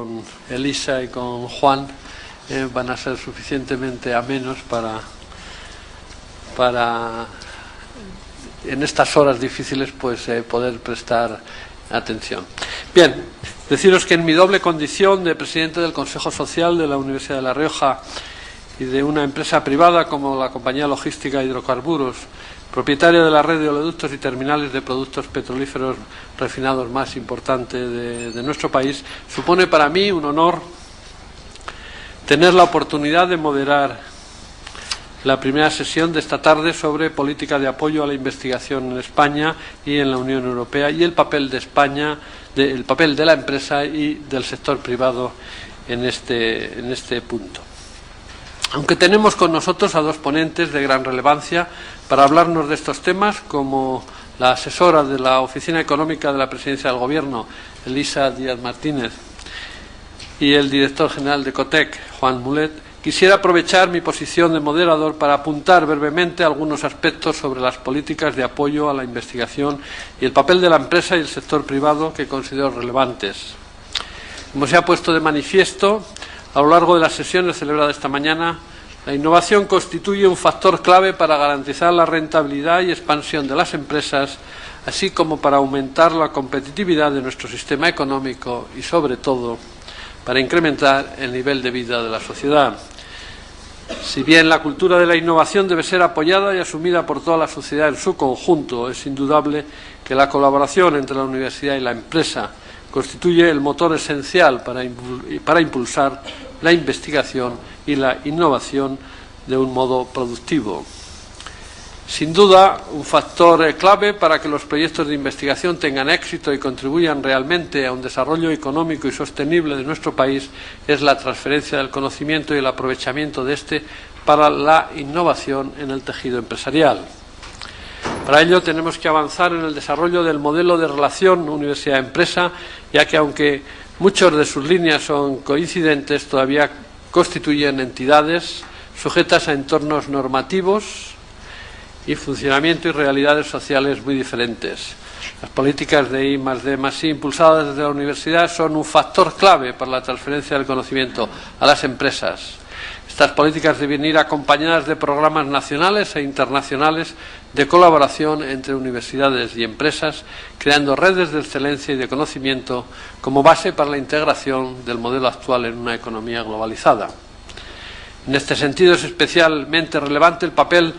con Elisa y con Juan van a ser suficientemente amenos para en estas horas difíciles pues poder prestar atención. Bien, deciros que en mi doble condición de presidente del Consejo Social de la Universidad de La Rioja y de una empresa privada como la Compañía Logística Hidrocarburos, propietaria de la red de oleoductos y terminales de productos petrolíferos refinados más importante de nuestro país, supone para mí un honor tener la oportunidad de moderar la primera sesión de esta tarde sobre política de apoyo a la investigación en España y en la Unión Europea y el papel de España, el papel de la empresa y del sector privado en este punto. Aunque tenemos con nosotros a dos ponentes de gran relevancia para hablarnos de estos temas, como la asesora de la Oficina Económica de la Presidencia del Gobierno, Elisa Díaz Martínez, y el director general de COTEC, Juan Mulet, quisiera aprovechar mi posición de moderador para apuntar brevemente algunos aspectos sobre las políticas de apoyo a la investigación y el papel de la empresa y el sector privado que considero relevantes. Como se ha puesto de manifiesto a lo largo de las sesiones celebradas esta mañana, la innovación constituye un factor clave para garantizar la rentabilidad y expansión de las empresas, así como para aumentar la competitividad de nuestro sistema económico y, sobre todo, para incrementar el nivel de vida de la sociedad. Si bien la cultura de la innovación debe ser apoyada y asumida por toda la sociedad en su conjunto, es indudable que la colaboración entre la universidad y la empresa constituye el motor esencial para impulsar la investigación y la innovación de un modo productivo. Sin duda, un factor clave para que los proyectos de investigación tengan éxito y contribuyan realmente a un desarrollo económico y sostenible de nuestro país es la transferencia del conocimiento y el aprovechamiento de este para la innovación en el tejido empresarial. Para ello tenemos que avanzar en el desarrollo del modelo de relación universidad-empresa, ya que aunque muchas de sus líneas son coincidentes, todavía constituyen entidades sujetas a entornos normativos y funcionamiento y realidades sociales muy diferentes. Las políticas de I+D+I impulsadas desde la universidad son un factor clave para la transferencia del conocimiento a las empresas. Estas políticas deben ir acompañadas de programas nacionales e internacionales de colaboración entre universidades y empresas, creando redes de excelencia y de conocimiento como base para la integración del modelo actual en una economía globalizada. En este sentido es especialmente relevante el papel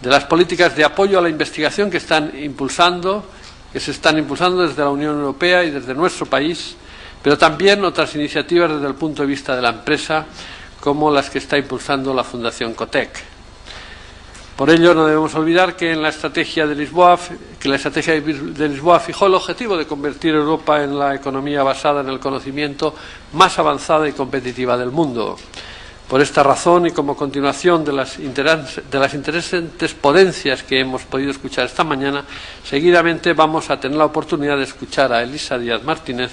de las políticas de apoyo a la investigación que se están impulsando desde la Unión Europea y desde nuestro país, pero también otras iniciativas desde el punto de vista de la empresa, como las que está impulsando la Fundación COTEC. Por ello, no debemos olvidar que la estrategia de Lisboa fijó el objetivo de convertir Europa en la economía basada en el conocimiento más avanzada y competitiva del mundo. Por esta razón y como continuación de las interesantes ponencias que hemos podido escuchar esta mañana, seguidamente vamos a tener la oportunidad de escuchar a Elisa Díaz Martínez,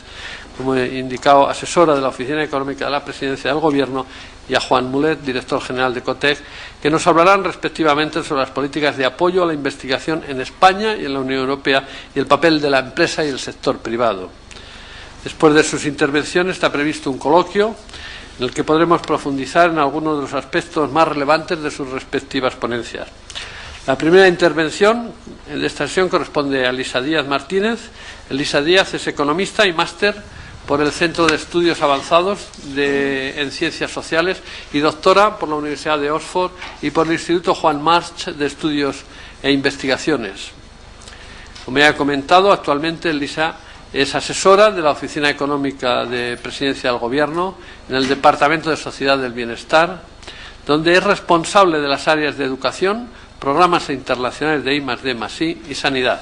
como he indicado, asesora de la Oficina Económica de la Presidencia del Gobierno, y a Juan Mulet, director general de COTEC, que nos hablarán respectivamente sobre las políticas de apoyo a la investigación en España y en la Unión Europea y el papel de la empresa y el sector privado. Después de sus intervenciones está previsto un coloquio en el que podremos profundizar en algunos de los aspectos más relevantes de sus respectivas ponencias. La primera intervención de esta sesión corresponde a Elisa Díaz Martínez. Elisa Díaz es economista y máster por el Centro de Estudios Avanzados en Ciencias Sociales y doctora por la Universidad de Oxford y por el Instituto Juan March de Estudios e Investigaciones. Como ya he comentado, actualmente Elisa es asesora de la Oficina Económica de Presidencia del Gobierno en el Departamento de Sociedad del Bienestar, donde es responsable de las áreas de educación, programas internacionales de I+D+I y sanidad.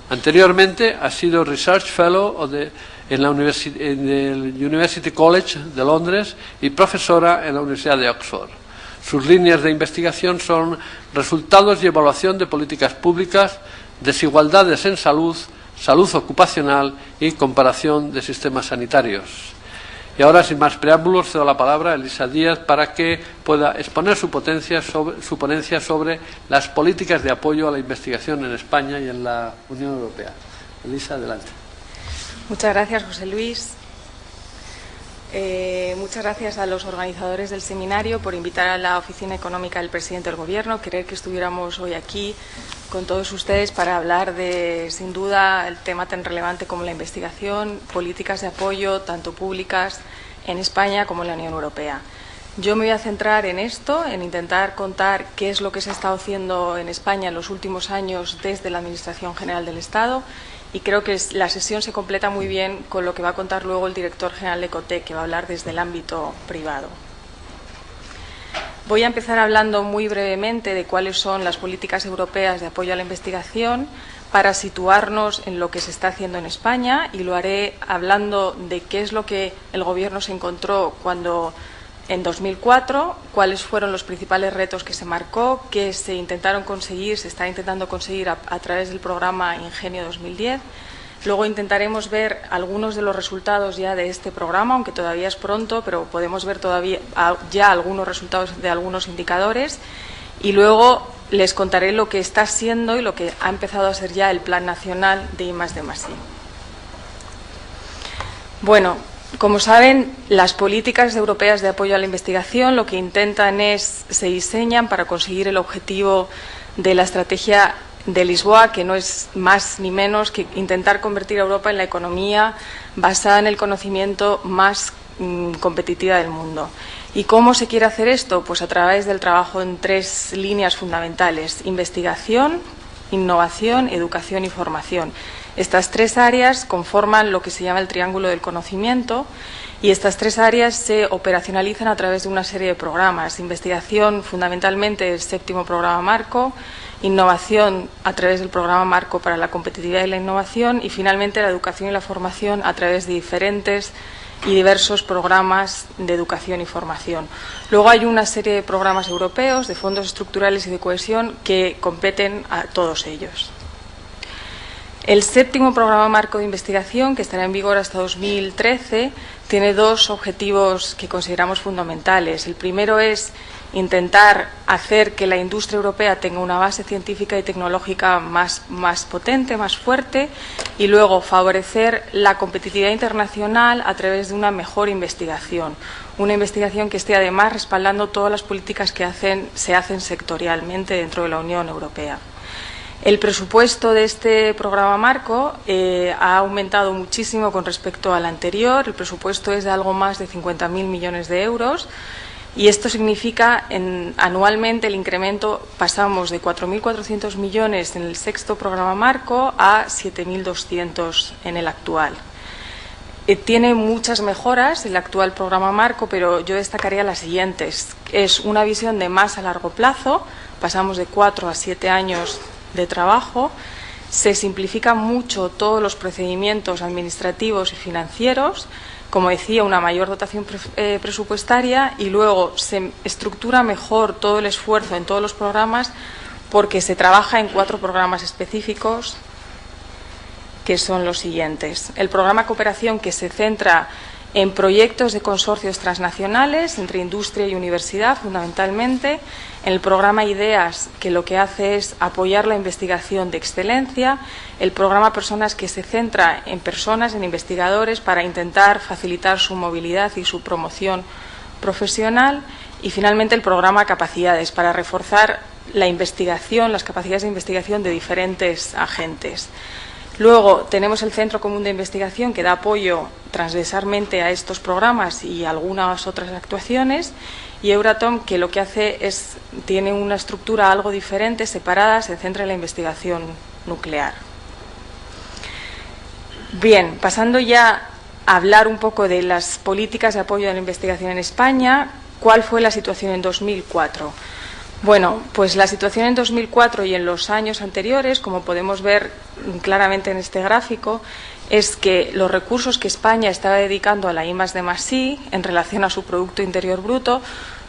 Anteriormente ha sido Research Fellow en el University College de Londres y profesora en la Universidad de Oxford. Sus líneas de investigación son resultados y evaluación de políticas públicas, desigualdades en salud, salud ocupacional y comparación de sistemas sanitarios. Y ahora, sin más preámbulos, cedo la palabra a Elisa Díaz para que pueda exponer su ponencia sobre las políticas de apoyo a la investigación en España y en la Unión Europea. Elisa, adelante. Muchas gracias, José Luis. Muchas gracias a los organizadores del seminario por invitar a la Oficina Económica del Presidente del Gobierno, querer que estuviéramos hoy aquí con todos ustedes para hablar de, sin duda, el tema tan relevante como la investigación, políticas de apoyo, tanto públicas en España como en la Unión Europea. Yo me voy a centrar en esto, en intentar contar qué es lo que se ha estado haciendo en España en los últimos años desde la Administración General del Estado, y creo que la sesión se completa muy bien con lo que va a contar luego el director general de Ecotec, que va a hablar desde el ámbito privado. Voy a empezar hablando muy brevemente de cuáles son las políticas europeas de apoyo a la investigación para situarnos en lo que se está haciendo en España, y lo haré hablando de qué es lo que el Gobierno se encontró cuando en 2004, cuáles fueron los principales retos que se marcó, que se intentaron conseguir, se está intentando conseguir a través del programa Ingenio 2010. Luego intentaremos ver algunos de los resultados ya de este programa, aunque todavía es pronto, pero podemos ver todavía ya algunos resultados de algunos indicadores. Y luego les contaré lo que está siendo y lo que ha empezado a ser ya el Plan Nacional de I+D+I. Bueno, como saben, las políticas europeas de apoyo a la investigación lo que intentan se diseñan para conseguir el objetivo de la estrategia de Lisboa, que no es más ni menos que intentar convertir a Europa en la economía basada en el conocimiento más competitiva del mundo. ¿Y cómo se quiere hacer esto? Pues a través del trabajo en tres líneas fundamentales: investigación, innovación, educación y formación. Estas tres áreas conforman lo que se llama el triángulo del conocimiento, y estas tres áreas se operacionalizan a través de una serie de programas. Investigación, fundamentalmente, el 7º programa marco; innovación, a través del programa marco para la competitividad y la innovación; y finalmente la educación y la formación a través de diferentes y diversos programas de educación y formación. Luego hay una serie de programas europeos, de fondos estructurales y de cohesión, que competen a todos ellos. El 7º programa marco de investigación, que estará en vigor hasta 2013, tiene dos objetivos que consideramos fundamentales. El primero es intentar hacer que la industria europea tenga una base científica y tecnológica más potente, más fuerte, y luego favorecer la competitividad internacional a través de una mejor investigación. Una investigación que esté además respaldando todas las políticas que se hacen sectorialmente dentro de la Unión Europea. El presupuesto de este programa marco ha aumentado muchísimo con respecto al anterior. El presupuesto es de algo más de 50.000 millones de euros, y esto significa anualmente el incremento. Pasamos de 4.400 millones en el 6º programa marco a 7.200 en el actual. Tiene muchas mejoras el actual programa marco, pero yo destacaría las siguientes. Es una visión de más a largo plazo. Pasamos de 4 a 7 años de trabajo. Se simplifican mucho todos los procedimientos administrativos y financieros, como decía, una mayor dotación presupuestaria, y luego se estructura mejor todo el esfuerzo en todos los programas, porque se trabaja en 4 programas específicos, que son los siguientes. El programa Cooperación, que se centra en proyectos de consorcios transnacionales entre industria y universidad, fundamentalmente. En el programa Ideas, que lo que hace es apoyar la investigación de excelencia. El programa Personas, que se centra en personas, en investigadores, para intentar facilitar su movilidad y su promoción profesional. Y finalmente el programa Capacidades, para reforzar la investigación, las capacidades de investigación de diferentes agentes. Luego tenemos el Centro Común de Investigación, que da apoyo transversalmente a estos programas y a algunas otras actuaciones, y Euratom, que lo que hace tiene una estructura algo diferente, separada, se centra en la investigación nuclear. Bien, pasando ya a hablar un poco de las políticas de apoyo a la investigación en España. ¿Cuál fue la situación en 2004? Bueno, pues la situación en 2004 y en los años anteriores, como podemos ver claramente en este gráfico, es que los recursos que España estaba dedicando a la I+D+I en relación a su Producto Interior Bruto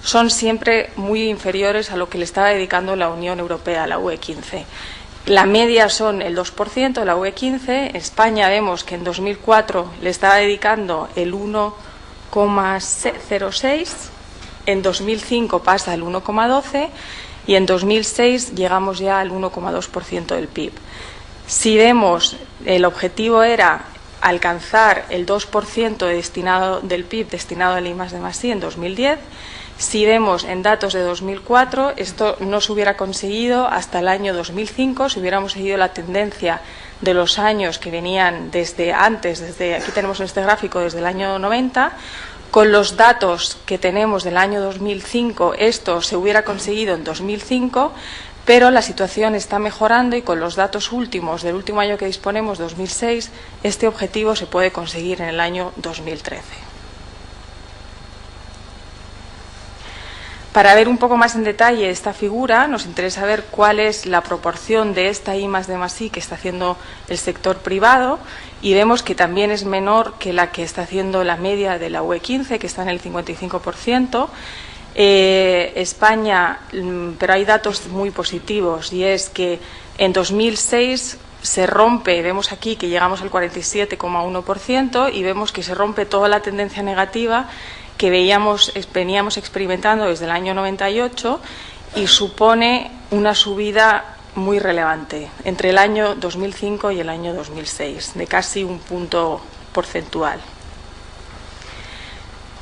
son siempre muy inferiores a lo que le estaba dedicando la Unión Europea, la UE 15. La media son el 2%, la UE 15. España vemos que en 2004 le estaba dedicando el 1,06%. En 2005 pasa al 1,12% y en 2006 llegamos ya al 1,2% del PIB. Si vemos, el objetivo era alcanzar el 2% del PIB destinado al I+D+I en 2010. Si vemos en datos de 2004, esto no se hubiera conseguido hasta el año 2005 si hubiéramos seguido la tendencia de los años que venían desde antes, aquí tenemos en este gráfico desde el año 90. Con los datos que tenemos del año 2005, esto se hubiera conseguido en 2005, pero la situación está mejorando y con los datos últimos del último año que disponemos, 2006, este objetivo se puede conseguir en el año 2013. Para ver un poco más en detalle esta figura, nos interesa ver cuál es la proporción de esta I+D+I que está haciendo el sector privado, y vemos que también es menor que la que está haciendo la media de la UE 15, que está en el 55%. España, pero hay datos muy positivos, y es que en 2006 se rompe, vemos aquí que llegamos al 47,1% y vemos que se rompe toda la tendencia negativa que veníamos experimentando desde el año 98 y supone una subida muy relevante entre el año 2005 y el año 2006, de casi un punto porcentual.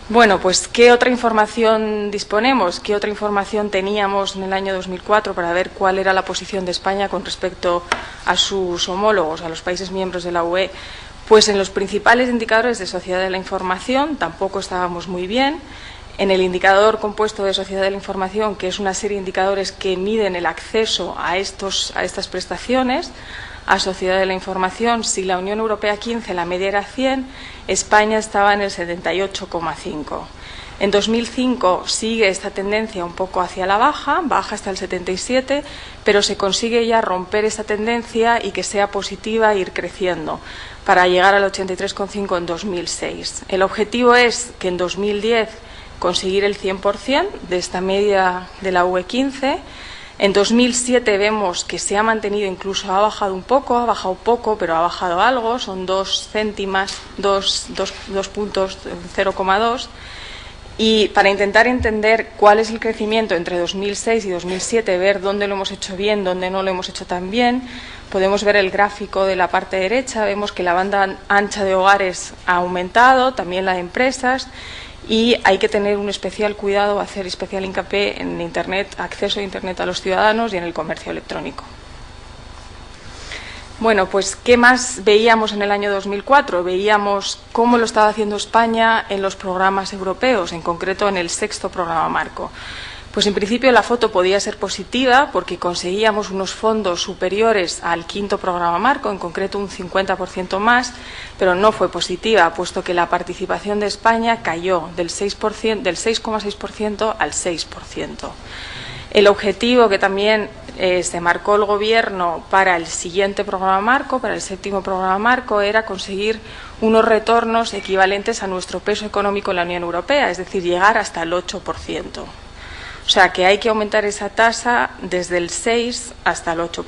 Bueno, pues ¿qué otra información disponemos? ¿Qué otra información teníamos en el año 2004 para ver cuál era la posición de España con respecto a sus homólogos, a los países miembros de la UE? Pues en los principales indicadores de sociedad de la información tampoco estábamos muy bien. En el indicador compuesto de sociedad de la información, que es una serie de indicadores que miden el acceso a estas prestaciones, a sociedad de la información, si la Unión Europea 15 la media era 100, España estaba en el 78,5. En 2005 sigue esta tendencia un poco hacia la baja, baja hasta el 77, pero se consigue ya romper esta tendencia y que sea positiva e ir creciendo para llegar al 83,5 en 2006. El objetivo es que en 2010 conseguir el 100% de esta media de la UE 15. En 2007 vemos que se ha mantenido, incluso ha bajado un poco, ha bajado poco, pero ha bajado algo, son 2 céntimas, 2 puntos, 0,2. Y para intentar entender cuál es el crecimiento entre 2006 y 2007, ver dónde lo hemos hecho bien, dónde no lo hemos hecho tan bien, podemos ver el gráfico de la parte derecha, vemos que la banda ancha de hogares ha aumentado, también la de empresas, y hay que tener un especial cuidado, hacer especial hincapié en Internet, acceso a Internet a los ciudadanos y en el comercio electrónico. Bueno, pues ¿qué más veíamos en el año 2004? Veíamos cómo lo estaba haciendo España en los programas europeos, en concreto en el 6º programa marco. Pues en principio la foto podía ser positiva porque conseguíamos unos fondos superiores al 5º programa marco, en concreto un 50% más, pero no fue positiva, puesto que la participación de España cayó del 6,6% al 6%. El objetivo que también se marcó el Gobierno para el siguiente programa marco, para el 7º programa marco, era conseguir unos retornos equivalentes a nuestro peso económico en la Unión Europea, es decir, llegar hasta el 8%. O sea que hay que aumentar esa tasa desde el 6 hasta el 8%.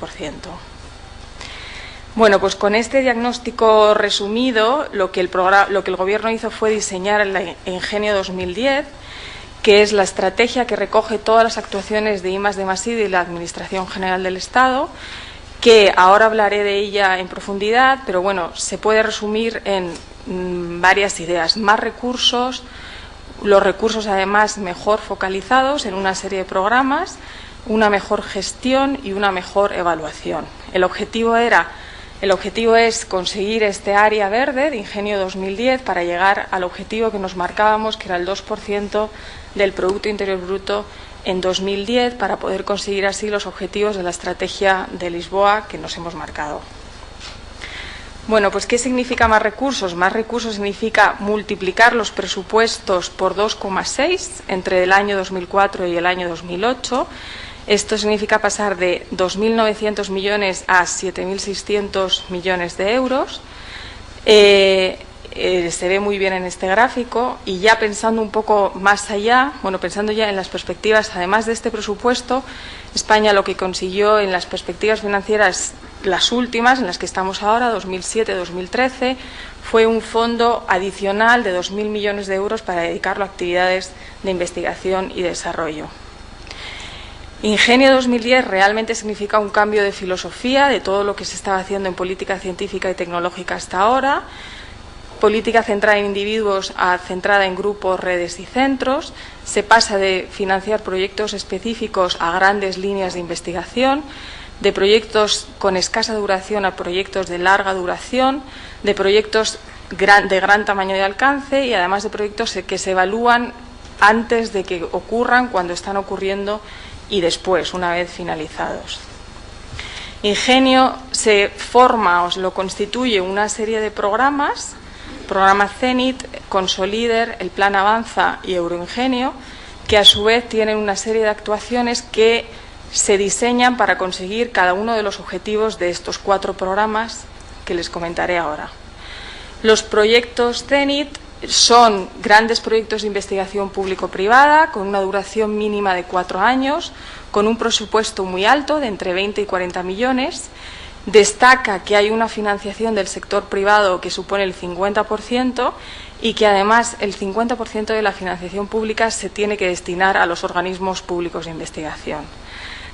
Bueno, pues con este diagnóstico resumido, lo que el Gobierno hizo fue diseñar el Ingenio 2010, que es la estrategia que recoge todas las actuaciones de I+D+I de la Administración General del Estado, que ahora hablaré de ella en profundidad, pero bueno, se puede resumir en varias ideas. Más recursos, los recursos además mejor focalizados en una serie de programas, una mejor gestión y una mejor evaluación. El objetivo es conseguir este área verde de Ingenio 2010 para llegar al objetivo que nos marcábamos, que era el 2% del Producto Interior Bruto en 2010, para poder conseguir así los objetivos de la estrategia de Lisboa que nos hemos marcado. Bueno, pues ¿qué significa más recursos? Más recursos significa multiplicar los presupuestos por 2,6 entre el año 2004 y el año 2008. Esto significa pasar de 2.900 millones a 7.600 millones de euros. Se ve muy bien en este gráfico, y ya pensando un poco más allá, bueno, pensando ya en las perspectivas, además de este presupuesto, España lo que consiguió en las perspectivas financieras, las últimas, en las que estamos ahora, 2007-2013, fue un fondo adicional de 2.000 millones de euros para dedicarlo a actividades de investigación y desarrollo. Ingenio 2010 realmente significa un cambio de filosofía de todo lo que se estaba haciendo en política científica y tecnológica hasta ahora. política centrada en individuos a centrada en grupos, redes y centros. Se pasa de financiar proyectos específicos a grandes líneas de investigación, de proyectos con escasa duración a proyectos de larga duración, de proyectos de gran tamaño de alcance y además de proyectos que se evalúan antes de que ocurran, cuando están ocurriendo y después, una vez finalizados. Ingenio se forma o lo constituye una serie de programas, programa CENIT, Consolider, el Plan Avanza y Euroingenio, que a su vez tienen una serie de actuaciones que se diseñan para conseguir cada uno de los objetivos de estos 4 programas que les comentaré ahora. Los proyectos CENIT son grandes proyectos de investigación público-privada con una duración mínima de 4 años, con un presupuesto muy alto de entre 20 y 40 millones. Destaca que hay una financiación del sector privado que supone el 50% y que además el 50% de la financiación pública se tiene que destinar a los organismos públicos de investigación.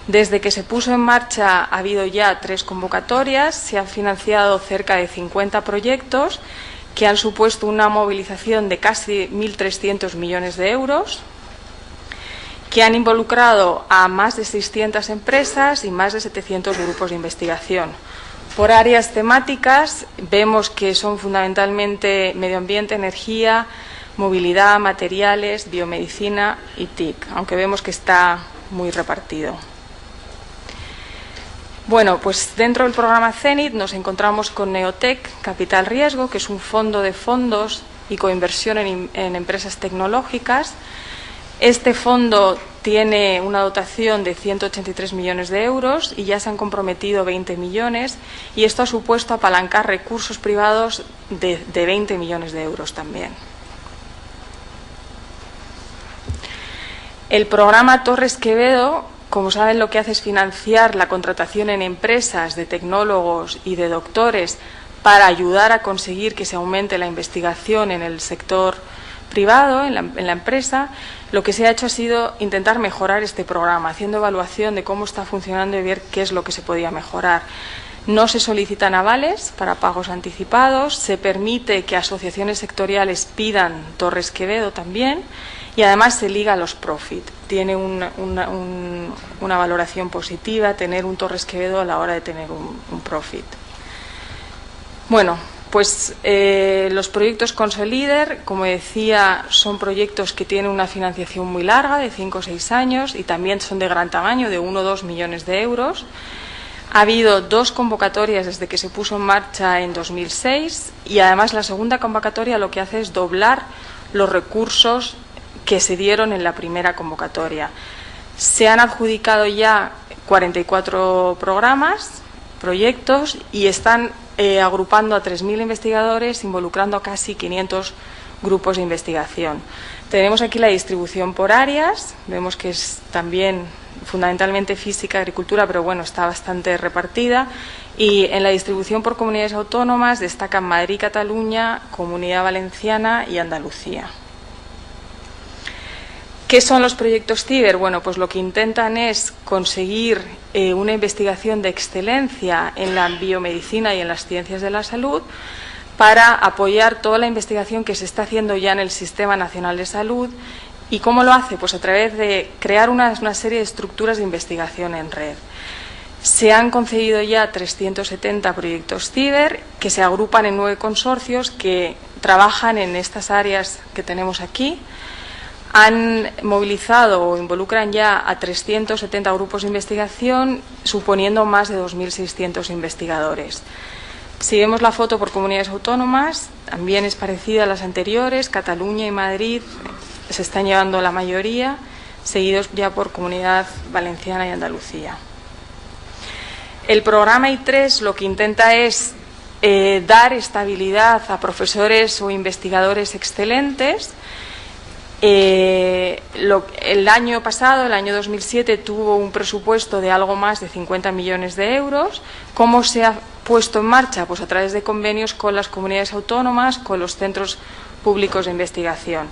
Desde que se puso en marcha ha habido ya 3 convocatorias, se han financiado cerca de 50 proyectos que han supuesto una movilización de casi 1.300 millones de euros, que han involucrado a más de 600 empresas y más de 700 grupos de investigación. Por áreas temáticas vemos que son fundamentalmente medio ambiente, energía, movilidad, materiales, biomedicina y TIC, aunque vemos que está muy repartido. Bueno, pues dentro del programa CENIT nos encontramos con Neotec Capital Riesgo, que es un fondo de fondos y coinversión en empresas tecnológicas. Este fondo tiene una dotación de 183 millones de euros y ya se han comprometido 20 millones y esto ha supuesto apalancar recursos privados de 20 millones de euros también. El programa Torres Quevedo, como saben, lo que hace es financiar la contratación en empresas de tecnólogos y de doctores para ayudar a conseguir que se aumente la investigación en el sector privado, en la empresa. Lo que se ha hecho ha sido intentar mejorar este programa, haciendo evaluación de cómo está funcionando y ver qué es lo que se podía mejorar. No se solicitan avales para pagos anticipados, se permite que asociaciones sectoriales pidan Torres Quevedo también y además se liga a los profit. Tiene una valoración positiva tener un Torres Quevedo a la hora de tener un profit. Bueno, pues los proyectos Consolider, como decía, son proyectos que tienen una financiación muy larga, de 5 o 6 años, y también son de gran tamaño, de 1 o 2 millones de euros. Ha habido 2 convocatorias desde que se puso en marcha en 2006 y además la segunda convocatoria lo que hace es doblar los recursos que se dieron en la primera convocatoria. Se han adjudicado ya 44 proyectos y están agrupando a 3.000 investigadores, involucrando a casi 500 grupos de investigación. Tenemos aquí la distribución por áreas, vemos que es también fundamentalmente física, agricultura, pero bueno, está bastante repartida. Y en la distribución por comunidades autónomas destacan Madrid, Cataluña, Comunidad Valenciana y Andalucía. ¿Qué son los proyectos CIBER? Bueno, pues lo que intentan es conseguir una investigación de excelencia en la biomedicina y en las ciencias de la salud para apoyar toda la investigación que se está haciendo ya en el Sistema Nacional de Salud. ¿Y cómo lo hace? Pues a través de crear una serie de estructuras de investigación en red. Se han concedido ya 370 proyectos CIBER que se agrupan en 9 consorcios que trabajan en estas áreas que tenemos aquí. Han movilizado o involucran ya a 370 grupos de investigación, suponiendo más de 2.600 investigadores. Si vemos la foto por comunidades autónomas, también es parecida a las anteriores. Cataluña y Madrid se están llevando la mayoría, seguidos ya por Comunidad Valenciana y Andalucía. El programa I3 lo que intenta es dar estabilidad a profesores o investigadores excelentes. El año pasado, el año 2007, tuvo un presupuesto de algo más de 50 millones de euros. ¿Cómo se ha puesto en marcha? Pues a través de convenios con las comunidades autónomas, con los centros públicos de investigación.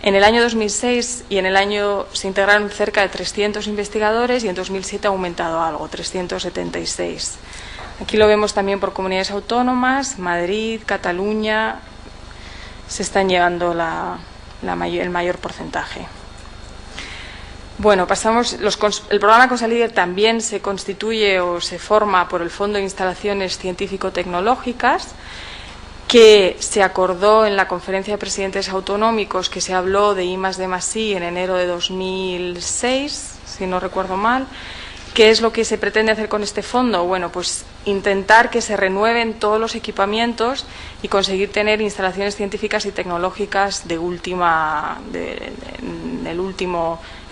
En el año 2006 y en el año se integraron cerca de 300 investigadores y en 2007 ha aumentado algo, 376. Aquí lo vemos también por comunidades autónomas, Madrid, Cataluña se están llevando el mayor porcentaje. Bueno, pasamos. El programa COSALIDER también se constituye o se forma por el Fondo de Instalaciones Científico-Tecnológicas, que se acordó en la Conferencia de Presidentes Autonómicos, que se habló de I+D+I en enero de 2006, si no recuerdo mal. ¿Qué es lo que se pretende hacer con este fondo? Bueno, pues intentar que se renueven todos los equipamientos y conseguir tener instalaciones científicas y tecnológicas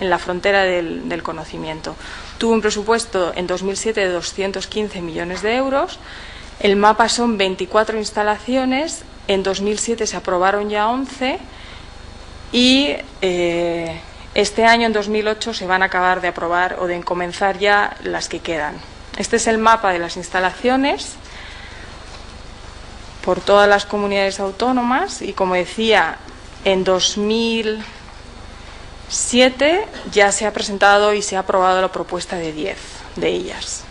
en la frontera del conocimiento. Tuvo un presupuesto en 2007 de 215 millones de euros. El mapa son 24 instalaciones. En 2007 se aprobaron ya 11 y este año, en 2008, se van a acabar de aprobar o de comenzar ya las que quedan. Este es el mapa de las instalaciones por todas las comunidades autónomas y, como decía, en 2007 ya se ha presentado y se ha aprobado la propuesta de 10 de ellas.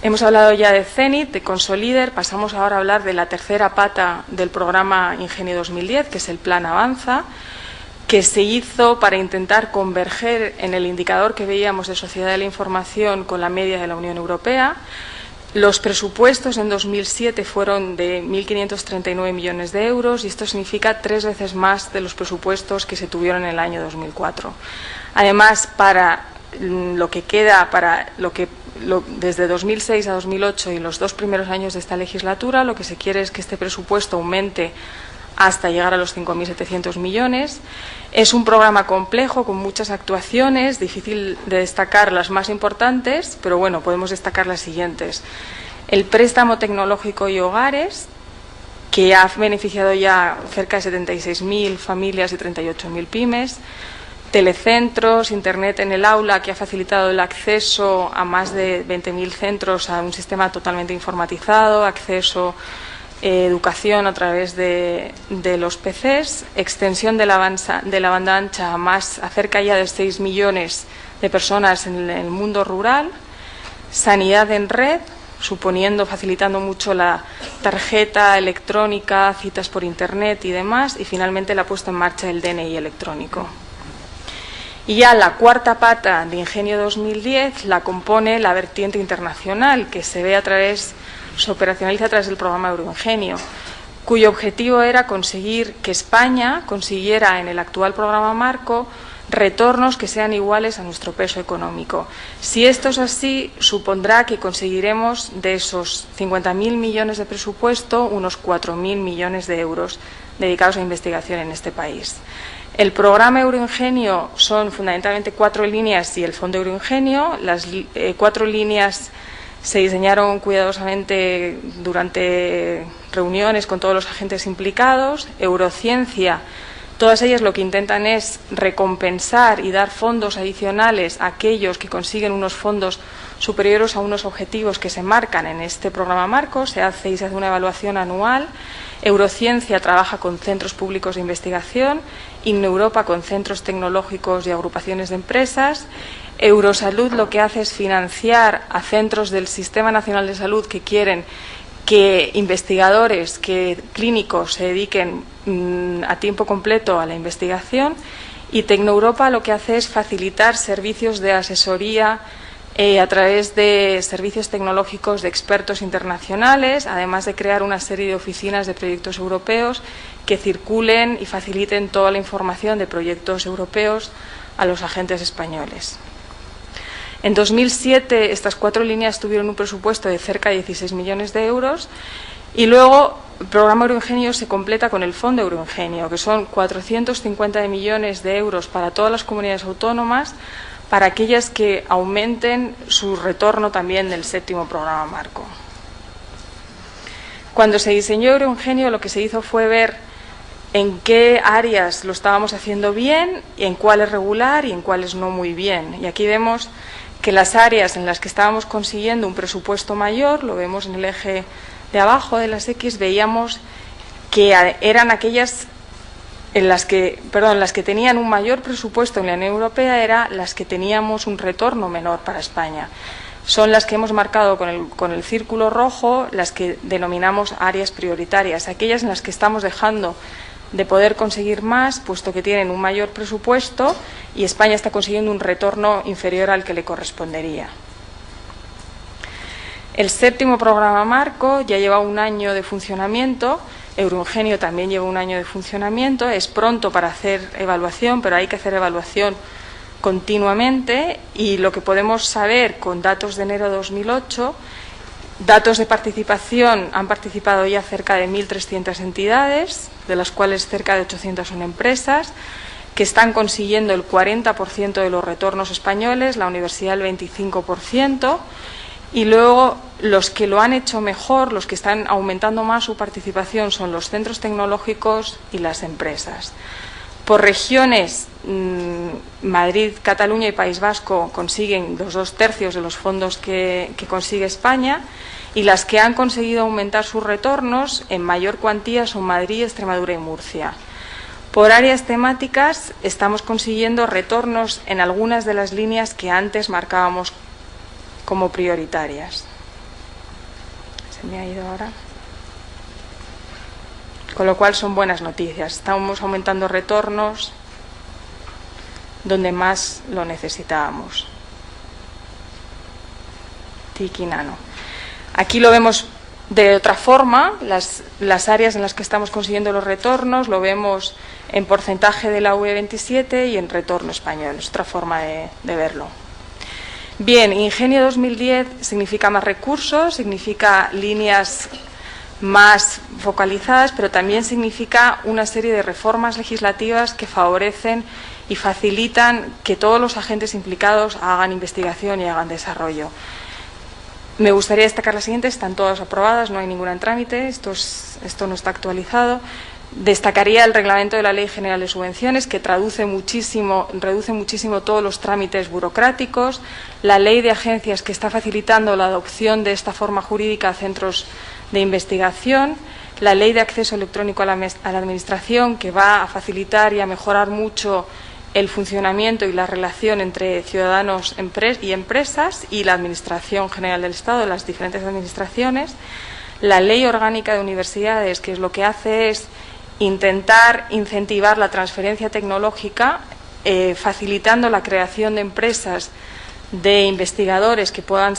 Hemos hablado ya de CENIT, de COSALIDER, pasamos ahora a hablar de la tercera pata del programa Ingenio 2010, que es el Plan Avanza, que se hizo para intentar converger en el indicador que veíamos de sociedad de la información con la media de la Unión Europea. Los presupuestos en 2007 fueron de 1.539 millones de euros y esto significa 3 veces más de los presupuestos que se tuvieron en el año 2004. Además, para lo que queda, desde 2006 a 2008 y los 2 primeros años de esta legislatura, lo que se quiere es que este presupuesto aumente hasta llegar a los 5.700 millones. Es un programa complejo con muchas actuaciones, difícil de destacar las más importantes, pero bueno, podemos destacar las siguientes. El préstamo tecnológico y hogares, que ha beneficiado ya cerca de 76.000 familias y 38.000 pymes. Telecentros, Internet en el aula, que ha facilitado el acceso a más de 20.000 centros a un sistema totalmente informatizado, acceso educación a través de los PCs, extensión de la banda ancha a cerca ya de 6 millones de personas en el mundo rural, sanidad en red, facilitando mucho la tarjeta electrónica, citas por Internet y demás, y finalmente la puesta en marcha del DNI electrónico. Y ya la cuarta pata de Ingenio 2010 la compone la vertiente internacional, que se operacionaliza a través del programa Euroingenio, cuyo objetivo era conseguir que España consiguiera en el actual programa marco retornos que sean iguales a nuestro peso económico. Si esto es así, supondrá que conseguiremos de esos 50.000 millones de presupuesto unos 4.000 millones de euros dedicados a investigación en este país. El programa Euroingenio son fundamentalmente 4 líneas y el Fondo Euroingenio. Las 4 líneas se diseñaron cuidadosamente durante reuniones con todos los agentes implicados. Eurociencia, todas ellas lo que intentan es recompensar y dar fondos adicionales a aquellos que consiguen unos fondos superiores a unos objetivos que se marcan en este programa marco. Se hace una evaluación anual. Eurociencia trabaja con centros públicos de investigación, InnoEuropa con centros tecnológicos y agrupaciones de empresas. Eurosalud lo que hace es financiar a centros del Sistema Nacional de Salud que quieren que investigadores, que clínicos se dediquen a tiempo completo a la investigación, y TecnoEuropa lo que hace es facilitar servicios de asesoría a través de servicios tecnológicos de expertos internacionales, además de crear una serie de oficinas de proyectos europeos que circulen y faciliten toda la información de proyectos europeos a los agentes españoles. En 2007 estas 4 líneas tuvieron un presupuesto de cerca de 16 millones de euros y luego el programa Euroingenio se completa con el Fondo Euroingenio, que son 450 millones de euros para todas las comunidades autónomas, para aquellas que aumenten su retorno también del 7º programa marco. Cuando se diseñó Euroingenio, lo que se hizo fue ver en qué áreas lo estábamos haciendo bien, y en cuáles regular y en cuáles no muy bien. Y aquí vemos que las áreas en las que estábamos consiguiendo un presupuesto mayor, lo vemos en el eje de abajo de las X, veíamos que eran aquellas las que tenían un mayor presupuesto en la Unión Europea, eran las que teníamos un retorno menor para España. son las que hemos marcado con el círculo rojo, las que denominamos áreas prioritarias, aquellas en las que estamos dejando de poder conseguir más, puesto que tienen un mayor presupuesto y España está consiguiendo un retorno inferior al que le correspondería. El 7º programa marco ya lleva un año de funcionamiento, Euroingenio también lleva un año de funcionamiento, es pronto para hacer evaluación, pero hay que hacer evaluación continuamente, y lo que podemos saber con datos de enero de 2008, datos de participación, han participado ya cerca de 1.300 entidades, de las cuales cerca de 800 son empresas, que están consiguiendo el 40% de los retornos españoles, la universidad el 25%, y luego los que lo han hecho mejor, los que están aumentando más su participación, son los centros tecnológicos y las empresas. Por regiones, Madrid, Cataluña y País Vasco consiguen los 2/3 de los fondos que consigue España, y las que han conseguido aumentar sus retornos en mayor cuantía son Madrid, Extremadura y Murcia. Por áreas temáticas estamos consiguiendo retornos en algunas de las líneas que antes marcábamos como prioritarias. Se me ha ido ahora. Con lo cual son buenas noticias. Estamos aumentando retornos donde más lo necesitábamos. Tiki Nano. Aquí lo vemos de otra forma, las áreas en las que estamos consiguiendo los retornos, lo vemos en porcentaje de la UE27 y en retorno español. Es otra forma de verlo. Bien, Ingenio 2010 significa más recursos, significa líneas más focalizadas, pero también significa una serie de reformas legislativas que favorecen y facilitan que todos los agentes implicados hagan investigación y hagan desarrollo. Me gustaría destacar las siguientes, están todas aprobadas, no hay ninguna en trámite, esto no está actualizado. Destacaría el reglamento de la Ley General de Subvenciones, que reduce muchísimo todos los trámites burocráticos, la Ley de Agencias, que está facilitando la adopción de esta forma jurídica a centros de investigación, la Ley de Acceso Electrónico a la Administración, que va a facilitar y a mejorar mucho el funcionamiento y la relación entre ciudadanos y empresas y la Administración General del Estado, las diferentes administraciones, la Ley Orgánica de Universidades, que es lo que hace es intentar incentivar la transferencia tecnológica, facilitando la creación de empresas de investigadores que puedan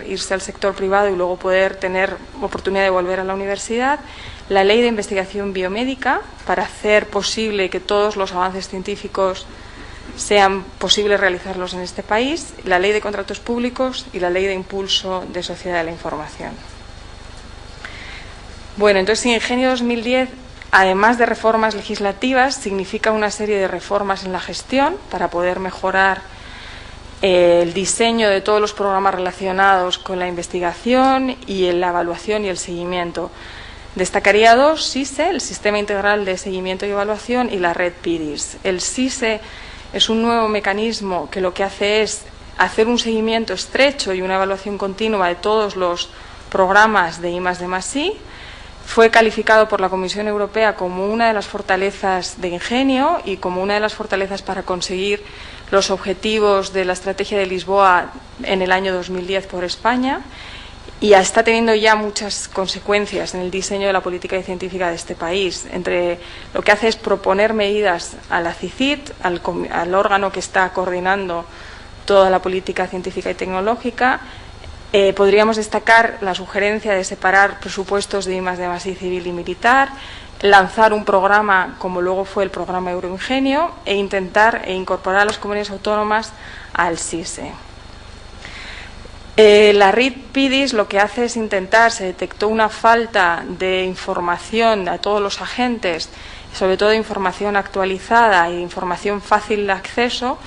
irse al sector privado y luego poder tener oportunidad de volver a la universidad, la Ley de Investigación Biomédica, para hacer posible que todos los avances científicos sean posibles realizarlos en este país, la Ley de Contratos Públicos y la Ley de Impulso de Sociedad de la Información. Bueno, entonces Ingenio 2010, además de reformas legislativas, significa una serie de reformas en la gestión para poder mejorar el diseño de todos los programas relacionados con la investigación y en la evaluación y el seguimiento. Destacaría dos: SISE, el Sistema Integral de Seguimiento y Evaluación, y la red PIDIS. El SISE es un nuevo mecanismo que lo que hace es hacer un seguimiento estrecho y una evaluación continua de todos los programas de I+D+I. Fue calificado por la Comisión Europea como una de las fortalezas de Ingenio y como una de las fortalezas para conseguir los objetivos de la Estrategia de Lisboa en el año 2010 por España, y está teniendo ya muchas consecuencias en el diseño de la política científica de este país. Entre lo que hace es proponer medidas a la CICIT, al órgano que está coordinando toda la política científica y tecnológica. Podríamos destacar la sugerencia de separar presupuestos de I+D+I civil y militar, lanzar un programa como luego fue el programa Euroingenio e intentar incorporar a las comunidades autónomas al SISE. La RID PIDIS lo que hace es se detectó una falta de información a todos los agentes, sobre todo de información actualizada e información fácil de acceso,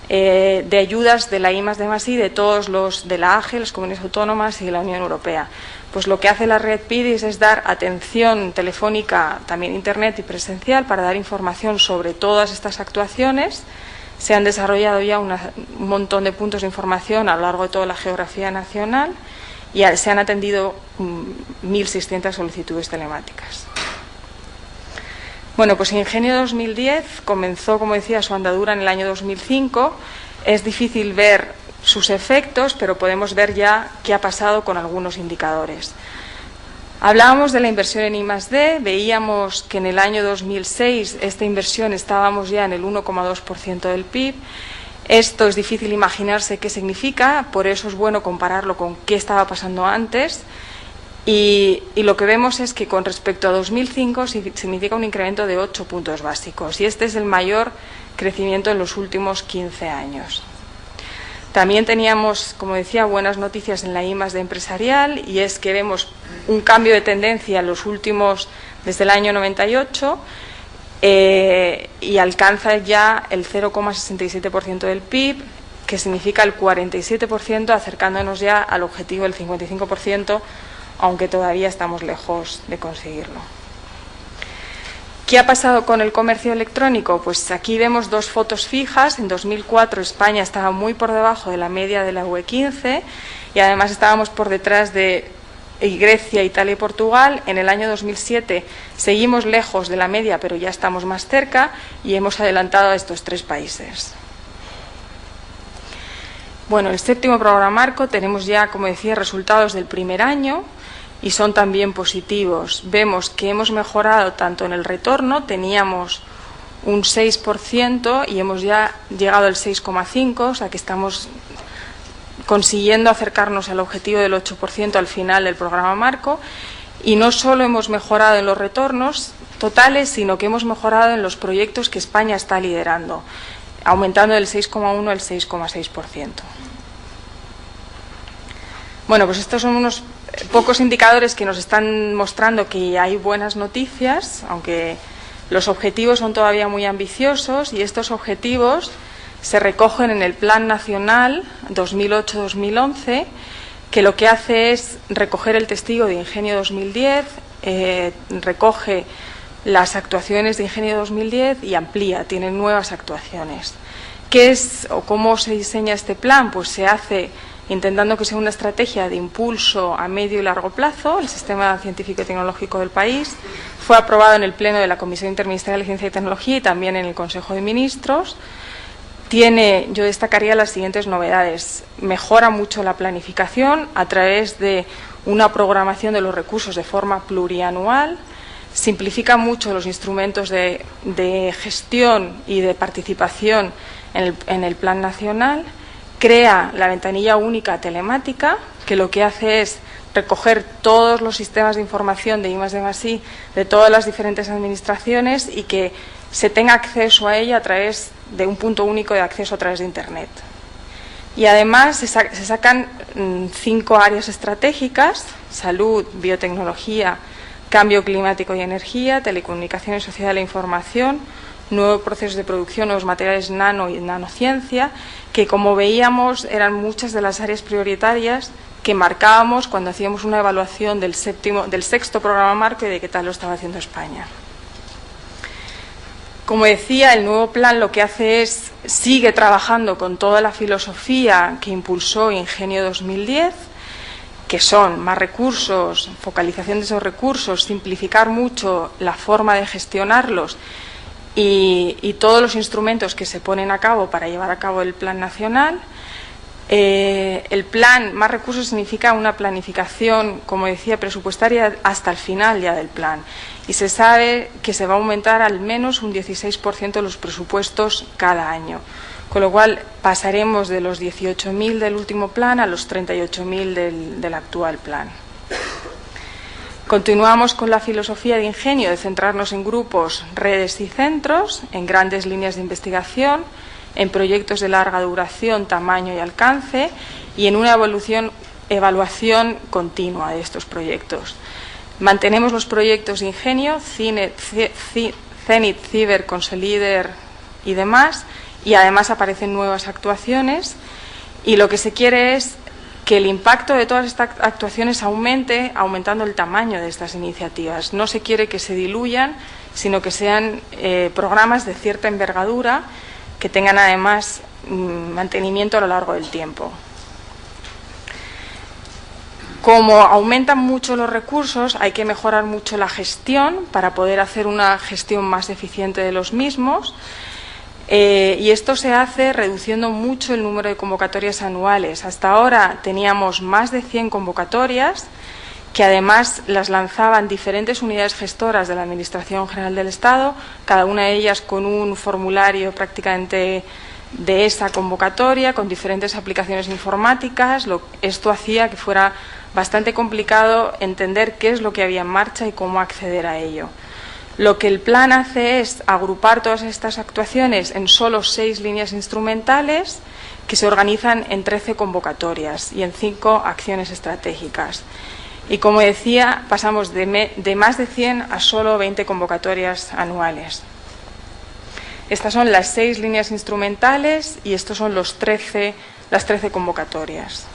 de ayudas de la I+D+I de todos los de la AGE, las comunidades autónomas y de la Unión Europea. Pues lo que hace la red PIDIS es dar atención telefónica, también internet y presencial, para dar información sobre todas estas actuaciones. Se han desarrollado ya un montón de puntos de información a lo largo de toda la geografía nacional y se han atendido 1.600 solicitudes telemáticas. Bueno, pues Ingenio 2010 comenzó, como decía, su andadura en el año 2005. Es difícil ver sus efectos, pero podemos ver ya qué ha pasado con algunos indicadores. Hablábamos de la inversión en I+D, veíamos que en el año 2006 esta inversión estábamos ya en el 1,2% del PIB. Esto es difícil imaginarse qué significa, por eso es bueno compararlo con qué estaba pasando antes. Y lo que vemos es que con respecto a 2005 significa un incremento de 8 puntos básicos, y este es el mayor crecimiento en los últimos 15 años. También teníamos, como decía, buenas noticias en la I+D empresarial, y es que vemos un cambio de tendencia en los últimos, desde el año 98, y alcanza ya el 0,67% del PIB, que significa el 47%, acercándonos ya al objetivo del 55%, aunque todavía estamos lejos de conseguirlo. ¿Qué ha pasado con el comercio electrónico? Pues aquí vemos dos fotos fijas. En 2004 España estaba muy por debajo de la media de la UE15 y además estábamos por detrás de Grecia, Italia y Portugal. En el año 2007 seguimos lejos de la media, pero ya estamos más cerca y hemos adelantado a estos tres países. Bueno, el séptimo programa marco tenemos ya, como decía, resultados del primer año y son también positivos. Vemos que hemos mejorado tanto en el retorno, teníamos un 6% y hemos ya llegado al 6,5%, o sea que estamos consiguiendo acercarnos al objetivo del 8% al final del programa marco. Y no solo hemos mejorado en los retornos totales, sino que hemos mejorado en los proyectos que España está liderando, aumentando del 6,1 al 6,6%. Bueno, pues estos son unos pocos indicadores que nos están mostrando que hay buenas noticias, aunque los objetivos son todavía muy ambiciosos, y estos objetivos se recogen en el Plan Nacional 2008-2011, que lo que hace es recoger el testigo de Ingenio 2010, recoge las actuaciones de Ingenio 2010 y amplía, tiene nuevas actuaciones. ¿Qué es o cómo se diseña este plan? Pues se hace intentando que sea una estrategia de impulso a medio y largo plazo. El sistema científico y tecnológico del país fue aprobado en el Pleno de la Comisión Interministerial de Ciencia y Tecnología y también en el Consejo de Ministros. Yo destacaría las siguientes novedades. Mejora mucho la planificación a través de una programación de los recursos de forma plurianual. Simplifica mucho los instrumentos de gestión y de participación en el Plan Nacional. Crea la ventanilla única telemática, que lo que hace es recoger todos los sistemas de información de I+D+I de todas las diferentes administraciones y que se tenga acceso a ella a través de un punto único de acceso a través de Internet. Y además se sacan 5 áreas estratégicas: salud, biotecnología, cambio climático y energía, telecomunicaciones, sociedad de la información, nuevos procesos de producción, nuevos materiales nano y nanociencia, que, como veíamos, eran muchas de las áreas prioritarias que marcábamos cuando hacíamos una evaluación del sexto programa marco y de qué tal lo estaba haciendo España. Como decía, el nuevo plan lo que hace es sigue trabajando con toda la filosofía que impulsó Ingenio 2010, que son más recursos, focalización de esos recursos, simplificar mucho la forma de gestionarlos y todos los instrumentos que se ponen a cabo para llevar a cabo el plan nacional. El plan más recursos significa una planificación, como decía, presupuestaria hasta el final ya del plan, y se sabe que se va a aumentar al menos un 16% los presupuestos cada año, con lo cual pasaremos de los 18.000 del último plan a los 38.000 del actual plan. Continuamos con la filosofía de Ingenio de centrarnos en grupos, redes y centros, en grandes líneas de investigación, en proyectos de larga duración, tamaño y alcance, y en una evaluación continua de estos proyectos. Mantenemos los proyectos de Ingenio, Zenit, Ciber, Consolider y demás, y además aparecen nuevas actuaciones, y lo que se quiere es que el impacto de todas estas actuaciones aumente, aumentando el tamaño de estas iniciativas. No se quiere que se diluyan, sino que sean programas de cierta envergadura, que tengan además mantenimiento a lo largo del tiempo. Como aumentan mucho los recursos, hay que mejorar mucho la gestión para poder hacer una gestión más eficiente de los mismos. Y esto se hace reduciendo mucho el número de convocatorias anuales. Hasta ahora teníamos más de 100 convocatorias, que además las lanzaban diferentes unidades gestoras de la Administración General del Estado, cada una de ellas con un formulario prácticamente de esa convocatoria, con diferentes aplicaciones informáticas. Esto hacía que fuera bastante complicado entender qué es lo que había en marcha y cómo acceder a ello. Lo que el plan hace es agrupar todas estas actuaciones en solo 6 líneas instrumentales que se organizan en 13 convocatorias y en 5 acciones estratégicas. Y como decía, pasamos de más de 100 a solo 20 convocatorias anuales. Estas son las 6 líneas instrumentales y estos son las 13 convocatorias.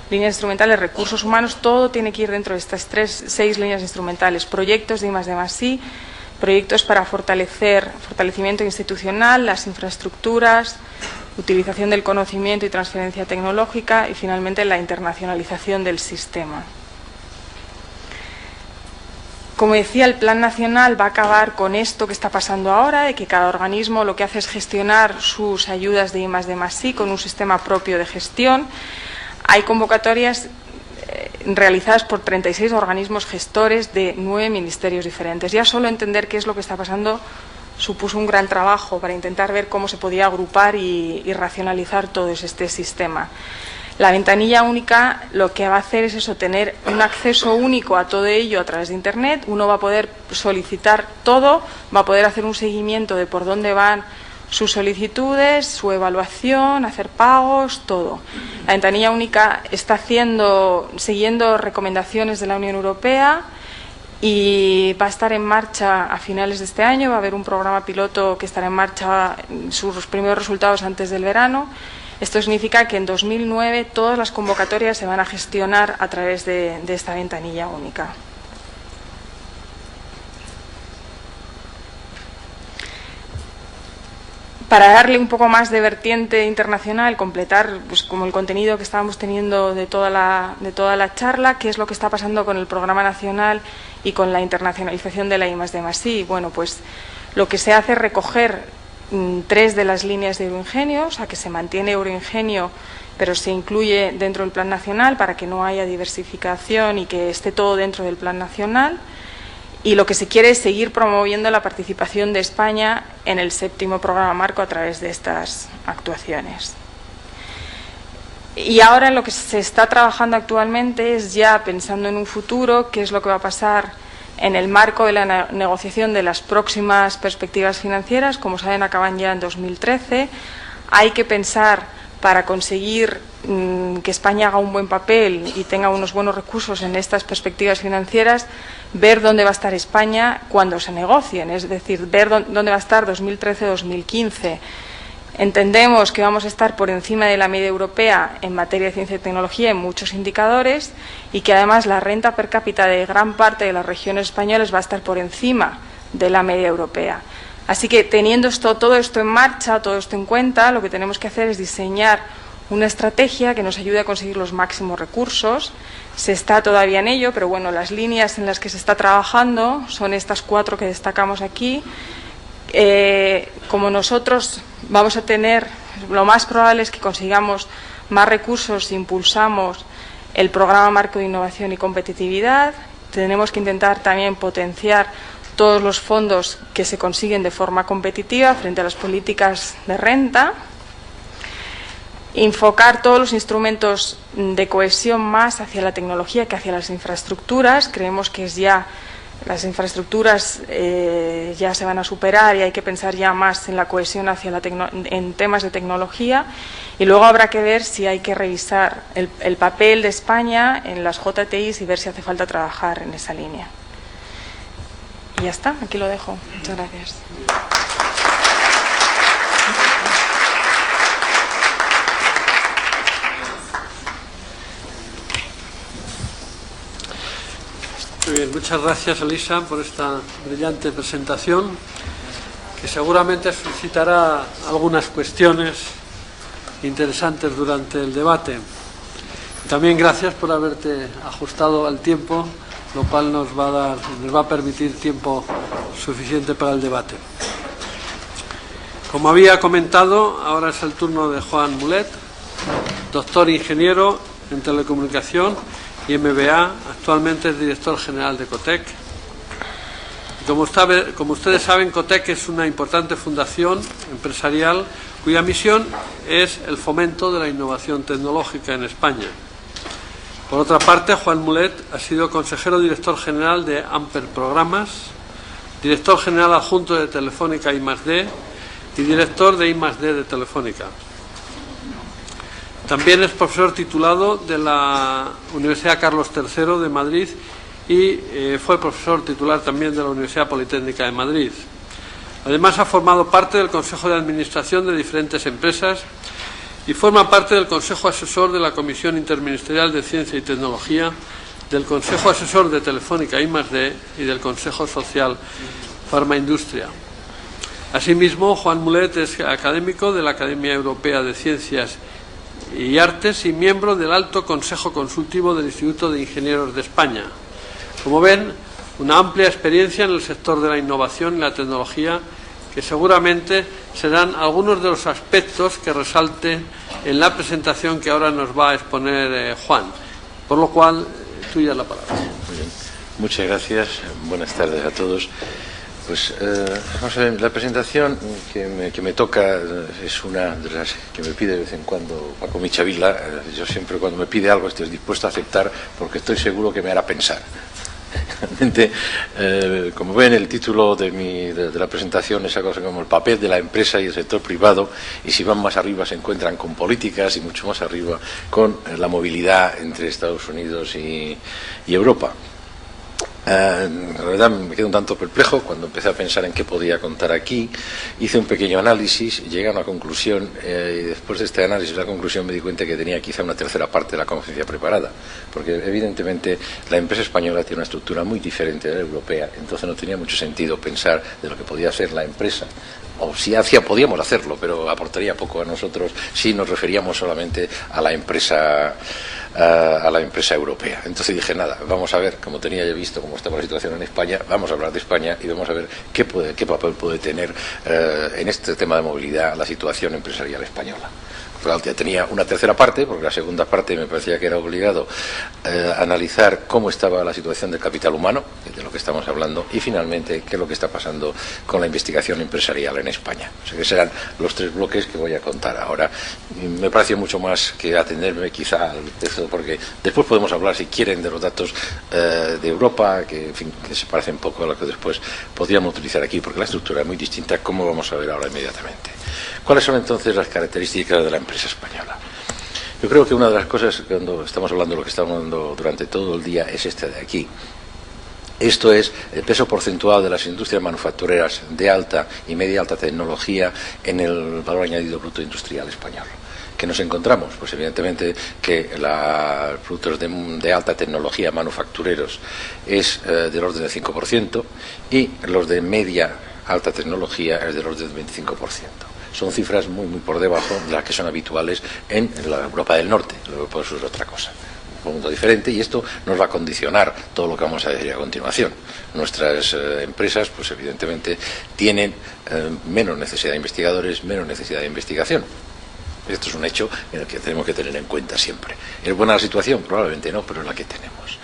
Líneas instrumentales, recursos humanos, todo tiene que ir dentro de estas 6 líneas instrumentales. Proyectos de I+D+I, proyectos para fortalecimiento institucional, las infraestructuras, utilización del conocimiento y transferencia tecnológica y finalmente la internacionalización del sistema. Como decía, el Plan Nacional va a acabar con esto que está pasando ahora, de que cada organismo lo que hace es gestionar sus ayudas de I+D+I con un sistema propio de gestión. Hay convocatorias realizadas por 36 organismos gestores de 9 ministerios diferentes. Ya solo entender qué es lo que está pasando supuso un gran trabajo para intentar ver cómo se podía agrupar y racionalizar todo este sistema. La ventanilla única lo que va a hacer es eso, tener un acceso único a todo ello a través de Internet. Uno va a poder solicitar todo, va a poder hacer un seguimiento de por dónde van sus solicitudes, su evaluación, hacer pagos, todo. La ventanilla única está siguiendo recomendaciones de la Unión Europea y va a estar en marcha a finales de este año. Va a haber un programa piloto que estará en marcha, sus primeros resultados antes del verano. Esto significa que en 2009 todas las convocatorias se van a gestionar a través de esta ventanilla única. Para darle un poco más de vertiente internacional, completar pues, como el contenido que estábamos teniendo de toda la charla, qué es lo que está pasando con el programa nacional y con la internacionalización de la I+D+I. Bueno, pues lo que se hace es recoger 3 de las líneas de Euroingenio, o sea que se mantiene Euroingenio, pero se incluye dentro del Plan Nacional para que no haya diversificación y que esté todo dentro del Plan Nacional. Y lo que se quiere es seguir promoviendo la participación de España en el 7º programa marco a través de estas actuaciones. Y ahora en lo que se está trabajando actualmente es ya pensando en un futuro, qué es lo que va a pasar en el marco de la negociación de las próximas perspectivas financieras. Como saben, acaban ya en 2013. Hay que pensar, para conseguir que España haga un buen papel y tenga unos buenos recursos en estas perspectivas financieras, ver dónde va a estar España cuando se negocien, es decir, ver dónde va a estar 2013-2015. Entendemos que vamos a estar por encima de la media europea en materia de ciencia y tecnología en muchos indicadores y que además la renta per cápita de gran parte de las regiones españolas va a estar por encima de la media europea. Así que teniendo todo esto en marcha, todo esto en cuenta, lo que tenemos que hacer es diseñar una estrategia que nos ayude a conseguir los máximos recursos. Se está todavía en ello, pero bueno, las líneas en las que se está trabajando son estas 4 que destacamos aquí. Como nosotros vamos a tener, lo más probable es que consigamos más recursos si impulsamos el programa marco de innovación y competitividad. Tenemos que intentar también potenciar todos los fondos que se consiguen de forma competitiva frente a las políticas de renta. Enfocar todos los instrumentos de cohesión más hacia la tecnología que hacia las infraestructuras. Creemos que las infraestructuras ya se van a superar y hay que pensar ya más en la cohesión en temas de tecnología. Y luego habrá que ver si hay que revisar el papel de España en las JTIs y ver si hace falta trabajar en esa línea. Y ya está, aquí lo dejo. Muchas gracias. Muy bien, muchas gracias, Elisa, por esta brillante presentación que seguramente suscitará algunas cuestiones interesantes durante el debate. También gracias por haberte ajustado al tiempo, lo cual nos va a permitir tiempo suficiente para el debate. Como había comentado, ahora es el turno de Juan Mulet, doctor ingeniero en telecomunicación y MBA, actualmente es director general de Cotec. Como ustedes saben, Cotec es una importante fundación empresarial cuya misión es el fomento de la innovación tecnológica en España. Por otra parte, Juan Mulet ha sido consejero director general de Amper Programas, director general adjunto de Telefónica I+D y director de I+D de Telefónica. También es profesor titulado de la Universidad Carlos III de Madrid y fue profesor titular también de la Universidad Politécnica de Madrid. Además, ha formado parte del Consejo de Administración de diferentes empresas y forma parte del Consejo Asesor de la Comisión Interministerial de Ciencia y Tecnología, del Consejo Asesor de Telefónica I+D y del Consejo Social Farmaindustria. Asimismo, Juan Mulet es académico de la Academia Europea de Ciencias y Artes y miembro del Alto Consejo Consultivo del Instituto de Ingenieros de España. Como ven, una amplia experiencia en el sector de la innovación y la tecnología, que seguramente serán algunos de los aspectos que resalten en la presentación que ahora nos va a exponer Juan. Por lo cual, tuya la palabra. Muy bien. Muchas gracias. Buenas tardes a todos. Pues vamos a ver, la presentación que me toca es una de las que me pide de vez en cuando Paco Michavila. Yo siempre cuando me pide algo estoy dispuesto a aceptar porque estoy seguro que me hará pensar. Realmente, como ven, el título de la presentación es algo como el papel de la empresa y el sector privado, y si van más arriba se encuentran con políticas y mucho más arriba con la movilidad entre Estados Unidos y Europa. La verdad me quedé un tanto perplejo cuando empecé a pensar en qué podía contar aquí. Hice un pequeño análisis, llegué a una conclusión y después de este análisis la conclusión me di cuenta que tenía quizá una tercera parte de la conciencia preparada, porque evidentemente la empresa española tiene una estructura muy diferente de la europea, entonces no tenía mucho sentido pensar de lo que podía ser la empresa, o si podíamos hacerlo, pero aportaría poco a nosotros si nos referíamos solamente a la empresa europea. Entonces dije, nada, vamos a ver, como tenía ya visto cómo estaba la situación en España, vamos a hablar de España y vamos a ver qué papel puede tener en este tema de movilidad la situación empresarial española. Ya tenía una tercera parte, porque la segunda parte me parecía que era obligado analizar cómo estaba la situación del capital humano, de lo que estamos hablando, y finalmente qué es lo que está pasando con la investigación empresarial en España. O sea que serán los tres bloques que voy a contar ahora. Me pareció mucho más que atenderme quizá al texto, porque después podemos hablar, si quieren, de los datos de Europa, que, en fin, que se parecen un poco a lo que después podríamos utilizar aquí, porque la estructura es muy distinta, como vamos a ver ahora inmediatamente. ¿Cuáles son entonces las características de la empresa española? Yo creo que una de las cosas, cuando estamos hablando de lo que estamos hablando durante todo el día, es este de aquí. Esto es el peso porcentual de las industrias manufactureras de alta y media alta tecnología en el valor añadido bruto industrial español. ¿Qué nos encontramos? Pues evidentemente que los productos de alta tecnología manufactureros es del orden del 5% y los de media alta tecnología es del orden del 25%. Son cifras muy por debajo de las que son habituales en la Europa del Norte. La Europa del Sur es otra cosa, un mundo diferente, y esto nos va a condicionar todo lo que vamos a decir a continuación. Nuestras empresas, pues evidentemente, tienen menos necesidad de investigadores, menos necesidad de investigación. Esto es un hecho en el que tenemos que tener en cuenta siempre. ¿Es buena la situación? Probablemente no, pero es la que tenemos.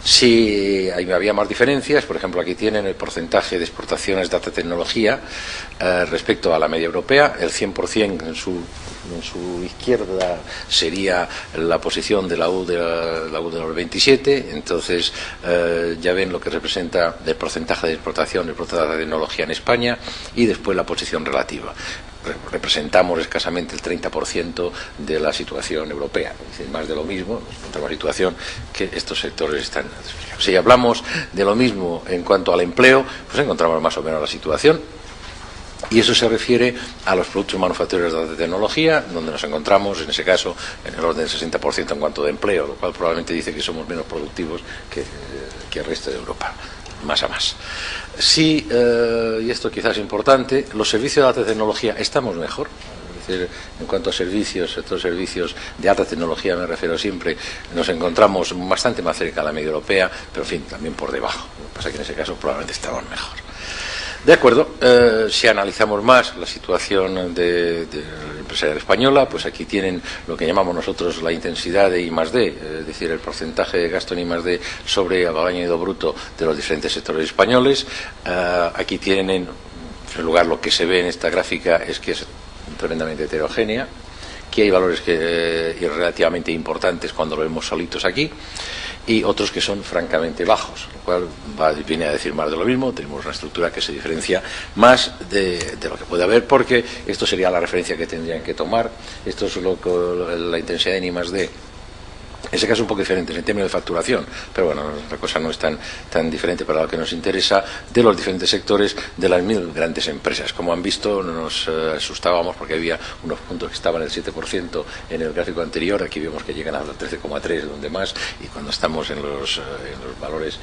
Si había más diferencias, por ejemplo, aquí tienen el porcentaje de exportaciones de alta tecnología respecto a la media europea. El 100% en su izquierda sería la posición de la U de los 27. Entonces ya ven lo que representa el porcentaje de exportación de tecnología en España, y después la posición relativa. Representamos escasamente el 30% de la situación europea. Más de lo mismo, nos encontramos en la situación que estos sectores están. Si hablamos de lo mismo en cuanto al empleo, pues encontramos más o menos la situación. Y eso se refiere a los productos manufactureros de alta tecnología, donde nos encontramos, en ese caso, en el orden del 60% en cuanto de empleo, lo cual probablemente dice que somos menos productivos que el resto de Europa. Más a más. Sí, y esto quizás es importante, los servicios de alta tecnología estamos mejor. Es decir, en cuanto a servicios, estos servicios de alta tecnología, me refiero siempre, nos encontramos bastante más cerca de la media europea, pero en fin, también por debajo. Lo que pasa es que en ese caso probablemente estamos mejor. De acuerdo, si analizamos más la situación de la empresarial española, pues aquí tienen lo que llamamos nosotros la intensidad de I+D, es decir, el porcentaje de gasto en I+D sobre el valor añadido bruto de los diferentes sectores españoles. Aquí tienen, en primer lugar, lo que se ve en esta gráfica es que es tremendamente heterogénea, que hay valores relativamente importantes cuando lo vemos solitos aquí, y otros que son francamente bajos, lo cual viene a decir más de lo mismo. Tenemos una estructura que se diferencia más de lo que puede haber, porque esto sería la referencia que tendrían que tomar. Esto es la intensidad en I+D. En ese caso un poco diferente en términos de facturación, pero bueno, la cosa no es tan diferente para lo que nos interesa, de los diferentes sectores de las 1000 grandes empresas. Como han visto, nos asustábamos porque había unos puntos que estaban en el 7% en el gráfico anterior. Aquí vemos que llegan a los 13,3, donde más, y cuando estamos en los valores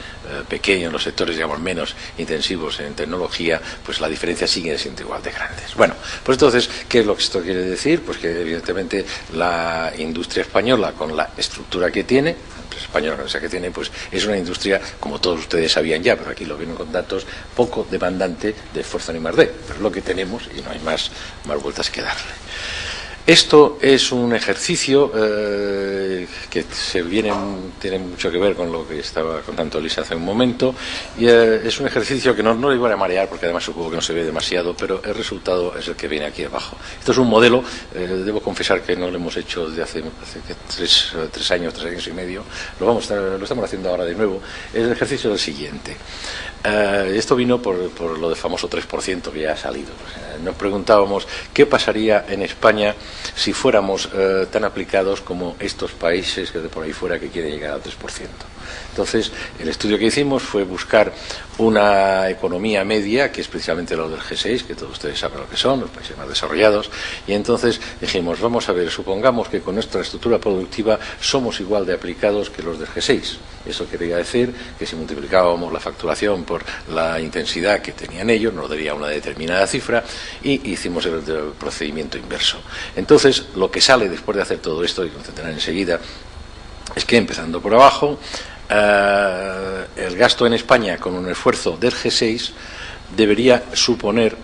pequeños, en los sectores, digamos, menos intensivos en tecnología, pues la diferencia sigue siendo igual de grandes. Bueno, pues entonces, ¿qué es lo que esto quiere decir? Pues que evidentemente la industria española, con la estructura que tiene, la empresa española que tiene, pues es una industria, como todos ustedes sabían ya, pero aquí lo vienen con datos, poco demandante de esfuerzo en I+D, pero es lo que tenemos y no hay más vueltas que darle. Esto es un ejercicio que tiene mucho que ver con lo que estaba contando Elisa hace un momento, y es un ejercicio que no le voy a marear porque además supongo que no se ve demasiado, pero el resultado es el que viene aquí abajo. Esto es un modelo, debo confesar que no lo hemos hecho desde hace tres años y medio, lo estamos haciendo ahora de nuevo. El ejercicio es el siguiente. Esto vino por lo del famoso 3% que ya ha salido. Nos preguntábamos qué pasaría en España si fuéramos tan aplicados como estos países que de por ahí fuera que quieren llegar al 3%. Entonces, el estudio que hicimos fue buscar una economía media, que es precisamente lo del G6, que todos ustedes saben lo que son, los países más desarrollados, y entonces dijimos, vamos a ver, supongamos que con nuestra estructura productiva somos igual de aplicados que los del G6. Eso quería decir que si multiplicábamos la facturación por la intensidad que tenían ellos, nos daría una determinada cifra, y hicimos el procedimiento inverso. Entonces, lo que sale después de hacer todo esto, y lo entenderán enseguida, es que empezando por abajo, el gasto en España con un esfuerzo del G6 debería suponer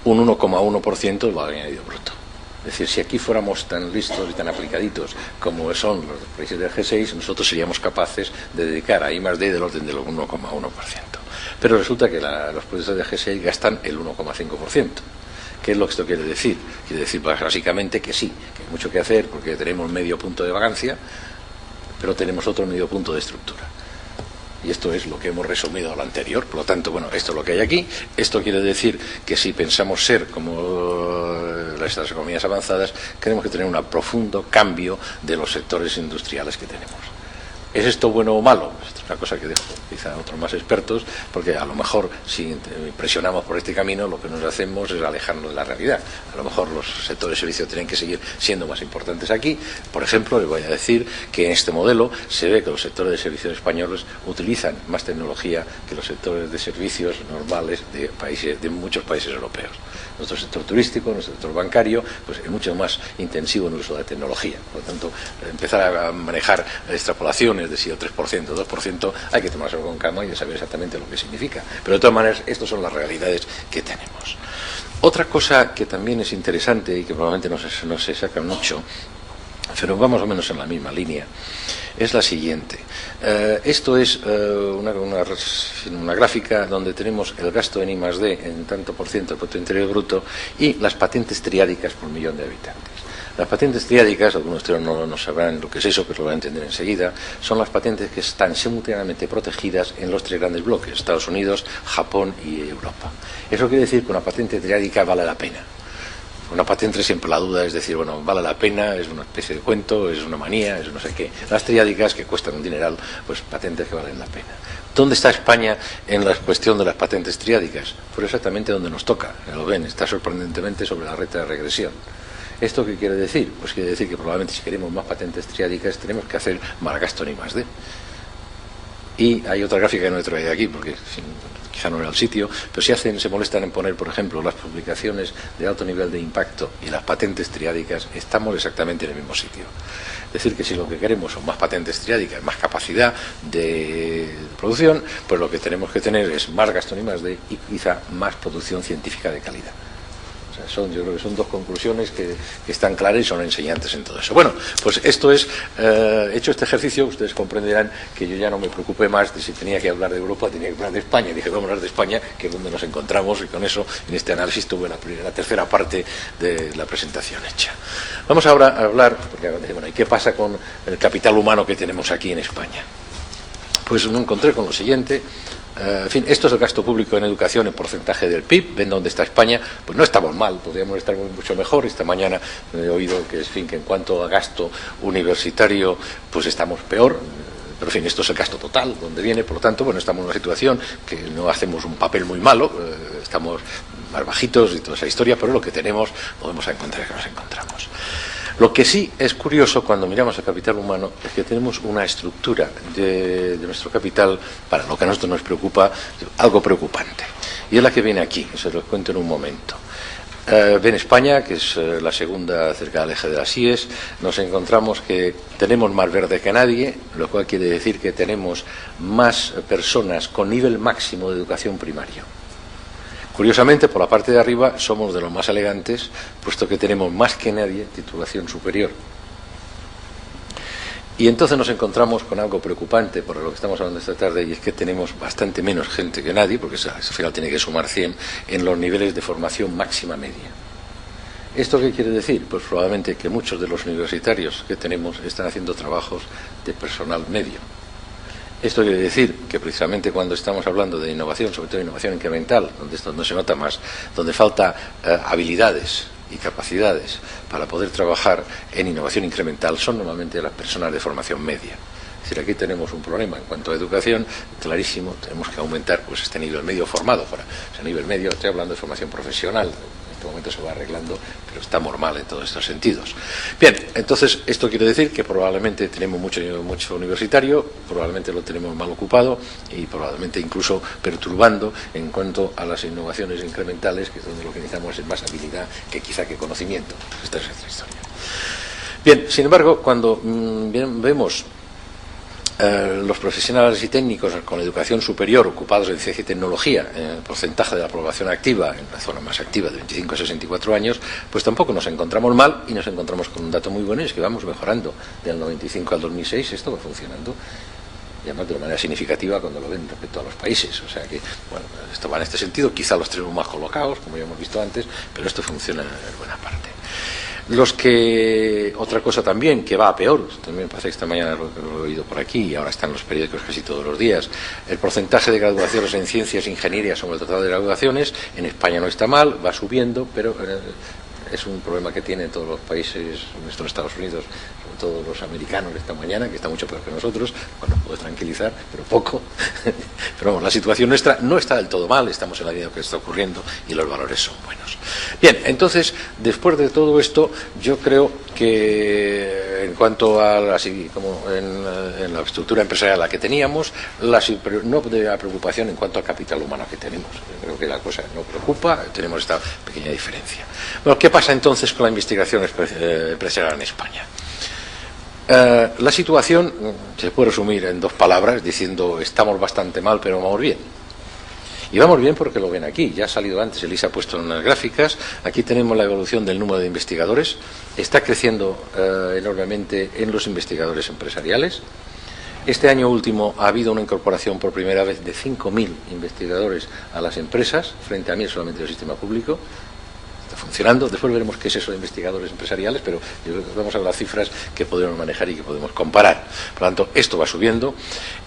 un 1,1% del valor añadido bruto. Es decir, si aquí fuéramos tan listos y tan aplicaditos como son los países del G6, nosotros seríamos capaces de dedicar a I+D del orden del 1,1%. Pero resulta que los países del G6 gastan el 1,5%. ¿Qué es lo que esto quiere decir? Quiere decir básicamente que sí, que hay mucho que hacer porque tenemos medio punto de vacancia, pero tenemos otro medio punto de estructura. Y esto es lo que hemos resumido a lo anterior. Por lo tanto, bueno, esto es lo que hay aquí. Esto quiere decir que si pensamos ser como estas economías avanzadas, tenemos que tener un profundo cambio de los sectores industriales que tenemos. ¿Es esto bueno o malo? Esto es una cosa que dejo quizá a otros más expertos, porque a lo mejor si presionamos por este camino lo que nos hacemos es alejarnos de la realidad. A lo mejor los sectores de servicio tienen que seguir siendo más importantes aquí. Por ejemplo, les voy a decir que en este modelo se ve que los sectores de servicios españoles utilizan más tecnología que los sectores de servicios normales de muchos países europeos. Nuestro sector turístico, nuestro sector bancario, pues es mucho más intensivo en el uso de tecnología. Por lo tanto, empezar a manejar extrapolaciones de si el 3%, 2%, hay que tomárselo con calma y saber exactamente lo que significa. Pero de todas maneras, estas son las realidades que tenemos. Otra cosa que también es interesante y que probablemente no se saca mucho, pero vamos más o menos en la misma línea, es la siguiente. Esto es una gráfica donde tenemos el gasto en I+D en tanto por ciento del Producto Interior Bruto y las patentes triádicas por millón de habitantes. Las patentes triádicas, algunos de ustedes no sabrán lo que es eso, pero lo van a entender enseguida, son las patentes que están simultáneamente protegidas en los tres grandes bloques, Estados Unidos, Japón y Europa. Eso quiere decir que una patente triádica vale la pena. Una patente siempre la duda es decir, bueno, vale la pena, es una especie de cuento, es una manía, es no sé qué. Las triádicas, que cuestan un dineral, pues patentes que valen la pena. ¿Dónde está España en la cuestión de las patentes triádicas? Pues exactamente donde nos toca, lo ven, está sorprendentemente sobre la recta de regresión. ¿Esto qué quiere decir? Pues quiere decir que probablemente si queremos más patentes triádicas tenemos que hacer más gasto en I+D. Y hay otra gráfica que no he traído aquí, porque quizá no era el sitio, pero si se molestan en poner, por ejemplo, las publicaciones de alto nivel de impacto y las patentes triádicas, estamos exactamente en el mismo sitio. Es decir, que si lo que queremos son más patentes triádicas, más capacidad de producción, pues lo que tenemos que tener es más gasto ni más de, y quizá más producción científica de calidad. O sea, yo creo que son dos conclusiones que están claras y son enseñantes en todo eso. Bueno, pues esto es, hecho este ejercicio, ustedes comprenderán que yo ya no me preocupé más de si tenía que hablar de Europa, tenía que hablar de España. Dije, vamos a hablar de España, que es donde nos encontramos, y con eso, en este análisis, tuve la tercera parte de la presentación hecha. Vamos ahora a hablar, porque bueno, ¿y qué pasa con el capital humano que tenemos aquí en España? Pues me encontré con lo siguiente. En fin, esto es el gasto público en educación en porcentaje del PIB. Ven dónde está España. Pues no estamos mal, podríamos estar mucho mejor. Esta mañana he oído que, que en cuanto a gasto universitario, pues estamos peor. Pero en fin, esto es el gasto total, donde viene. Por lo tanto, bueno, estamos en una situación que no hacemos un papel muy malo. Estamos más bajitos y toda esa historia, pero lo que tenemos podemos encontrar que nos encontramos. Lo que sí es curioso cuando miramos el capital humano es que tenemos una estructura de nuestro capital, para lo que a nosotros nos preocupa, algo preocupante. Y es la que viene aquí, se lo cuento en un momento. En España, que es la segunda cerca del eje de las IES, nos encontramos que tenemos más verde que nadie, lo cual quiere decir que tenemos más personas con nivel máximo de educación primaria. Curiosamente, por la parte de arriba somos de los más elegantes, puesto que tenemos más que nadie titulación superior. Y entonces nos encontramos con algo preocupante, por lo que estamos hablando esta tarde, y es que tenemos bastante menos gente que nadie, porque al final tiene que sumar 100, en los niveles de formación máxima media. ¿Esto qué quiere decir? Pues probablemente que muchos de los universitarios que tenemos están haciendo trabajos de personal medio. Esto quiere decir que precisamente cuando estamos hablando de innovación, sobre todo innovación incremental, donde esto no se nota más, donde falta habilidades y capacidades para poder trabajar en innovación incremental, son normalmente las personas de formación media. Es decir, aquí tenemos un problema en cuanto a educación clarísimo, tenemos que aumentar pues este nivel medio formado. Ese nivel medio, estoy hablando de formación profesional, en este momento se va arreglando, pero estamos mal en todos estos sentidos. Bien, entonces esto quiere decir que probablemente tenemos mucho universitario, probablemente lo tenemos mal ocupado y probablemente incluso perturbando en cuanto a las innovaciones incrementales, que es donde lo que necesitamos es más habilidad que quizá que conocimiento. Esta es otra historia. Bien, sin embargo, cuando vemos los profesionales y técnicos con educación superior ocupados en ciencia y tecnología, en el porcentaje de la población activa, en la zona más activa de 25 a 64 años, pues tampoco nos encontramos mal y nos encontramos con un dato muy bueno, y es que vamos mejorando. Del 95 al 2006 esto va funcionando, y además de una manera significativa cuando lo ven respecto a los países. O sea que, bueno, esto va en este sentido, quizá los tenemos más colocados, como ya hemos visto antes, pero esto funciona en buena parte. Otra cosa también que va a peor, también parece que esta mañana lo he oído por aquí y ahora está en los periódicos casi todos los días, el porcentaje de graduaciones en ciencias e ingeniería sobre el total de graduaciones en España no está mal, va subiendo, pero es un problema que tienen todos los países, nuestros Estados Unidos, sobre todo los americanos esta mañana, que está mucho peor que nosotros, bueno, puede tranquilizar, pero poco. Pero vamos, la situación nuestra no está del todo mal, estamos en la vida que está ocurriendo y los valores son buenos. Bien, entonces, después de todo esto, yo creo que en cuanto a así como en la estructura empresarial la que teníamos, no debe preocupación en cuanto al capital humano que tenemos. Yo creo que la cosa no preocupa, tenemos esta pequeña diferencia. Bueno, ¿qué pasa entonces con la investigación empresarial en España? La situación se puede resumir en dos palabras diciendo estamos bastante mal pero vamos bien. Y vamos bien porque lo ven aquí, ya ha salido antes, Elisa ha puesto en las gráficas, aquí tenemos la evolución del número de investigadores, está creciendo enormemente en los investigadores empresariales. Este año último ha habido una incorporación por primera vez de 5.000 investigadores a las empresas, frente a 1.000 solamente del sistema público. Está funcionando. Después veremos qué es eso de investigadores empresariales, pero vamos a ver las cifras que podemos manejar y que podemos comparar. Por lo tanto, esto va subiendo.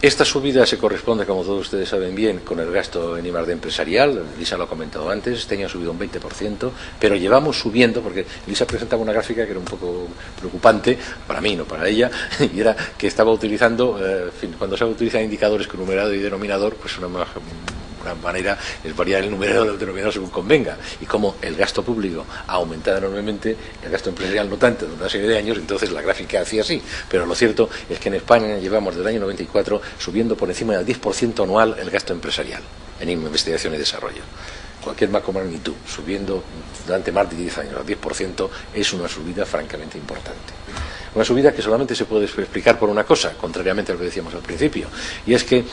Esta subida se corresponde, como todos ustedes saben bien, con el gasto en I+D empresarial. Lisa lo ha comentado antes, este año ha subido un 20%, pero llevamos subiendo, porque Lisa presentaba una gráfica que era un poco preocupante, para mí, no para ella, y era que estaba utilizando, cuando se utilizan indicadores con numerador y denominador, pues alguna manera es variar el numerador del denominador según convenga, y como el gasto público ha aumentado enormemente, el gasto empresarial no tanto, durante una serie de años, entonces la gráfica hacía así. Pero lo cierto es que en España llevamos desde el año 94 subiendo por encima del 10% anual el gasto empresarial en investigación y desarrollo. Cualquier macromagnitud, subiendo durante más de 10 años al 10%, es una subida francamente importante. Una subida que solamente se puede explicar por una cosa, contrariamente a lo que decíamos al principio, y es que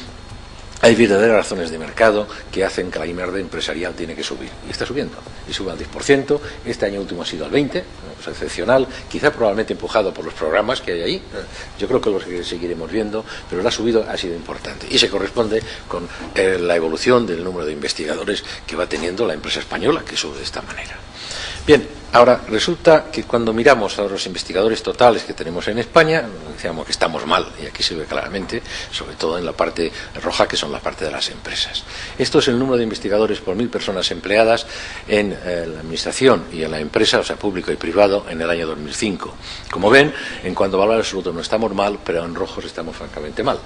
hay verdaderas razones de mercado que hacen que la I+D empresarial tiene que subir. Y está subiendo. Y sube al 10%. Este año último ha sido al 20%, una cosa excepcional, quizá probablemente empujado por los programas que hay ahí. Yo creo que los seguiremos viendo, pero la subida ha sido importante. Y se corresponde con la evolución del número de investigadores que va teniendo la empresa española, que sube de esta manera. Bien, ahora resulta que cuando miramos a los investigadores totales que tenemos en España, decíamos que estamos mal, y aquí se ve claramente, sobre todo en la parte roja, que son la parte de las empresas. Esto es el número de investigadores por 1000 personas empleadas en la administración y en la empresa, o sea, público y privado, en el año 2005. Como ven, en cuanto a valor absoluto no estamos mal, pero en rojos estamos francamente mal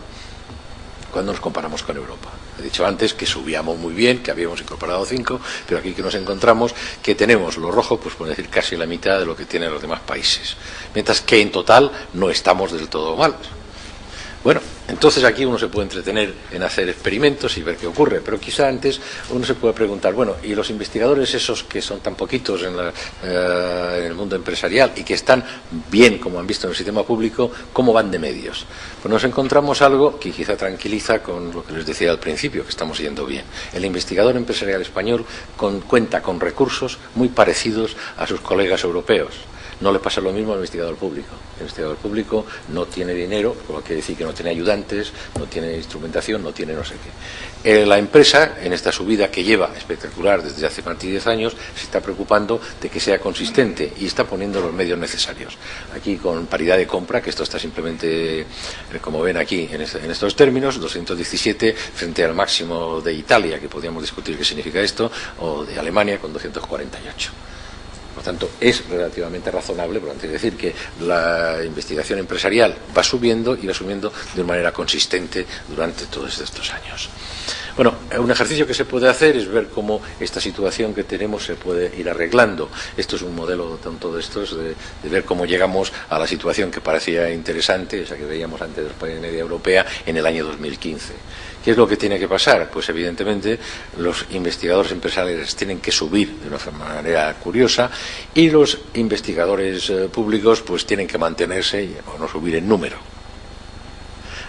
cuando nos comparamos con Europa. He dicho antes que subíamos muy bien, que habíamos incorporado 5, pero aquí que nos encontramos que tenemos lo rojo, pues por decir casi la mitad de lo que tienen los demás países, mientras que en total no estamos del todo mal. Bueno, entonces aquí uno se puede entretener en hacer experimentos y ver qué ocurre, pero quizá antes uno se puede preguntar, bueno, ¿y los investigadores esos que son tan poquitos en el mundo empresarial y que están bien, como han visto en el sistema público, cómo van de medios? Pues nos encontramos algo que quizá tranquiliza con lo que les decía al principio, que estamos yendo bien. El investigador empresarial español cuenta con recursos muy parecidos a sus colegas europeos. No le pasa lo mismo al investigador público. El investigador público no tiene dinero, lo que quiere decir que no tiene ayudantes, no tiene instrumentación, no tiene no sé qué. La empresa, en esta subida que lleva espectacular desde hace más de 10 años, se está preocupando de que sea consistente y está poniendo los medios necesarios. Aquí con paridad de compra, que esto está simplemente, como ven aquí, en estos términos, 217 frente al máximo de Italia, que podríamos discutir qué significa esto, o de Alemania con 248. Por tanto, es relativamente razonable, por decir que la investigación empresarial va subiendo y va subiendo de una manera consistente durante todos estos años. Bueno, un ejercicio que se puede hacer es ver cómo esta situación que tenemos se puede ir arreglando. Esto es un modelo tanto de estos, de ver cómo llegamos a la situación que parecía interesante, esa que veíamos antes de la media europea, en el año 2015. ¿Qué es lo que tiene que pasar? Pues evidentemente los investigadores empresariales tienen que subir de una manera curiosa y los investigadores públicos pues tienen que mantenerse o no subir en número.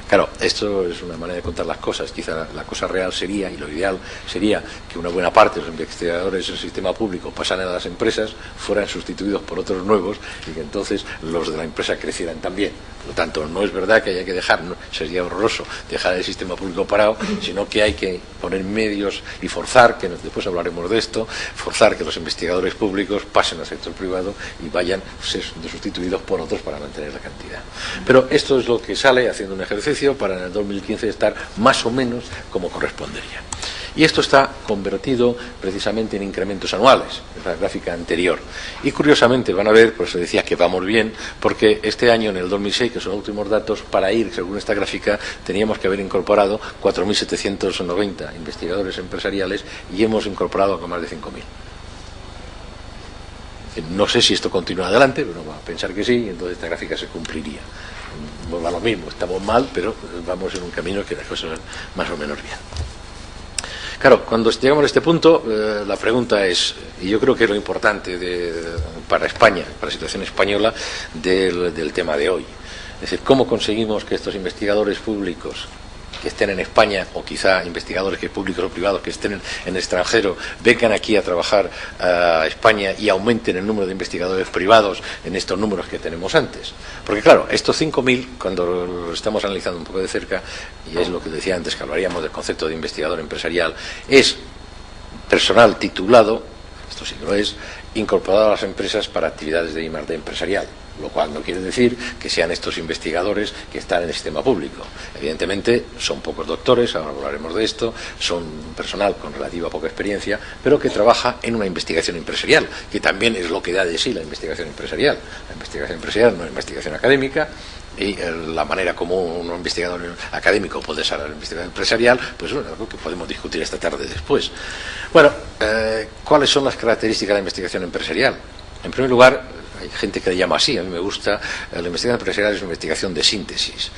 Claro, esto es una manera de contar las cosas. Quizá la cosa real sería, y lo ideal sería, que una buena parte de los investigadores del sistema público pasaran a las empresas, fueran sustituidos por otros nuevos y que entonces los de la empresa crecieran también. Por lo tanto, no es verdad que haya que dejar, sería horroroso dejar el sistema público parado, sino que hay que poner medios y forzar, que después hablaremos de esto, forzar que los investigadores públicos pasen al sector privado y vayan ser sustituidos por otros para mantener la cantidad. Pero esto es lo que sale haciendo un ejercicio para en el 2015 estar más o menos como correspondería. Y esto está convertido precisamente en incrementos anuales, en la gráfica anterior. Y curiosamente van a ver, por eso decía que vamos bien, porque este año, en el 2006, que son los últimos datos, para ir, según esta gráfica, teníamos que haber incorporado 4.790 investigadores empresariales y hemos incorporado con más de 5.000. No sé si esto continúa adelante, pero vamos a pensar que sí, y entonces esta gráfica se cumpliría. Pues va lo mismo, estamos mal, pero vamos en un camino que las cosas van más o menos bien. Claro, cuando llegamos a este punto, la pregunta es, y yo creo que es lo importante para España, para la situación española, del tema de hoy. Es decir, ¿cómo conseguimos que estos investigadores públicos que estén en España, o quizá investigadores que públicos o privados que estén en el extranjero, vengan aquí a trabajar a España y aumenten el número de investigadores privados en estos números que tenemos antes? Porque claro, estos 5.000, cuando lo estamos analizando un poco de cerca, y es lo que decía antes, que hablaríamos del concepto de investigador empresarial, es personal titulado, esto sí que lo es, incorporado a las empresas para actividades de I+D empresarial, lo cual no quiere decir que sean estos investigadores que están en el sistema público. Evidentemente son pocos doctores, ahora hablaremos de esto, son personal con relativa poca experiencia, pero que trabaja en una investigación empresarial, que también es lo que da de sí la investigación empresarial. La investigación empresarial no es investigación académica, y la manera como un investigador académico puede ser un investigador empresarial, pues es algo que podemos discutir esta tarde después. Bueno, ¿cuáles son las características de la investigación empresarial? En primer lugar, hay gente que le llama así, a mí me gusta, la investigación empresarial es una investigación de síntesis,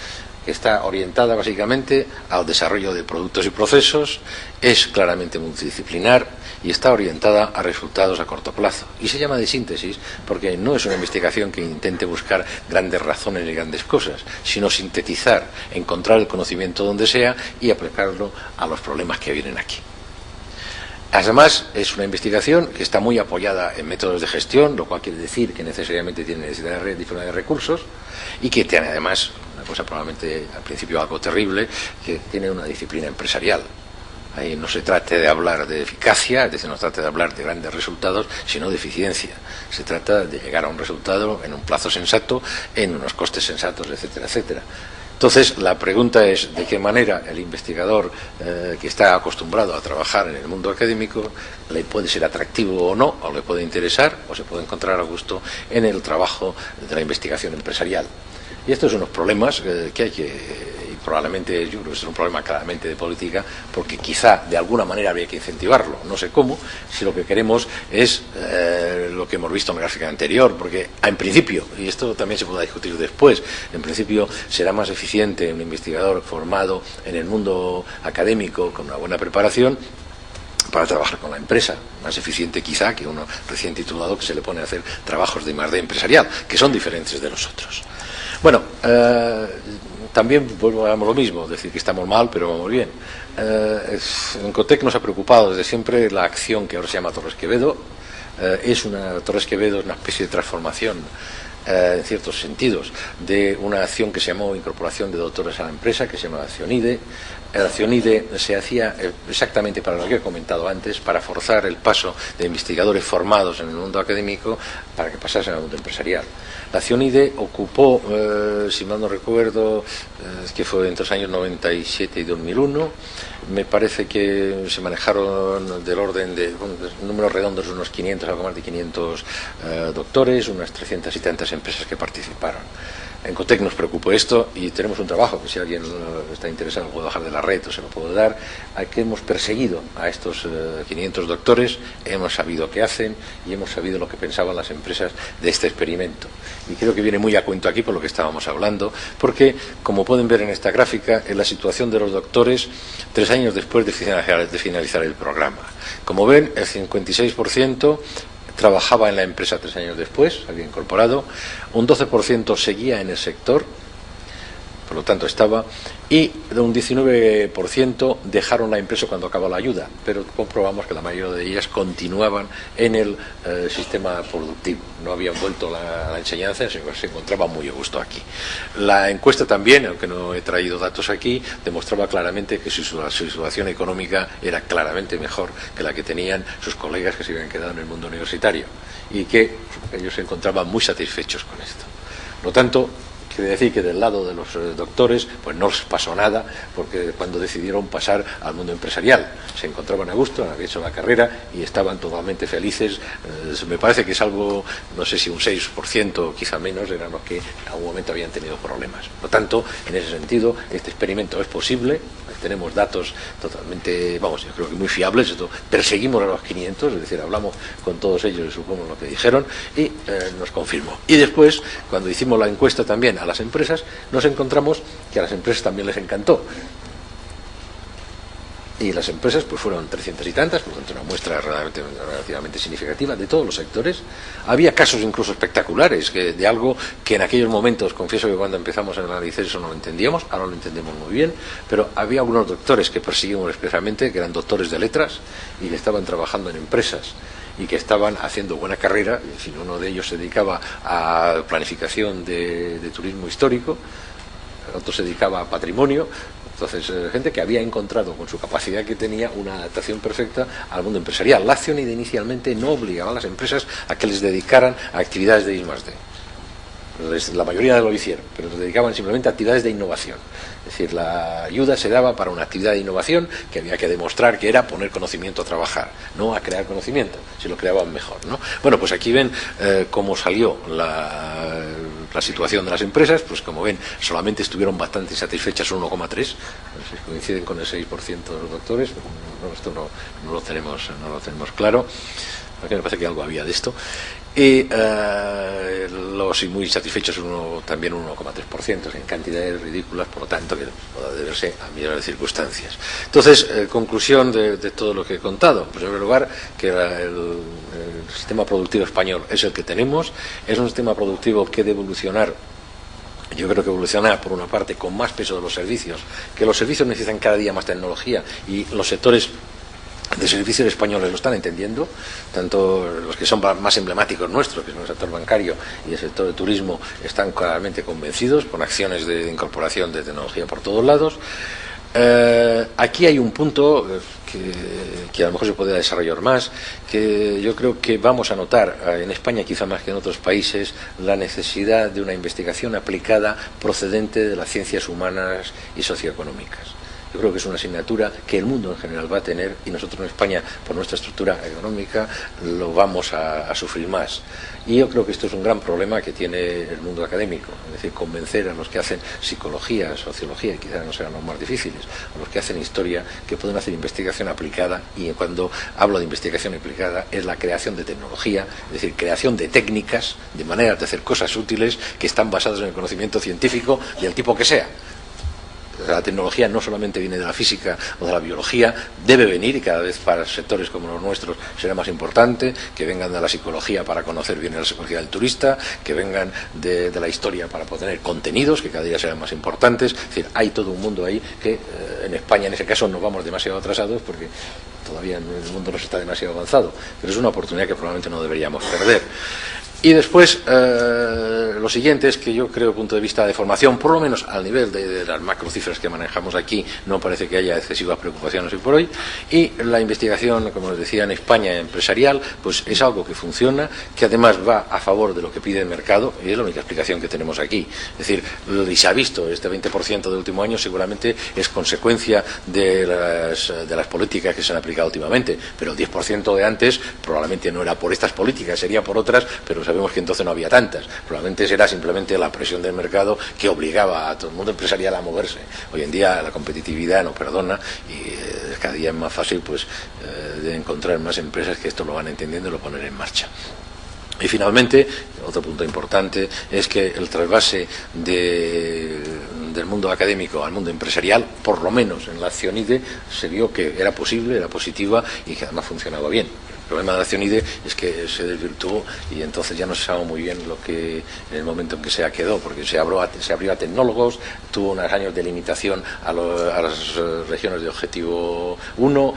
que está orientada básicamente al desarrollo de productos y procesos, es claramente multidisciplinar y está orientada a resultados a corto plazo. Y se llama de síntesis porque no es una investigación que intente buscar grandes razones y grandes cosas, sino sintetizar, encontrar el conocimiento donde sea y aplicarlo a los problemas que vienen aquí. Además, es una investigación que está muy apoyada en métodos de gestión, lo cual quiere decir que necesariamente tiene necesidad de disponer de recursos y que tiene además, una cosa probablemente al principio algo terrible, que tiene una disciplina empresarial. Ahí no se trata de hablar de eficacia, es decir, no se trata de hablar de grandes resultados, sino de eficiencia. Se trata de llegar a un resultado en un plazo sensato, en unos costes sensatos, etcétera, etcétera. Entonces, la pregunta es de qué manera el investigador que está acostumbrado a trabajar en el mundo académico le puede ser atractivo o no, o le puede interesar, o se puede encontrar a gusto en el trabajo de la investigación empresarial. Y estos son unos problemas que hay que... Probablemente, yo creo que es un problema claramente de política, porque quizá de alguna manera habría que incentivarlo, no sé cómo, si lo que queremos es lo que hemos visto en la gráfica anterior, porque en principio, y esto también se podrá discutir después, en principio será más eficiente un investigador formado en el mundo académico con una buena preparación para trabajar con la empresa, más eficiente quizá que uno recién titulado que se le pone a hacer trabajos de I+D empresarial, que son diferentes de los otros. Bueno, también volvamos lo mismo, decir que estamos mal, pero vamos bien. En Cotec nos ha preocupado desde siempre la acción que ahora se llama Torres Quevedo. Torres Quevedo es una especie de transformación, en ciertos sentidos, de una acción que se llamó Incorporación de Doctores a la Empresa, que se llama Accionide. El Accionide se hacía exactamente para lo que he comentado antes, para forzar el paso de investigadores formados en el mundo académico para que pasasen al mundo empresarial. La Accionide ocupó, si mal no recuerdo, que fue entre los años 97 y 2001, me parece que se manejaron del orden de números redondos unos 500, algo más de 500 doctores, unas 300 y tantas empresas que participaron. En Cotec nos preocupó esto y tenemos un trabajo que si alguien está interesado lo puedo bajar de la red o se lo puedo dar, a que hemos perseguido a estos 500 doctores, hemos sabido qué hacen y hemos sabido lo que pensaban las empresas de este experimento. Y creo que viene muy a cuento aquí por lo que estábamos hablando, porque como pueden ver en esta gráfica, en la situación de los doctores 3 años después de finalizar el programa. Como ven, el 56% trabajaba en la empresa 3 años después, había incorporado, un 12% seguía en el sector, por lo tanto estaba, y un 19% dejaron la empresa cuando acabó la ayuda, pero comprobamos que la mayoría de ellas continuaban en el sistema productivo, no habían vuelto a la enseñanza, se encontraban muy a gusto aquí. La encuesta también, aunque no he traído datos aquí, demostraba claramente que su situación económica era claramente mejor que la que tenían sus colegas que se habían quedado en el mundo universitario y que ellos se encontraban muy satisfechos con esto. Por lo tanto, quiere decir que del lado de los doctores pues no les pasó nada, porque cuando decidieron pasar al mundo empresarial se encontraban a gusto, habían hecho la carrera y estaban totalmente felices. Me parece que es algo, no sé si un 6%, quizá menos, eran los que en algún momento habían tenido problemas. Por lo tanto, en ese sentido, este experimento es posible. Tenemos datos totalmente, vamos, yo creo que muy fiables. Esto, perseguimos a los 500, es decir, hablamos con todos ellos y supongamos lo que dijeron y nos confirmó. Y después, cuando hicimos la encuesta también a las empresas, nos encontramos que a las empresas también les encantó. Y las empresas pues fueron 300 y tantas, por lo tanto una muestra relativamente significativa de todos los sectores. Había casos incluso espectaculares de algo que en aquellos momentos, confieso que cuando empezamos a analizar eso no lo entendíamos, ahora lo entendemos muy bien, pero había algunos doctores que perseguimos expresamente, que eran doctores de letras y que estaban trabajando en empresas y que estaban haciendo buena carrera. En fin, uno de ellos se dedicaba a planificación de turismo histórico, otro se dedicaba a patrimonio. Entonces, gente que había encontrado con su capacidad que tenía una adaptación perfecta al mundo empresarial. La Accionide inicialmente no obligaba a las empresas a que les dedicaran a actividades de I+D. La mayoría lo hicieron, pero se dedicaban simplemente a actividades de innovación. Es decir, la ayuda se daba para una actividad de innovación que había que demostrar que era poner conocimiento a trabajar, no a crear conocimiento, si lo creaban mejor, ¿no? Bueno, pues aquí ven cómo salió la situación de las empresas, pues como ven, solamente estuvieron bastante satisfechas un 1,3, si coinciden con el 6% de los doctores, esto no lo tenemos claro, porque me parece que algo había de esto. Y los muy satisfechos también un 1,3%, en cantidades ridículas, por lo tanto que pueda deberse a millones de circunstancias. Entonces, conclusión de todo lo que he contado. En primer lugar, que el sistema productivo español es el que tenemos, es un sistema productivo que debe evolucionar. Yo creo que evoluciona, por una parte, con más peso de los servicios, que los servicios necesitan cada día más tecnología y los sectores de servicios españoles lo están entendiendo, tanto los que son más emblemáticos nuestros, que son el sector bancario y el sector de turismo, están claramente convencidos con acciones de incorporación de tecnología por todos lados. Aquí hay un punto que a lo mejor se podría desarrollar más, que yo creo que vamos a notar en España, quizá más que en otros países, la necesidad de una investigación aplicada procedente de las ciencias humanas y socioeconómicas. Yo creo que es una asignatura que el mundo en general va a tener y nosotros en España, por nuestra estructura económica, lo vamos a sufrir más. Y yo creo que esto es un gran problema que tiene el mundo académico, es decir, convencer a los que hacen psicología, sociología, y quizás no sean los más difíciles, a los que hacen historia, que pueden hacer investigación aplicada, y cuando hablo de investigación aplicada es la creación de tecnología, es decir, creación de técnicas, de maneras de hacer cosas útiles que están basadas en el conocimiento científico del tipo que sea. La tecnología no solamente viene de la física o de la biología, debe venir, y cada vez para sectores como los nuestros será más importante, que vengan de la psicología para conocer bien la psicología del turista, que vengan de la historia para poder tener contenidos que cada día serán más importantes. Es decir, hay todo un mundo ahí que en España en ese caso nos vamos demasiado atrasados porque todavía el mundo no está demasiado avanzado, pero es una oportunidad que probablemente no deberíamos perder. Y después, lo siguiente es que yo creo, desde el punto de vista de formación, por lo menos al nivel de las macrocifras que manejamos aquí, no parece que haya excesivas preocupaciones hoy por hoy. Y la investigación, como les decía, en España empresarial, pues es algo que funciona, que además va a favor de lo que pide el mercado, y es la única explicación que tenemos aquí. Es decir, y se ha visto, este 20% del último año seguramente es consecuencia de las políticas que se han aplicado últimamente, pero el 10% de antes probablemente no era por estas políticas, sería por otras, pero sabemos que entonces no había tantas. Probablemente será simplemente la presión del mercado que obligaba a todo el mundo empresarial a moverse. Hoy en día la competitividad no perdona y cada día es más fácil pues de encontrar más empresas que esto lo van entendiendo y lo ponen en marcha. Y finalmente, otro punto importante es que el trasvase del mundo académico al mundo empresarial, por lo menos en la Accionide, se vio que era posible, era positiva y que además funcionaba bien. El problema de la Accionide es que se desvirtuó y entonces ya no se sabe muy bien lo que en el momento en que se quedó, porque se abrió a tecnólogos, tuvo unos años de limitación a las regiones de objetivo 1,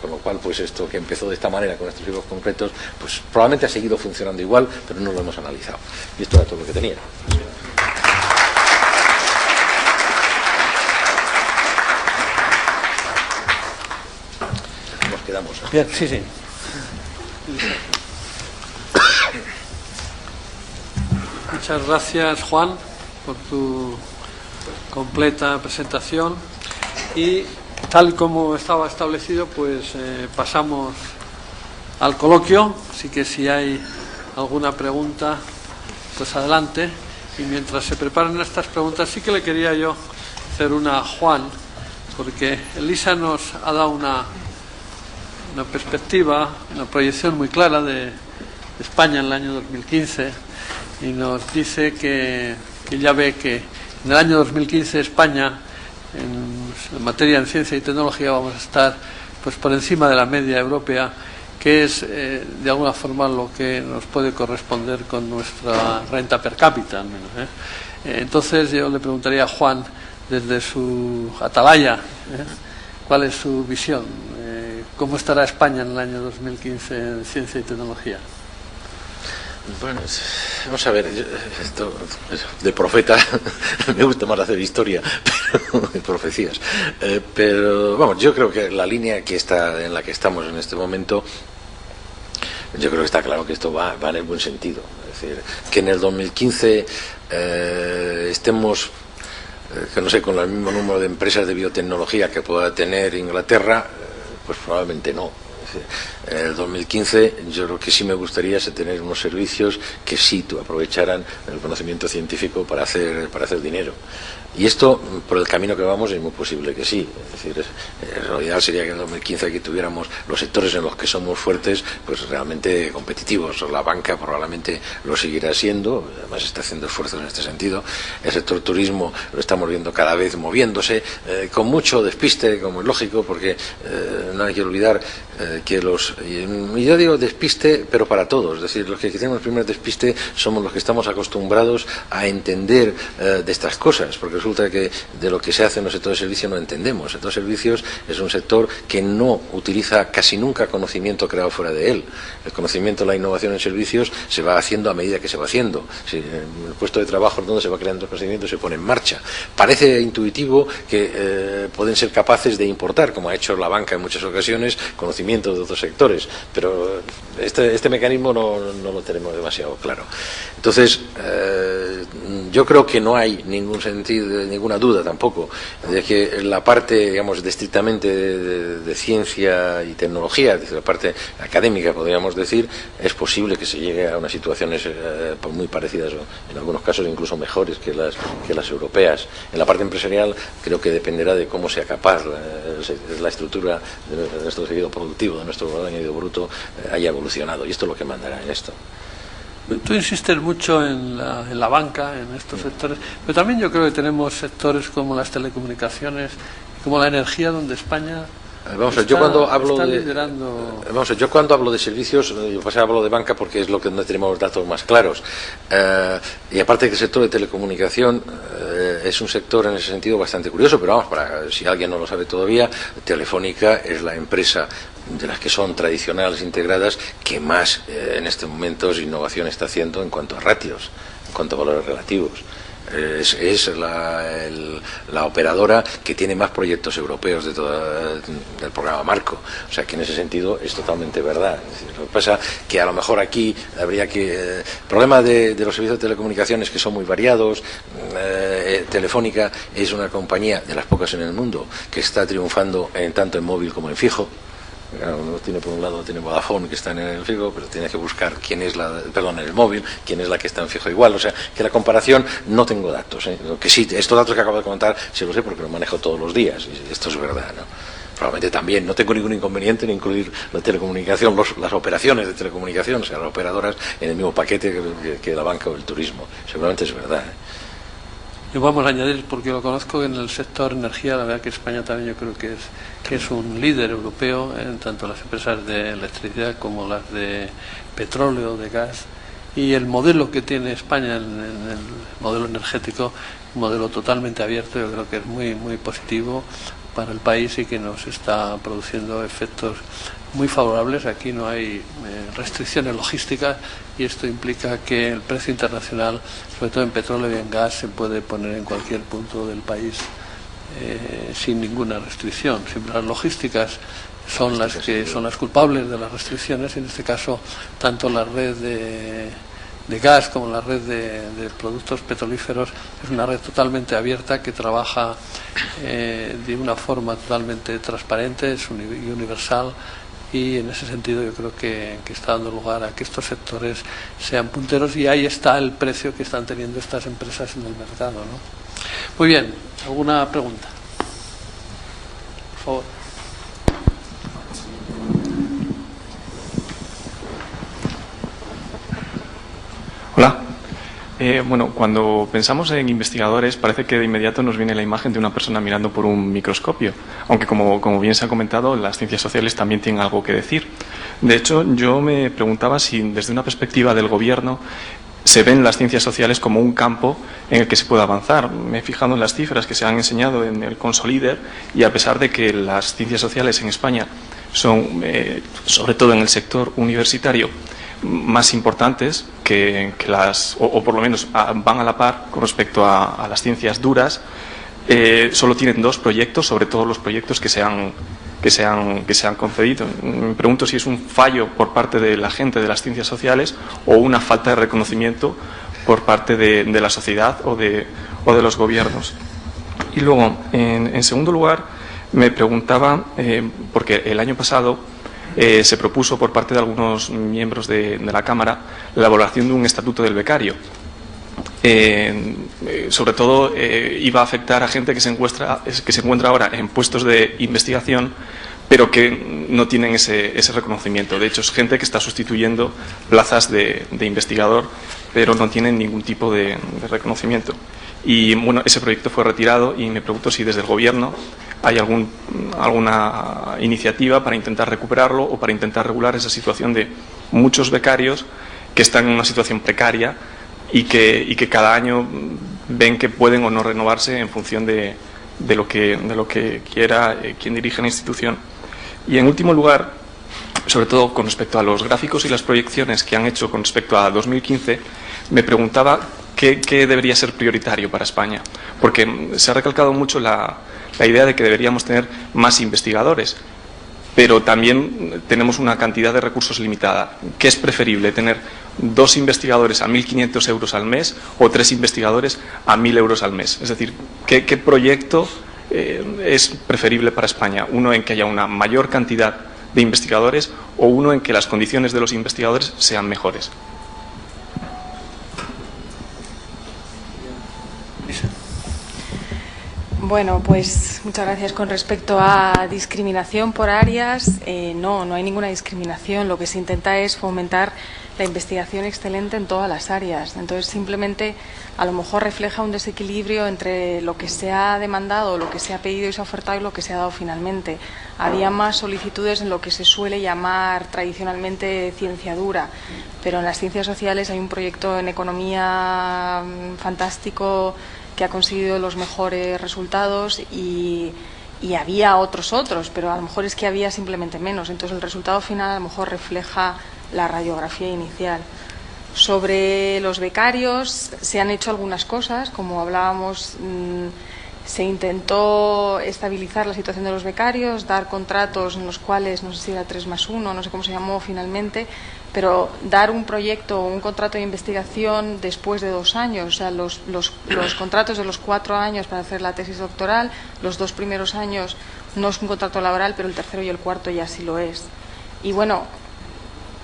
con lo cual pues esto que empezó de esta manera con estos tipos concretos, pues probablemente ha seguido funcionando igual, pero no lo hemos analizado. Y esto era todo lo que tenía. Nos quedamos. Bien, sí, sí. Muchas gracias, Juan, por tu completa presentación, y tal como estaba establecido, pues pasamos al coloquio, así que si hay alguna pregunta, pues adelante. Y mientras se preparan estas preguntas, sí que le quería yo hacer una a Juan, porque Elisa nos ha dado una perspectiva, una proyección muy clara de España en el año 2015, y nos dice que ya ve que en el año 2015 España en materia de ciencia y tecnología vamos a estar pues por encima de la media europea, que es de alguna forma lo que nos puede corresponder con nuestra renta per cápita al menos, Entonces yo le preguntaría a Juan, desde su atalaya, ¿cuál es su visión? ¿Cómo estará España en el año 2015 en ciencia y tecnología? Bueno, vamos a ver, esto de profeta me gusta más hacer historia, pero de profecías. Pero vamos, yo creo que la línea en la que estamos en este momento, yo creo que está claro que esto va en el buen sentido. Es decir, que en el 2015 estemos, que no sé, con el mismo número de empresas de biotecnología que pueda tener Inglaterra, pues probablemente no. Es En el 2015 yo creo que sí me gustaría tener unos servicios que sí aprovecharan el conocimiento científico para hacer dinero. Y esto, por el camino que vamos, es muy posible que sí. Es decir, lo ideal sería que en el 2015 aquí tuviéramos los sectores en los que somos fuertes, pues realmente competitivos. La banca probablemente lo seguirá siendo, además está haciendo esfuerzos en este sentido. El sector turismo lo estamos viendo cada vez moviéndose, con mucho despiste, como es lógico, porque no hay que olvidar que y yo digo despiste, pero para todos. Es decir, los que tenemos el primer despiste somos los que estamos acostumbrados a entender de estas cosas, porque resulta que de lo que se hace en el sector de servicios no entendemos. El sector de servicios es un sector que no utiliza casi nunca conocimiento creado fuera de él. El conocimiento, la innovación en servicios se va haciendo a medida que se va haciendo. Si el puesto de trabajo donde se va creando el conocimiento se pone en marcha. Parece intuitivo que pueden ser capaces de importar, como ha hecho la banca en muchas ocasiones, conocimiento de otros sectores, pero este mecanismo no lo tenemos demasiado claro. Entonces, yo creo que no hay ningún sentido, ninguna duda tampoco, de que la parte, digamos, estrictamente de ciencia y tecnología, es decir, la parte académica, podríamos decir, es posible que se llegue a unas situaciones muy parecidas, o en algunos casos incluso mejores que las europeas. En la parte empresarial creo que dependerá de cómo sea capaz la estructura de nuestro tejido productivo, de nuestro valor añadido bruto, haya evolucionado, y esto es lo que mandará en esto. Tú insistes mucho en la banca, en estos sectores, pero también yo creo que tenemos sectores como las telecomunicaciones, como la energía, donde España yo cuando hablo de servicios, yo hablo de banca porque es lo que no tenemos datos más claros. Y aparte que el sector de telecomunicación es un sector en ese sentido bastante curioso, pero vamos, si alguien no lo sabe todavía, Telefónica es la empresa de las que son tradicionales integradas que más en este momento innovación está haciendo en cuanto a ratios, en cuanto a valores relativos. Es la operadora que tiene más proyectos europeos del programa Marco. O sea que en ese sentido es totalmente verdad. Es decir, lo que pasa que a lo mejor aquí habría que... el problema de los servicios de telecomunicaciones, que son muy variados. Telefónica es una compañía de las pocas en el mundo que está triunfando tanto en móvil como en fijo. Uno tiene por un lado Vodafone, que está en el fijo, pero tiene que buscar quién es en el móvil, quién es la que está en fijo igual. O sea, que la comparación no tengo datos. Lo que sí, estos datos que acabo de comentar, sí lo sé porque los manejo todos los días. Y esto es verdad, ¿no? Probablemente también no tengo ningún inconveniente en incluir la telecomunicación, las operaciones de telecomunicación, o sea, las operadoras en el mismo paquete que la banca o el turismo. Seguramente es verdad. Y vamos a añadir, porque lo conozco, en el sector energía, la verdad que España también yo creo que es un líder europeo en tanto las empresas de electricidad como las de petróleo, de gas, y el modelo que tiene España en el modelo energético, un modelo totalmente abierto, yo creo que es muy, muy positivo para el país y que nos está produciendo efectos muy favorables. Aquí no hay restricciones logísticas y esto implica que el precio internacional, sobre todo en petróleo y en gas, se puede poner en cualquier punto del país sin ninguna restricción. Siempre las logísticas son las que son las culpables de las restricciones, y en este caso tanto la red de gas como la red de productos petrolíferos es una red totalmente abierta que trabaja de una forma totalmente transparente, es universal, y en ese sentido yo creo que está dando lugar a que estos sectores sean punteros, y ahí está el precio que están teniendo estas empresas en el mercado, ¿no? Muy bien, ¿alguna pregunta? Por favor. Hola. Bueno, cuando pensamos en investigadores parece que de inmediato nos viene la imagen de una persona mirando por un microscopio, aunque como bien se ha comentado, las ciencias sociales también tienen algo que decir. De hecho, yo me preguntaba si desde una perspectiva del gobierno se ven las ciencias sociales como un campo en el que se puede avanzar. Me he fijado en las cifras que se han enseñado en el Consolider, y a pesar de que las ciencias sociales en España son, sobre todo en el sector universitario, más importantes que las, o por lo menos van a la par con respecto a las ciencias duras, solo tienen 2 proyectos sobre todos los proyectos que se han concedido. Me pregunto si es un fallo por parte de la gente de las ciencias sociales o una falta de reconocimiento por parte de la sociedad o de los gobiernos. Y luego, en segundo lugar, me preguntaba, porque el año pasado se propuso por parte de algunos miembros de la Cámara la elaboración de un estatuto del becario. Sobre todo iba a afectar a gente que se encuentra ahora en puestos de investigación, pero que no tienen ese reconocimiento. De hecho, es gente que está sustituyendo plazas de investigador, pero no tienen ningún tipo de reconocimiento. Y bueno, ese proyecto fue retirado y me pregunto si desde el Gobierno hay alguna iniciativa para intentar recuperarlo o para intentar regular esa situación de muchos becarios que están en una situación precaria y que cada año ven que pueden o no renovarse en función de lo que quiera quien dirige la institución. Y en último lugar, sobre todo con respecto a los gráficos y las proyecciones que han hecho con respecto a 2015, me preguntaba qué debería ser prioritario para España, porque se ha recalcado mucho la idea de que deberíamos tener más investigadores, pero también tenemos una cantidad de recursos limitada. ¿Qué es preferible, tener 2 investigadores a 1.500 euros al mes o 3 investigadores a 1.000 euros al mes? Es decir, ¿qué proyecto es preferible para España? ¿Uno en que haya una mayor cantidad de investigadores o uno en que las condiciones de los investigadores sean mejores? Bueno, pues muchas gracias. Con respecto a discriminación por áreas, no hay ninguna discriminación. Lo que se intenta es fomentar la investigación excelente en todas las áreas. Entonces, simplemente a lo mejor refleja un desequilibrio entre lo que se ha demandado, lo que se ha pedido y se ha ofertado y lo que se ha dado finalmente. Había más solicitudes en lo que se suele llamar tradicionalmente ciencia dura, pero en las ciencias sociales hay un proyecto en economía fantástico que ha conseguido los mejores resultados y había otros, pero a lo mejor es que había simplemente menos. Entonces el resultado final a lo mejor refleja la radiografía inicial. Sobre los becarios se han hecho algunas cosas, como hablábamos, se intentó estabilizar la situación de los becarios, dar contratos en los cuales, no sé si era 3+1, no sé cómo se llamó finalmente, pero dar un proyecto o un contrato de investigación después de 2 años, o sea, los contratos de los 4 años para hacer la tesis doctoral, los 2 primeros años no es un contrato laboral, pero el tercero y el cuarto ya sí lo es. Y bueno,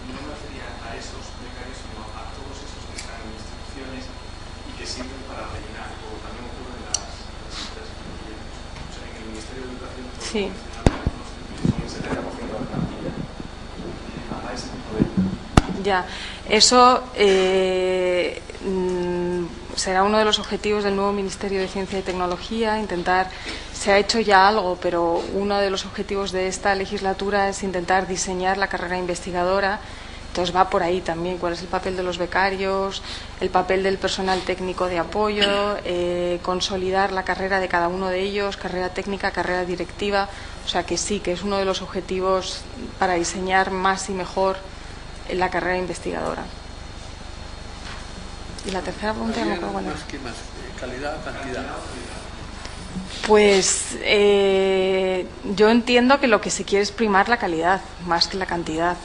no me refería a esos becarios, sino a todos esos que están en instituciones y que sirven para rellenar, como también ocurre en las citas. O sea, en el Ministerio de Educación sí. Son el 70% de la plantilla a ese tipo de... Ya, eso será uno de los objetivos del nuevo Ministerio de Ciencia y Tecnología, se ha hecho ya algo, pero uno de los objetivos de esta legislatura es intentar diseñar la carrera investigadora. Entonces va por ahí también, cuál es el papel de los becarios, el papel del personal técnico de apoyo, consolidar la carrera de cada uno de ellos, carrera técnica, carrera directiva. O sea que sí, que es uno de los objetivos para diseñar más y mejor la carrera investigadora. Y la tercera pregunta no me acuerdo cuál es. ¿Qué más? ¿Calidad o cantidad? Pues yo entiendo que lo que se quiere es primar la calidad más que la cantidad.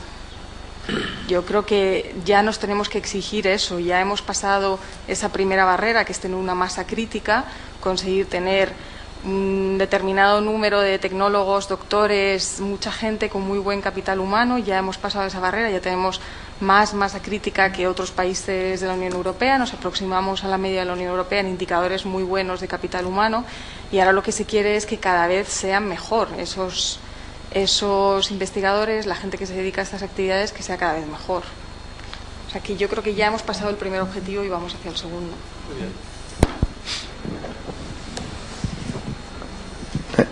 Yo creo que ya nos tenemos que exigir eso. Ya hemos pasado esa primera barrera, que es tener una masa crítica, conseguir tener un determinado número de tecnólogos, doctores, mucha gente con muy buen capital humano. Ya hemos pasado esa barrera, ya tenemos más masa crítica que otros países de la Unión Europea, nos aproximamos a la media de la Unión Europea en indicadores muy buenos de capital humano, y ahora lo que se quiere es que cada vez sean mejor esos investigadores, la gente que se dedica a estas actividades, que sea cada vez mejor. O sea que yo creo que ya hemos pasado el primer objetivo y vamos hacia el segundo. Muy bien.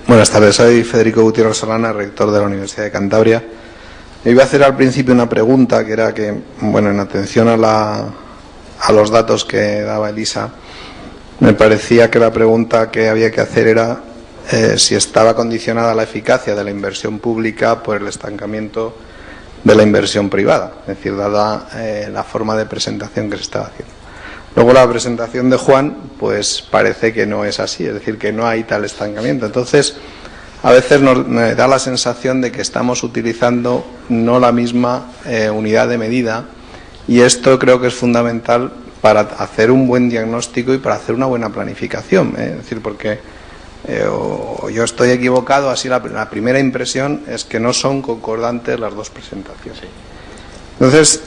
Buenas tardes, soy Federico Gutiérrez Solana, rector de la Universidad de Cantabria. Me iba a hacer al principio una pregunta que era que, bueno, en atención a los datos que daba Elisa, me parecía que la pregunta que había que hacer era si estaba condicionada la eficacia de la inversión pública por el estancamiento de la inversión privada, es decir, dada la forma de presentación que se estaba haciendo. Luego la presentación de Juan, pues parece que no es así, es decir, que no hay tal estancamiento. Entonces, a veces me da la sensación de que estamos utilizando no la misma unidad de medida, y esto creo que es fundamental para hacer un buen diagnóstico y para hacer una buena planificación. Es decir, porque o yo estoy equivocado, así la primera impresión es que no son concordantes las dos presentaciones. Sí. Entonces,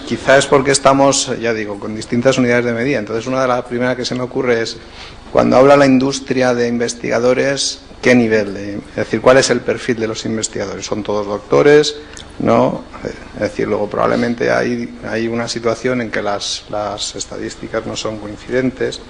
quizás es porque estamos, ya digo, con distintas unidades de medida. Entonces, una de las primeras que se me ocurre es, cuando habla la industria de investigadores, ¿qué nivel? Es decir, ¿cuál es el perfil de los investigadores? ¿Son todos doctores? ¿No? Es decir, luego probablemente hay una situación en que las estadísticas no son coincidentes.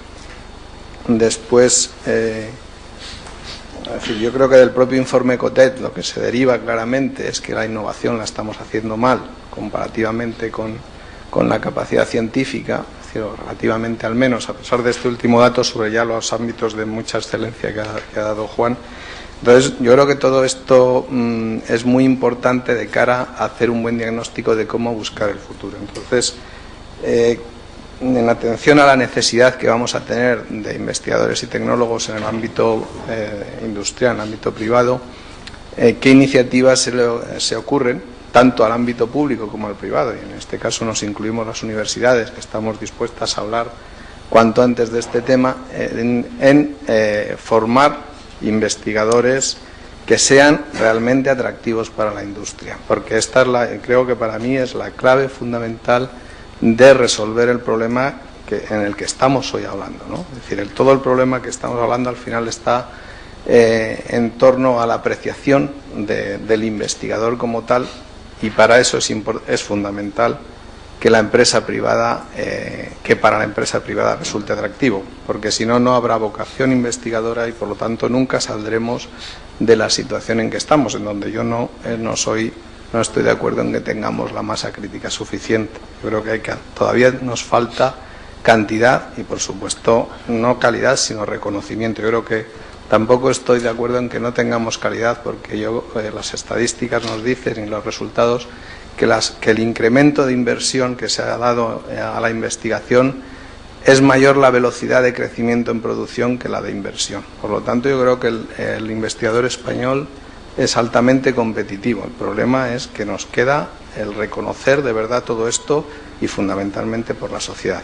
Después, es decir, yo creo que del propio informe COTED lo que se deriva claramente es que la innovación la estamos haciendo mal comparativamente con la capacidad científica, es decir, relativamente al menos, a pesar de este último dato sobre ya los ámbitos de mucha excelencia que ha dado Juan. Entonces, yo creo que todo esto es muy importante de cara a hacer un buen diagnóstico de cómo buscar el futuro. Entonces, en atención a la necesidad que vamos a tener de investigadores y tecnólogos en el ámbito industrial, en el ámbito privado, ¿qué iniciativas se ocurren, tanto al ámbito público como al privado? Y en este caso nos incluimos las universidades, que estamos dispuestas a hablar cuanto antes de este tema, en formar investigadores que sean realmente atractivos para la industria, porque esta creo que para mí es la clave fundamental de resolver el problema en el que estamos hoy hablando, ¿no? Es decir, todo el problema que estamos hablando al final está en torno a la apreciación del investigador como tal, y para eso es fundamental que para la empresa privada resulte atractivo, porque si no, no habrá vocación investigadora y por lo tanto nunca saldremos de la situación en que estamos, en donde yo no estoy de acuerdo en que tengamos la masa crítica suficiente. Yo creo que todavía nos falta cantidad y, por supuesto, no calidad, sino reconocimiento. Yo creo que tampoco estoy de acuerdo en que no tengamos calidad, porque las estadísticas nos dicen y los resultados que el incremento de inversión que se ha dado a la investigación es mayor la velocidad de crecimiento en producción que la de inversión. Por lo tanto, yo creo que el investigador español es altamente competitivo. El problema es que nos queda el reconocer de verdad todo esto, y fundamentalmente por la sociedad.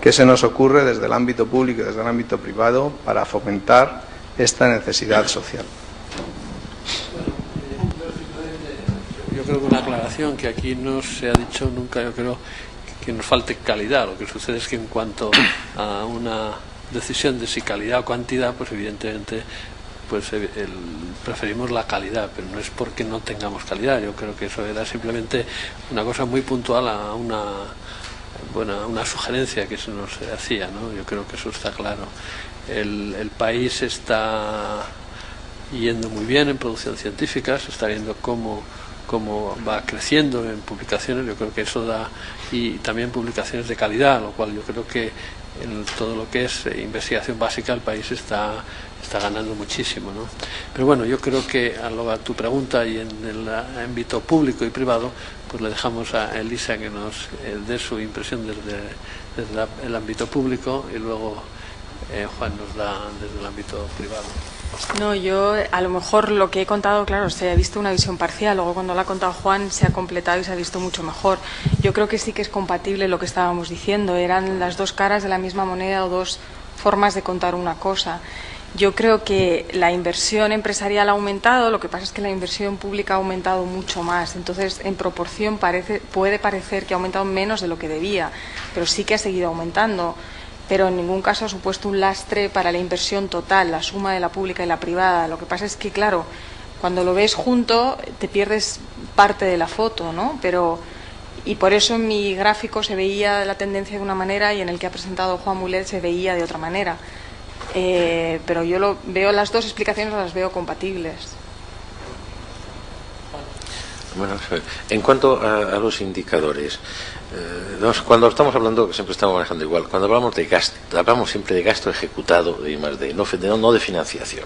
¿Qué se nos ocurre desde el ámbito público y desde el ámbito privado para fomentar esta necesidad social? Yo creo que una aclaración que aquí no se ha dicho nunca, yo creo que nos falte calidad. Lo que sucede es que en cuanto a una decisión de si calidad o cantidad, pues evidentemente preferimos la calidad, pero no es porque no tengamos calidad. Yo creo que eso era simplemente una cosa muy puntual a una sugerencia que se nos hacía, ¿no? Yo creo que eso está claro. El país está yendo muy bien en producción científica, se está viendo cómo va creciendo en publicaciones. Yo creo que eso da, y también publicaciones de calidad, lo cual yo creo que en todo lo que es investigación básica el país está ganando muchísimo, ¿no? Pero bueno, yo creo que a tu pregunta, y en el ámbito público y privado, pues le dejamos a Elisa que nos dé su impresión desde el ámbito público, y luego Juan nos da desde el ámbito privado. No, yo a lo mejor lo que he contado, claro, se ha visto una visión parcial, luego cuando lo ha contado Juan se ha completado y se ha visto mucho mejor. Yo creo que sí que es compatible lo que estábamos diciendo, eran las dos caras de la misma moneda o dos formas de contar una cosa. Yo creo que la inversión empresarial ha aumentado, lo que pasa es que la inversión pública ha aumentado mucho más, entonces en proporción puede parecer que ha aumentado menos de lo que debía, pero sí que ha seguido aumentando. Pero en ningún caso ha supuesto un lastre para la inversión total, la suma de la pública y la privada. Lo que pasa es que, claro, cuando lo ves junto te pierdes parte de la foto, ¿no? Y por eso en mi gráfico se veía la tendencia de una manera y en el que ha presentado Juan Mulet se veía de otra manera. Pero yo veo las dos explicaciones, las veo compatibles. Bueno, en cuanto a los indicadores, cuando estamos hablando, que siempre estamos manejando igual, cuando hablamos de gasto, hablamos siempre de gasto ejecutado y más no de financiación,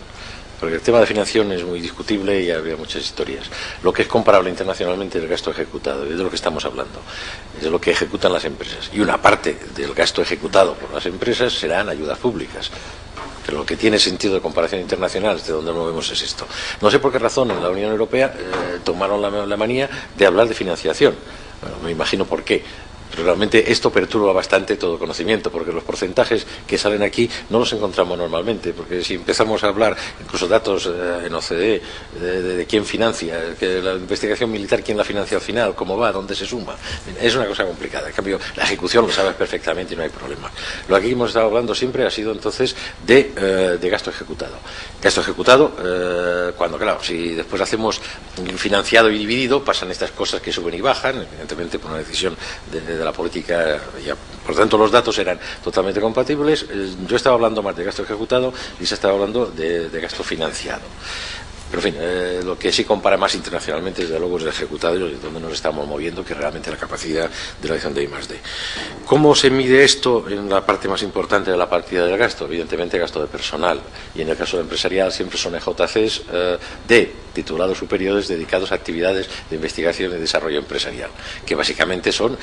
porque el tema de financiación es muy discutible y había muchas historias. Lo que es comparable internacionalmente es el gasto ejecutado, y es de lo que estamos hablando, es de lo que ejecutan las empresas, y una parte del gasto ejecutado por las empresas serán ayudas públicas. Pero lo que tiene sentido de comparación internacional, de donde nos vemos, es esto. No sé por qué razón en la Unión Europea tomaron la manía de hablar de financiación. Bueno, me imagino por qué. Pero realmente esto perturba bastante todo conocimiento, porque los porcentajes que salen aquí no los encontramos normalmente, porque si empezamos a hablar, incluso datos en OCDE, de quién financia, que la investigación militar, quién la financia al final, cómo va, dónde se suma, es una cosa complicada. En cambio, la ejecución lo sabes perfectamente y no hay problema. Lo que aquí hemos estado hablando siempre ha sido entonces de gasto ejecutado. Gasto ejecutado, cuando, claro, si después hacemos financiado y dividido, pasan estas cosas que suben y bajan, evidentemente por una decisión de la política. Por tanto, los datos eran totalmente compatibles. Yo estaba hablando más de gasto ejecutado y se estaba hablando de gasto financiado. Pero, en fin, lo que sí compara más internacionalmente, desde luego, es el ejecutado y donde nos estamos moviendo, que realmente la capacidad de la acción de I+D. ¿Cómo se mide esto en la parte más importante de la partida del gasto? Evidentemente, gasto de personal. Y en el caso empresarial siempre son EJCs de titulados superiores dedicados a actividades de investigación y desarrollo empresarial, que básicamente son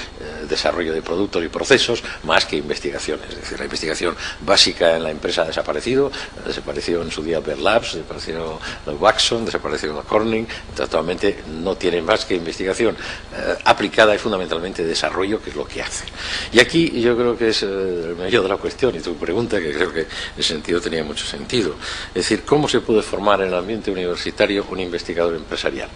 desarrollo de productos y procesos más que investigación. Es decir, la investigación básica en la empresa ha desaparecido en su día Bell Labs, desapareció la Waxon, desapareció la Corning, actualmente no tienen más que investigación aplicada y fundamentalmente desarrollo, que es lo que hacen. Y aquí yo creo que es el meollo de la cuestión, y tu pregunta, que creo que el sentido tenía mucho sentido. Es decir, ¿cómo se puede formar en el ambiente universitario un investigador empresarial?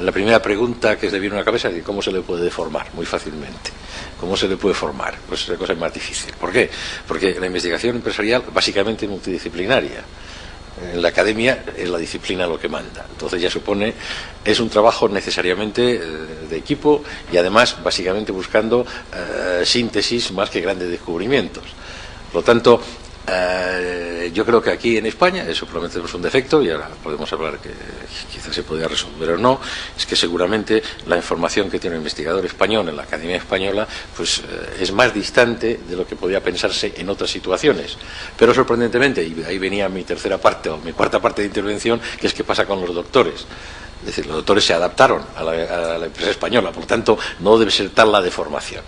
La primera pregunta que se le viene a la cabeza es cómo se le puede formar, muy fácilmente. ¿Cómo se le puede formar? Pues la cosa es más difícil. ¿Por qué? Porque la investigación empresarial básicamente es multidisciplinaria. En la academia es la disciplina lo que manda. Entonces ya supone, es un trabajo necesariamente de equipo y además básicamente buscando síntesis más que grandes descubrimientos. Por lo tanto, yo creo que aquí en España, eso probablemente es un defecto y ahora podemos hablar que quizás se podría resolver o no, es que seguramente la información que tiene un investigador español en la Academia Española pues es más distante de lo que podía pensarse en otras situaciones. Pero sorprendentemente, y ahí venía mi tercera parte o mi cuarta parte de intervención, que es qué pasa con los doctores. Es decir, los doctores se adaptaron a la empresa española, por lo tanto no debe ser tal la deformación.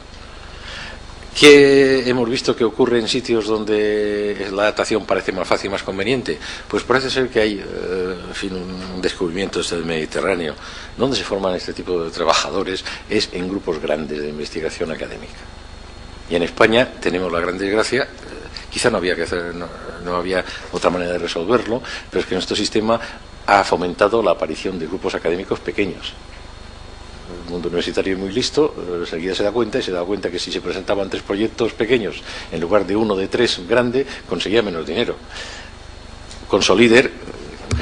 ¿Qué hemos visto que ocurre en sitios donde la adaptación parece más fácil y más conveniente? Pues parece ser que hay un descubrimiento del Mediterráneo. ¿Dónde se forman este tipo de trabajadores? Es en grupos grandes de investigación académica. Y en España tenemos la gran desgracia, quizá no había que hacer, no había otra manera de resolverlo, pero es que nuestro sistema ha fomentado la aparición de grupos académicos pequeños. El mundo universitario es muy listo, enseguida se da cuenta que si se presentaban 3 proyectos pequeños en lugar de 1 de 3 grande, conseguía menos dinero. Consolider,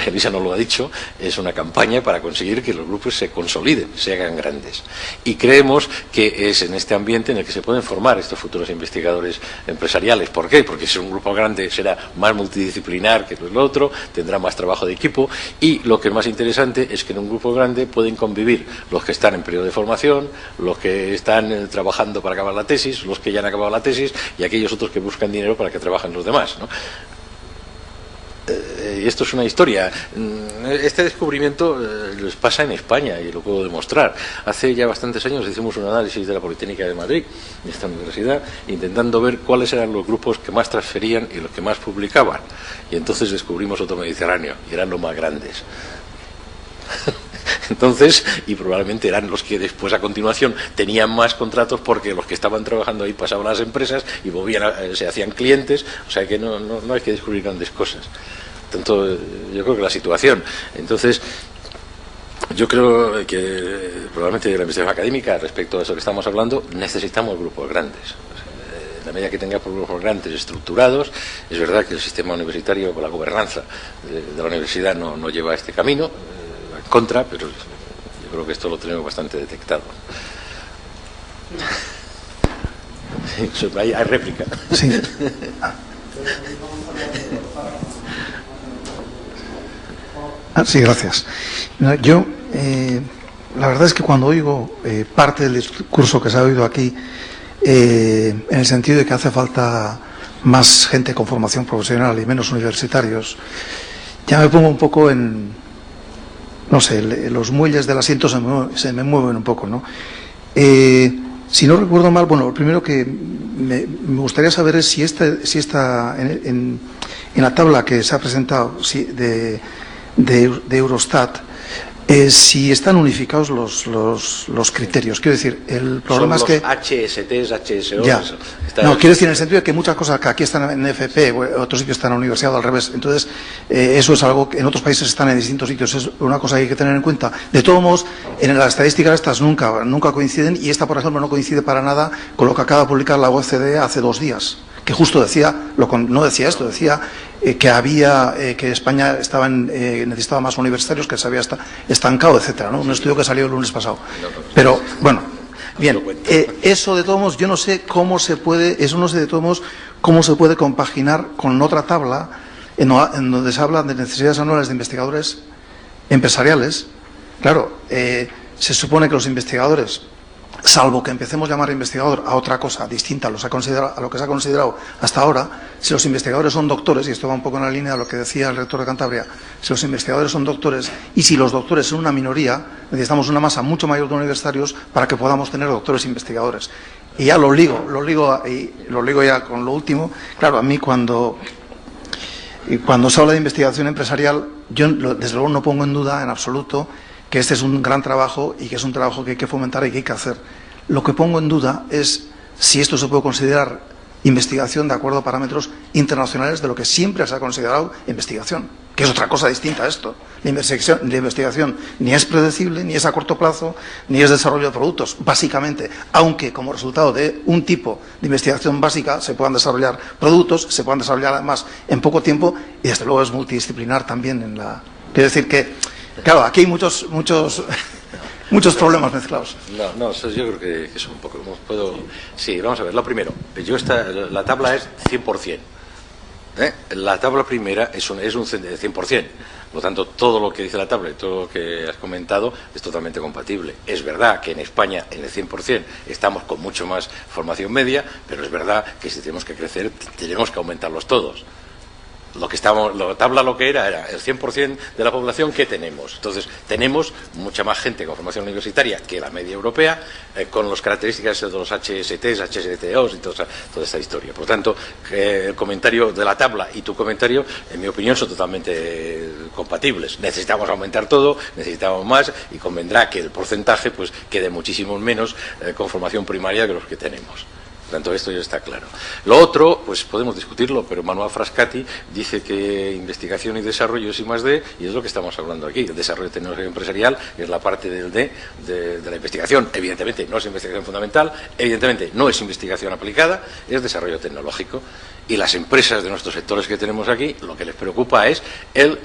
Elisa nos lo ha dicho, es una campaña para conseguir que los grupos se consoliden, se hagan grandes. Y creemos que es en este ambiente en el que se pueden formar estos futuros investigadores empresariales. ¿Por qué? Porque si un grupo grande será más multidisciplinar que el otro, tendrá más trabajo de equipo y lo que es más interesante es que en un grupo grande pueden convivir los que están en periodo de formación, los que están trabajando para acabar la tesis, los que ya han acabado la tesis y aquellos otros que buscan dinero para que trabajen los demás, ¿no? Y esto es una historia. Este descubrimiento les pasa en España y lo puedo demostrar. Hace ya bastantes años hicimos un análisis de la Politécnica de Madrid, de esta universidad, intentando ver cuáles eran los grupos que más transferían y los que más publicaban. Y entonces descubrimos otro Mediterráneo y eran los más grandes. Entonces, y probablemente eran los que después a continuación tenían más contratos porque los que estaban trabajando ahí pasaban a las empresas y se hacían clientes, o sea que no hay que descubrir grandes cosas. Tanto, yo creo que la situación. Entonces, yo creo que probablemente de la investigación académica, respecto a eso que estamos hablando, necesitamos grupos grandes. En la medida que tenga grupos grandes estructurados, es verdad que el sistema universitario, con la gobernanza de la universidad no lleva este camino, en contra, pero yo creo que esto lo tenemos bastante detectado. Hay réplica. Sí. Sí, gracias. Yo, la verdad es que cuando oigo parte del discurso que se ha oído aquí, en el sentido de que hace falta más gente con formación profesional y menos universitarios, ya me pongo un poco en, no sé, los muelles del asiento se me mueven un poco, ¿no? Si no recuerdo mal, bueno, lo primero que me gustaría saber es si esta en la tabla que se ha presentado de Eurostat, Si están unificados los criterios. Quiero decir, el problema es que... HSTs, HSOs... Ya. No, quiero decir en el sentido de que muchas cosas que aquí están en FP, otros sitios están en la universidad, al revés. Entonces, eso es algo que en otros países están en distintos sitios. Es una cosa que hay que tener en cuenta. De todos modos, en las estadísticas estas nunca coinciden, y esta, por ejemplo, no coincide para nada con lo que acaba de publicar la OCDE hace 2 días. Que justo decía, no decía esto, decía que España necesitaba más universitarios, que se había estancado, etcétera, ¿no? Un estudio que salió el lunes pasado. Pero, bueno, bien, eso de todos modos, yo no sé cómo se puede, cómo se puede compaginar con otra tabla en donde se habla de necesidades anuales de investigadores empresariales. Claro, se supone que los investigadores, salvo que empecemos a llamar investigador a otra cosa distinta a lo que se ha considerado hasta ahora, si los investigadores son doctores, y esto va un poco en la línea de lo que decía el rector de Cantabria, si los investigadores son doctores, y si los doctores son una minoría, necesitamos una masa mucho mayor de universitarios para que podamos tener doctores investigadores. Y ya lo ligo ya con lo último. Claro, a mí cuando se habla de investigación empresarial, yo desde luego no pongo en duda en absoluto que este es un gran trabajo y que es un trabajo que hay que fomentar y que hay que hacer. Lo que pongo en duda es si esto se puede considerar investigación de acuerdo a parámetros internacionales de lo que siempre se ha considerado investigación, que es otra cosa distinta a esto. La investigación ni es predecible, ni es a corto plazo, ni es desarrollo de productos, básicamente, aunque como resultado de un tipo de investigación básica se puedan desarrollar productos, se puedan desarrollar además en poco tiempo, y desde luego es multidisciplinar también Quiero decir que, claro, aquí hay muchos problemas mezclados. No, yo creo que es un poco... Sí, vamos a ver, lo primero. La tabla es 100%. La tabla primera es un 100%. Por lo tanto, todo lo que dice la tabla y todo lo que has comentado es totalmente compatible. Es verdad que en España, en el 100%, estamos con mucho más formación media, pero es verdad que si tenemos que crecer, tenemos que aumentarlos todos. La tabla lo que era el 100% de la población que tenemos. Entonces, tenemos mucha más gente con formación universitaria que la media europea, con las características de los HSTs, HSTOs y toda esta historia. Por lo tanto, el comentario de la tabla y tu comentario, en mi opinión, son totalmente compatibles. Necesitamos aumentar todo, necesitamos más, y convendrá que el porcentaje pues quede muchísimo menos con formación primaria que los que tenemos. Por tanto, esto ya está claro. Lo otro, pues podemos discutirlo, pero Manuel Frascati dice que investigación y desarrollo es I+D, y es lo que estamos hablando aquí. El desarrollo tecnológico empresarial es la parte del D de la investigación. Evidentemente no es investigación fundamental, evidentemente no es investigación aplicada, es desarrollo tecnológico. Y las empresas de nuestros sectores que tenemos aquí, lo que les preocupa es el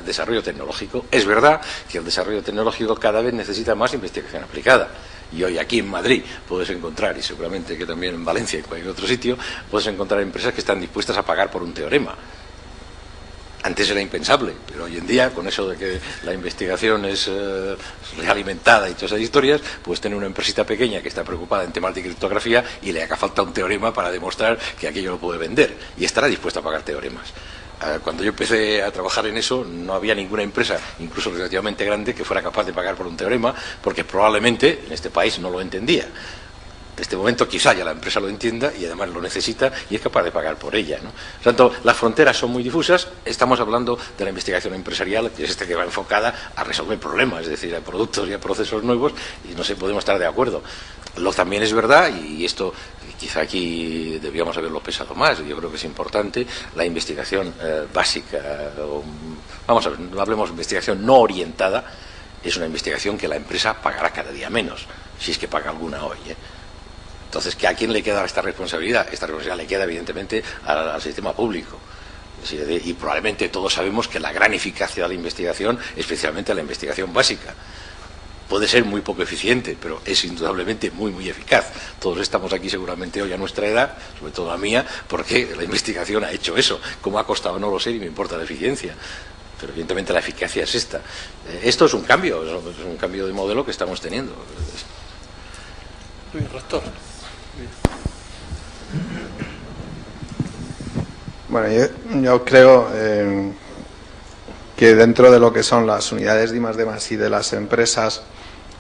desarrollo tecnológico. Es verdad que el desarrollo tecnológico cada vez necesita más investigación aplicada. Y hoy aquí en Madrid puedes encontrar, y seguramente que también en Valencia y en cualquier otro sitio, puedes encontrar empresas que están dispuestas a pagar por un teorema. Antes era impensable, pero hoy en día, con eso de que la investigación es realimentada y todas esas historias, pues tener una empresita pequeña que está preocupada en temas de criptografía y le haga falta un teorema para demostrar que aquello lo puede vender, y estará dispuesta a pagar teoremas. Cuando yo empecé a trabajar en eso, no había ninguna empresa, incluso relativamente grande, que fuera capaz de pagar por un teorema, porque probablemente en este país no lo entendía. En este momento quizá ya la empresa lo entienda y además lo necesita y es capaz de pagar por ella, ¿no? Por tanto, las fronteras son muy difusas. Estamos hablando de la investigación empresarial, que es esta que va enfocada a resolver problemas, es decir, a productos y a procesos nuevos, y no sé, podemos estar de acuerdo. Lo también es verdad, y esto quizá aquí debíamos haberlo pesado más, yo creo que es importante, la investigación básica, vamos a ver, no hablemos de investigación no orientada, es una investigación que la empresa pagará cada día menos, si es que paga alguna hoy, Entonces, ¿a quién le queda esta responsabilidad? Esta responsabilidad le queda, evidentemente, al sistema público. Y probablemente todos sabemos que la gran eficacia de la investigación, especialmente la investigación básica, puede ser muy poco eficiente, pero es indudablemente muy, muy eficaz. Todos estamos aquí seguramente hoy a nuestra edad, sobre todo a mía, porque la investigación ha hecho eso. ¿Cómo ha costado? No lo sé, y me importa la eficiencia. Pero evidentemente la eficacia es esta. Esto es un cambio de modelo que estamos teniendo. Rector. Bueno, yo creo que dentro de lo que son las unidades de I+D+I de las empresas,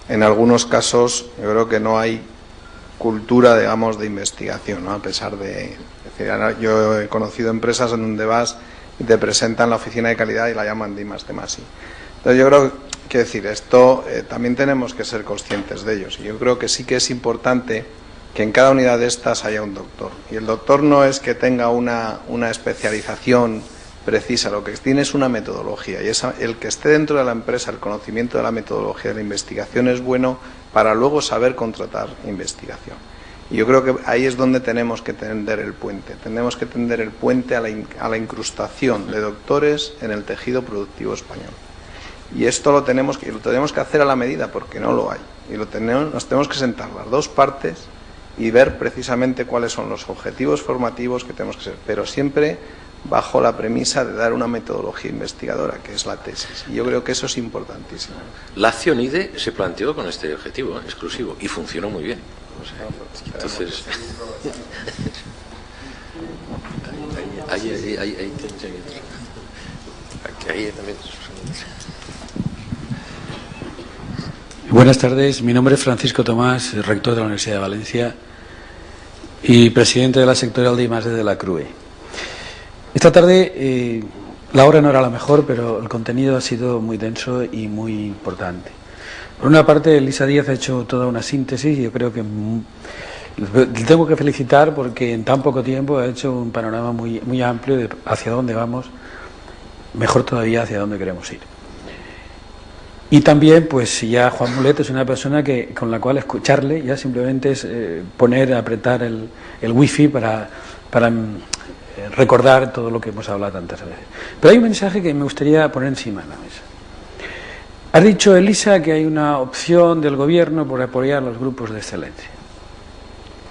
en algunos casos yo creo que no hay cultura, digamos, de investigación, ¿no? A pesar de... yo he conocido empresas en donde vas y te presentan la oficina de calidad y la llaman de I+D+I. Entonces yo creo quiero decir, esto también tenemos que ser conscientes de ellos. Y yo creo que sí que es importante que en cada unidad de estas haya un doctor. Y el doctor no es que tenga una especialización precisa, lo que tiene es una metodología. Y el que esté dentro de la empresa, el conocimiento de la metodología de la investigación es bueno para luego saber contratar investigación. Y yo creo que ahí es donde tenemos que tender el puente. Tenemos que tender el puente a la incrustación de doctores en el tejido productivo español. Y esto lo tenemos que hacer a la medida, porque no lo hay. Y nos tenemos que sentar las dos partes y ver precisamente cuáles son los objetivos formativos que tenemos que ser, pero siempre bajo la premisa de dar una metodología investigadora, que es la tesis. Y yo creo que eso es importantísimo. La acción IDE se planteó con este objetivo exclusivo y funcionó muy bien. O sea, entonces, ahí también. Buenas tardes, mi nombre es Francisco Tomás, rector de la Universidad de Valencia y presidente de la sectorial de I+D de la CRUE. Esta tarde la hora no era la mejor, pero el contenido ha sido muy denso y muy importante. Por una parte, Elisa Díaz ha hecho toda una síntesis y yo creo que le tengo que felicitar porque en tan poco tiempo ha hecho un panorama muy amplio de hacia dónde vamos, mejor todavía hacia dónde queremos ir. Y también, pues ya Juan Mulet es una persona con la cual escucharle ya simplemente es apretar el wifi para recordar todo lo que hemos hablado tantas veces. Pero hay un mensaje que me gustaría poner encima de la mesa. Ha dicho Elisa que hay una opción del gobierno por apoyar los grupos de excelencia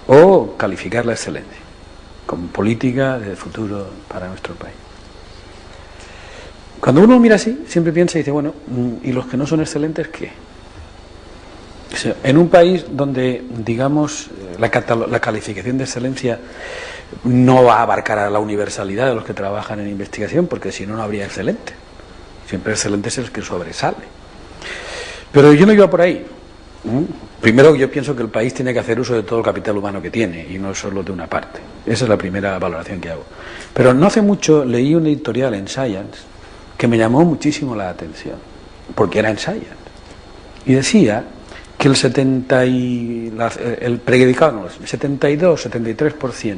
o calificar la excelencia como política de futuro para nuestro país. Cuando uno mira así, siempre piensa y dice, bueno, ¿y los que no son excelentes qué? O sea, en un país donde, digamos, la calificación de excelencia no va a abarcar a la universalidad de los que trabajan en investigación, porque si no, no habría excelente. Siempre excelente es el que sobresale. Pero yo no iba por ahí. Primero, yo pienso que el país tiene que hacer uso de todo el capital humano que tiene y no solo de una parte. Esa es la primera valoración que hago. Pero no hace mucho leí un editorial en Science que me llamó muchísimo la atención, porque era en Science, y decía que el 72-73%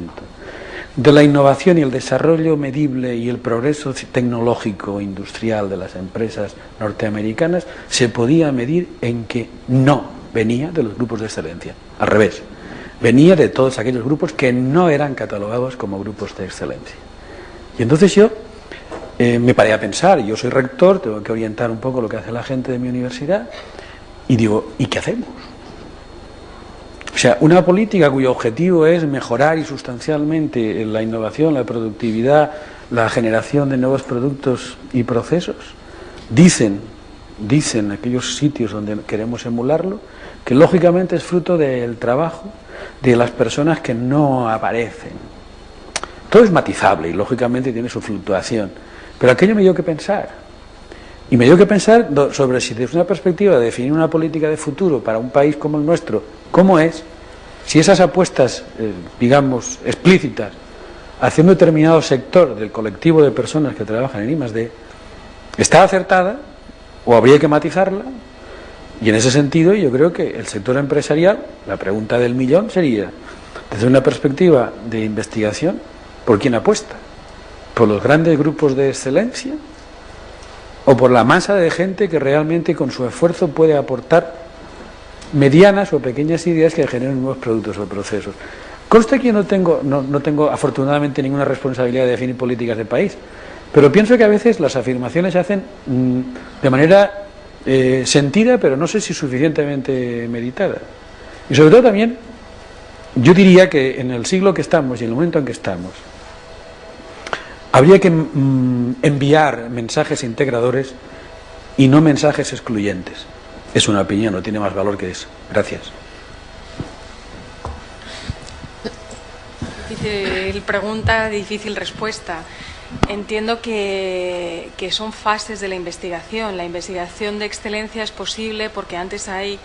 de la innovación y el desarrollo medible y el progreso tecnológico industrial de las empresas norteamericanas se podía medir en que no venía de los grupos de excelencia, al revés, venía de todos aquellos grupos que no eran catalogados como grupos de excelencia. Y entonces yo me paré a pensar, yo soy rector, tengo que orientar un poco lo que hace la gente de mi universidad, y digo, ¿y qué hacemos? O sea, una política cuyo objetivo es mejorar y sustancialmente la innovación, la productividad, la generación de nuevos productos y procesos. Dicen aquellos sitios donde queremos emularlo, que lógicamente es fruto del trabajo de las personas que no aparecen. Todo es matizable y lógicamente tiene su fluctuación. Pero aquello me dio que pensar. Y me dio que pensar sobre si desde una perspectiva de definir una política de futuro para un país como el nuestro, ¿cómo es? Si esas apuestas, digamos, explícitas, hacia un determinado sector del colectivo de personas que trabajan en I+D, ¿está acertada o habría que matizarla? Y en ese sentido yo creo que el sector empresarial, la pregunta del millón sería, desde una perspectiva de investigación, ¿por quién apuesta? ¿Por los grandes grupos de excelencia? ¿O por la masa de gente que realmente con su esfuerzo puede aportar medianas o pequeñas ideas que generen nuevos productos o procesos? Consta que yo no tengo afortunadamente ninguna responsabilidad de definir políticas de país, pero pienso que a veces las afirmaciones se hacen de manera sentida, pero no sé si suficientemente meditada. Y sobre todo también, yo diría que en el siglo que estamos y en el momento en que estamos, habría que enviar mensajes integradores y no mensajes excluyentes. Es una opinión, no tiene más valor que eso. Gracias. Difícil pregunta, difícil respuesta. Entiendo que son fases de la investigación. La investigación de excelencia es posible porque antes hay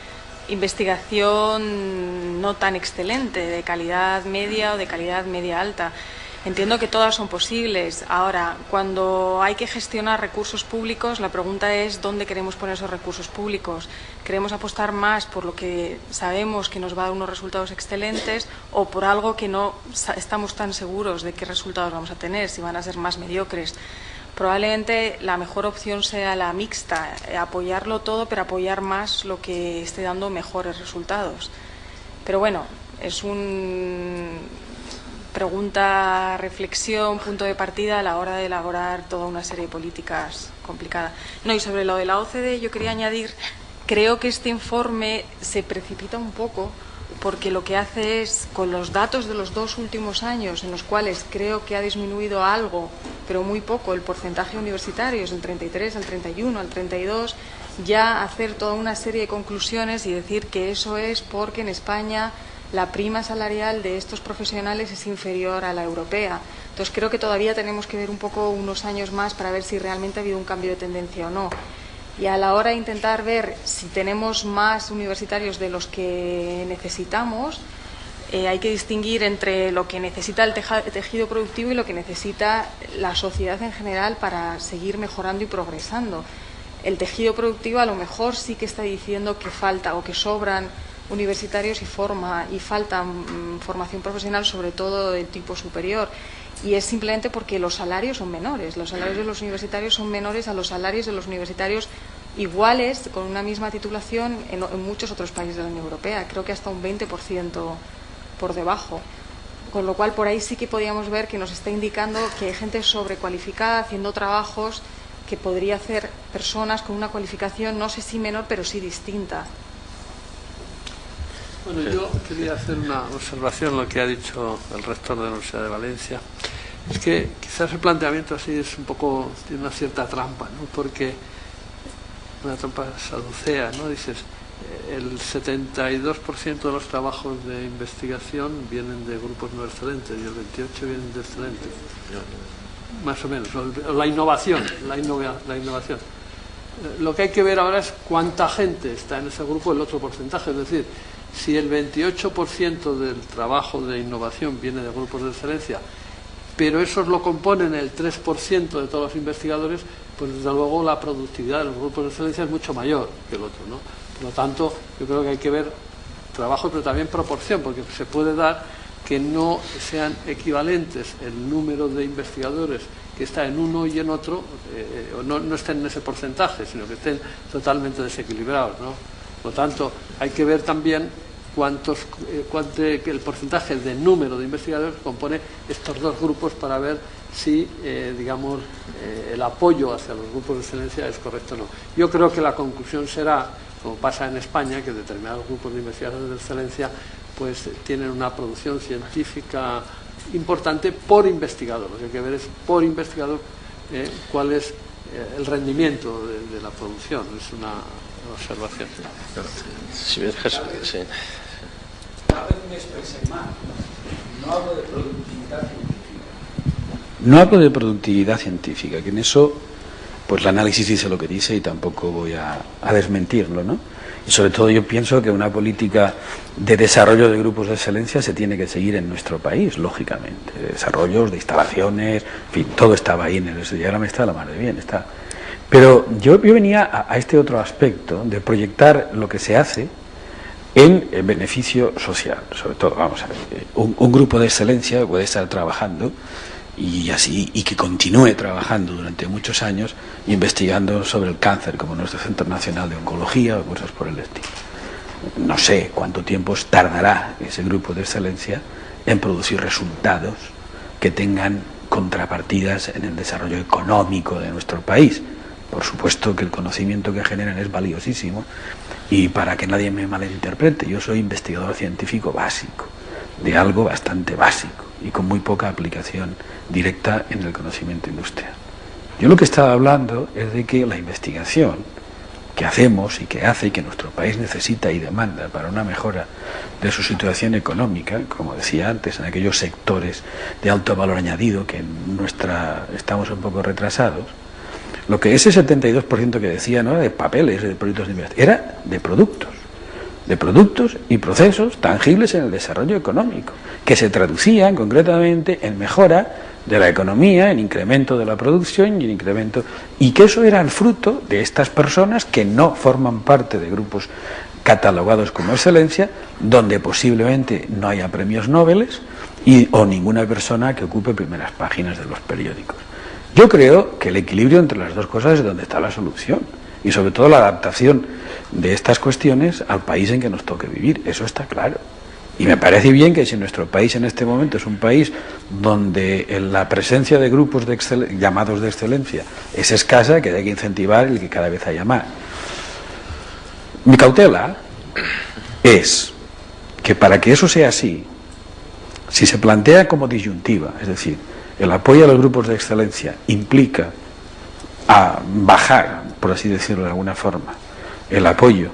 investigación no tan excelente, de calidad media o de calidad media alta. Entiendo que todas son posibles. Ahora, cuando hay que gestionar recursos públicos, la pregunta es dónde queremos poner esos recursos públicos. ¿Queremos apostar más por lo que sabemos que nos va a dar unos resultados excelentes o por algo que no estamos tan seguros de qué resultados vamos a tener, si van a ser más mediocres? Probablemente la mejor opción sea la mixta, apoyarlo todo, pero apoyar más lo que esté dando mejores resultados. Pero bueno, es pregunta, reflexión, punto de partida a la hora de elaborar toda una serie de políticas complicadas. No, y sobre lo de la OCDE yo quería añadir, creo que este informe se precipita un poco porque lo que hace es, con los datos de los 2 últimos años, en los cuales creo que ha disminuido algo, pero muy poco, el porcentaje universitario, es del 33 al 31, al 32, ya hacer toda una serie de conclusiones y decir que eso es porque en España la prima salarial de estos profesionales es inferior a la europea. Entonces creo que todavía tenemos que ver un poco unos años más para ver si realmente ha habido un cambio de tendencia o no. Y a la hora de intentar ver si tenemos más universitarios de los que necesitamos, hay que distinguir entre lo que necesita el tejido productivo y lo que necesita la sociedad en general para seguir mejorando y progresando. El tejido productivo a lo mejor sí que está diciendo que falta o que sobran universitarios y falta formación profesional, sobre todo de tipo superior. Y es simplemente porque los salarios son menores. Los salarios de los universitarios son menores a los salarios de los universitarios iguales con una misma titulación en muchos otros países de la Unión Europea. Creo que hasta un 20% por debajo. Con lo cual, por ahí sí que podíamos ver que nos está indicando que hay gente sobrecualificada haciendo trabajos que podría hacer personas con una cualificación, no sé si menor, pero sí distinta. Bueno, yo quería hacer una observación a lo que ha dicho el rector de la Universidad de Valencia. Es que quizás el planteamiento así es un poco, tiene una cierta trampa, ¿no? Porque una trampa saducea, ¿no? Dices, el 72% de los trabajos de investigación vienen de grupos no excelentes y el 28% vienen de excelentes. Más o menos. O la innovación. Lo que hay que ver ahora es cuánta gente está en ese grupo, el otro porcentaje. Es decir, si el 28% del trabajo de innovación viene de grupos de excelencia, pero esos lo componen el 3% de todos los investigadores, pues desde luego la productividad de los grupos de excelencia es mucho mayor que el otro, ¿no? Por lo tanto, yo creo que hay que ver trabajo, pero también proporción, porque se puede dar que no sean equivalentes el número de investigadores que está en uno y en otro, no estén en ese porcentaje, sino que estén totalmente desequilibrados, ¿no? Por lo tanto, hay que ver también el porcentaje de número de investigadores compone estos dos grupos para ver si, el apoyo hacia los grupos de excelencia es correcto o no. Yo creo que la conclusión será, como pasa en España, que determinados grupos de investigadores de excelencia pues tienen una producción científica importante por investigador. Lo que hay que ver es por investigador cuál es el rendimiento de la producción. Es una observación. Si me dejas, sí. A veces me expresé mal. No hablo de productividad científica. No hablo de productividad científica, que en eso pues el análisis dice lo que dice y tampoco voy a desmentirlo, ¿no? Y sobre todo yo pienso que una política de desarrollo de grupos de excelencia se tiene que seguir en nuestro país, lógicamente. Desarrollos de instalaciones, en fin, todo estaba ahí en el diagrama, está la madre bien, está. Pero yo venía a este otro aspecto de proyectar lo que se hace en beneficio social. Sobre todo, vamos a ver, un grupo de excelencia puede estar trabajando y que continúe trabajando durante muchos años investigando sobre el cáncer, como nuestro Centro Nacional de Oncología o cosas por el estilo. No sé cuánto tiempo tardará ese grupo de excelencia en producir resultados que tengan contrapartidas en el desarrollo económico de nuestro país. Por supuesto que el conocimiento que generan es valiosísimo y para que nadie me malinterprete, yo soy investigador científico básico, de algo bastante básico y con muy poca aplicación directa en el conocimiento industrial. Yo lo que estaba hablando es de que la investigación que hacemos y que hace y que nuestro país necesita y demanda para una mejora de su situación económica, como decía antes, en aquellos sectores de alto valor añadido que estamos un poco retrasados, lo que ese 72% que decía no era de papeles, de proyectos de investigación, era de productos de productos y procesos tangibles en el desarrollo económico, que se traducían concretamente en mejora de la economía, en incremento de la producción y en incremento, y que eso era el fruto de estas personas que no forman parte de grupos catalogados como excelencia, donde posiblemente no haya premios Nobel o ninguna persona que ocupe primeras páginas de los periódicos. Yo creo que el equilibrio entre las dos cosas es donde está la solución, y sobre todo la adaptación de estas cuestiones al país en que nos toque vivir, eso está claro. Y me parece bien que si nuestro país en este momento es un país donde la presencia de grupos llamados de excelencia es escasa, que hay que incentivar y que cada vez haya más. Mi cautela es que para que eso sea así, si se plantea como disyuntiva, es decir, el apoyo a los grupos de excelencia implica a bajar, por así decirlo de alguna forma, el apoyo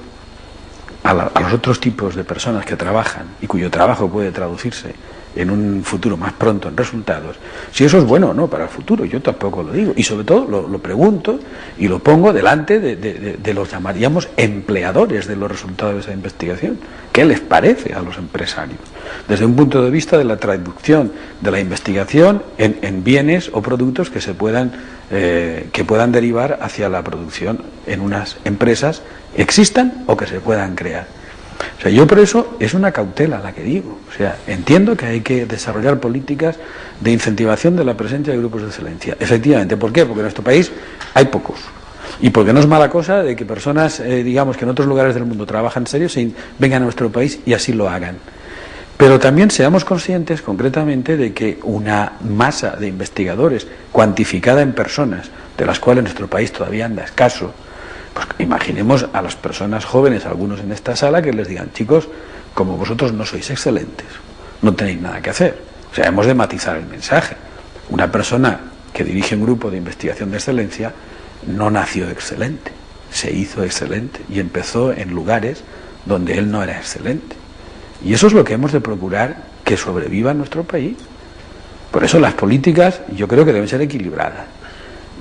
a los otros tipos de personas que trabajan y cuyo trabajo puede traducirse en un futuro más pronto en resultados, si eso es bueno o no para el futuro, yo tampoco lo digo, y sobre todo lo pregunto y lo pongo delante de los llamaríamos empleadores de los resultados de esa investigación. ¿Qué les parece a los empresarios? Desde un punto de vista de la traducción de la investigación en bienes o productos que puedan derivar hacia la producción en unas empresas existan o que se puedan crear. O sea, yo por eso es una cautela la que digo. O sea, entiendo que hay que desarrollar políticas de incentivación de la presencia de grupos de excelencia. Efectivamente, ¿por qué? Porque en nuestro país hay pocos. Y porque no es mala cosa de que personas, digamos, que en otros lugares del mundo trabajan en serio, vengan a nuestro país y así lo hagan. Pero también seamos conscientes concretamente de que una masa de investigadores cuantificada en personas, de las cuales nuestro país todavía anda escaso, pues imaginemos a las personas jóvenes, algunos en esta sala, que les digan, chicos, como vosotros no sois excelentes, no tenéis nada que hacer. O sea, hemos de matizar el mensaje. Una persona que dirige un grupo de investigación de excelencia no nació excelente, se hizo excelente y empezó en lugares donde él no era excelente. Y eso es lo que hemos de procurar que sobreviva en nuestro país. Por eso las políticas yo creo que deben ser equilibradas.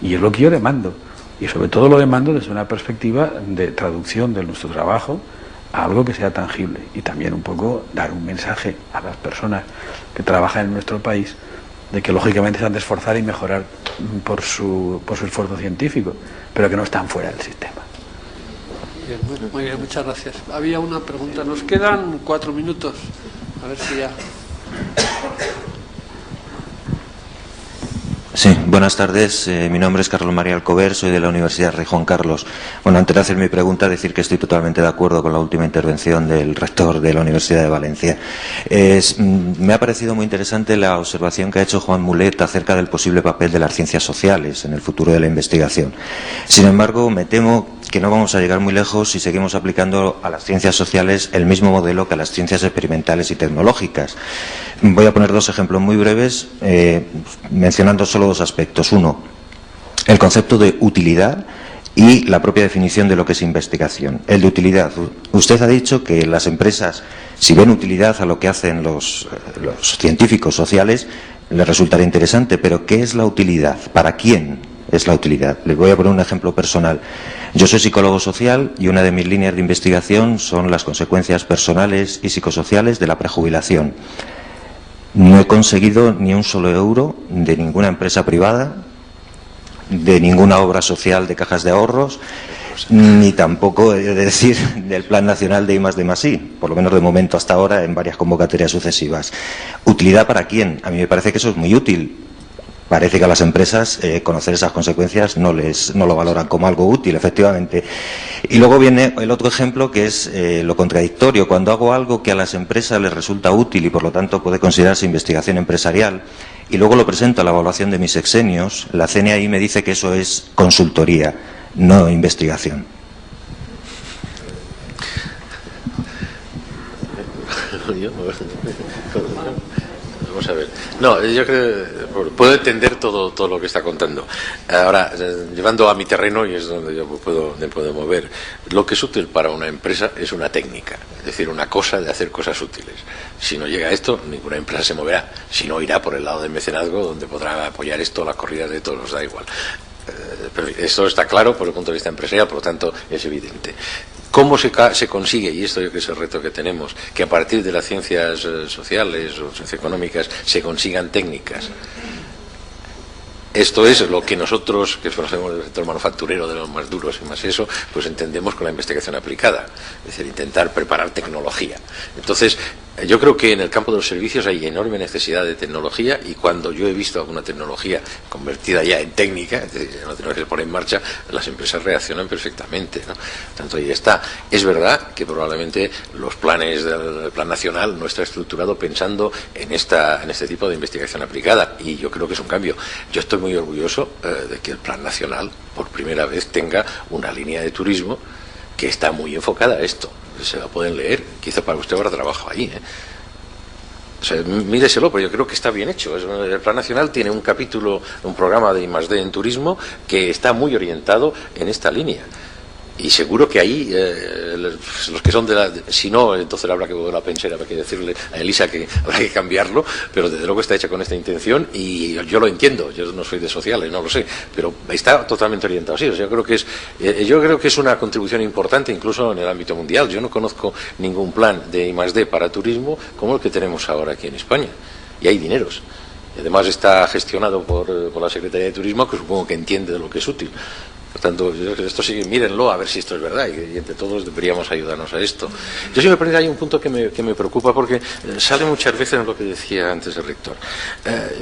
Y es lo que yo demando. Y sobre todo lo demando desde una perspectiva de traducción de nuestro trabajo a algo que sea tangible. Y también un poco dar un mensaje a las personas que trabajan en nuestro país de que lógicamente se han de esforzar y mejorar por su esfuerzo científico, pero que no están fuera del sistema. Bien, muy bien, muchas gracias. Había una pregunta, nos quedan 4 minutos, a ver si ya... Sí, buenas tardes. Mi nombre es Carlos María Alcover, soy de la Universidad Rey Juan Carlos. Bueno, antes de hacer mi pregunta, decir que estoy totalmente de acuerdo con la última intervención del rector de la Universidad de Valencia. Me ha parecido muy interesante la observación que ha hecho Juan Mulet acerca del posible papel de las ciencias sociales en el futuro de la investigación. Sin embargo, me temo que no vamos a llegar muy lejos si seguimos aplicando a las ciencias sociales el mismo modelo que a las ciencias experimentales y tecnológicas. Voy a poner 2 ejemplos muy breves, mencionando solo 2 aspectos. Uno, el concepto de utilidad y la propia definición de lo que es investigación. El de utilidad. Usted ha dicho que las empresas, si ven utilidad a lo que hacen los científicos sociales, les resultará interesante, pero ¿qué es la utilidad? ¿Para quién es la utilidad? Les voy a poner un ejemplo personal. Yo soy psicólogo social y una de mis líneas de investigación son las consecuencias personales y psicosociales de la prejubilación. No he conseguido ni un solo euro de ninguna empresa privada, de ninguna obra social de cajas de ahorros, ni tampoco, he de decir, del Plan Nacional de I+D+I, por lo menos de momento hasta ahora en varias convocatorias sucesivas. ¿Utilidad para quién? A mí me parece que eso es muy útil. Parece que a las empresas conocer esas consecuencias no lo valoran como algo útil, efectivamente. Y luego viene el otro ejemplo, que es lo contradictorio. Cuando hago algo que a las empresas les resulta útil y por lo tanto puede considerarse investigación empresarial, y luego lo presento a la evaluación de mis sexenios, la CNAI me dice que eso es consultoría, no investigación. Vamos a ver. No, yo creo que puedo entender todo lo que está contando. Ahora, llevando a mi terreno, y es donde yo me puedo mover, lo que es útil para una empresa es una técnica, es decir, una cosa de hacer cosas útiles. Si no llega a esto, ninguna empresa se moverá. Si no, irá por el lado del mecenazgo, donde podrá apoyar esto, las corridas de todos, da igual. Pero esto está claro por el punto de vista empresarial, por lo tanto, es evidente. ¿Cómo se consigue, y esto yo creo que es el reto que tenemos, que a partir de las ciencias sociales o ciencias económicas se consigan técnicas? Esto es lo que nosotros, que conocemos del sector manufacturero, de los más duros y más eso, pues entendemos con la investigación aplicada, es decir, intentar preparar tecnología. Entonces, yo creo que en el campo de los servicios hay enorme necesidad de tecnología, y cuando yo he visto alguna tecnología convertida ya en técnica, es decir, una tecnología que se pone en marcha, las empresas reaccionan perfectamente, ¿no? Tanto ahí está. Es verdad que probablemente los planes del Plan Nacional no está estructurado pensando en este tipo de investigación aplicada, y yo creo que es un cambio. Yo estoy muy orgulloso de que el Plan Nacional por primera vez tenga una línea de turismo que está muy enfocada a esto. Se la pueden leer, quizá para usted habrá trabajo ahí, O sea, míreselo, pero yo creo que está bien hecho. El Plan Nacional tiene un capítulo, un programa de I+D en turismo que está muy orientado en esta línea. Y seguro que ahí, los que son si no, entonces habrá que volver a pensar, habrá que decirle a Elisa que habrá que cambiarlo, pero desde luego está hecha con esta intención, y yo lo entiendo. Yo no soy de sociales, no lo sé, pero está totalmente orientado así. O sea, yo creo que es una contribución importante, incluso en el ámbito mundial. Yo no conozco ningún plan de I+D para turismo como el que tenemos ahora aquí en España, y hay dineros. Y además está gestionado por la Secretaría de Turismo, que supongo que entiende de lo que es útil. Por tanto, esto sí, mírenlo a ver si esto es verdad, y entre todos deberíamos ayudarnos a esto. Yo sí me parece que hay un punto que me preocupa, porque sale muchas veces en lo que decía antes el rector.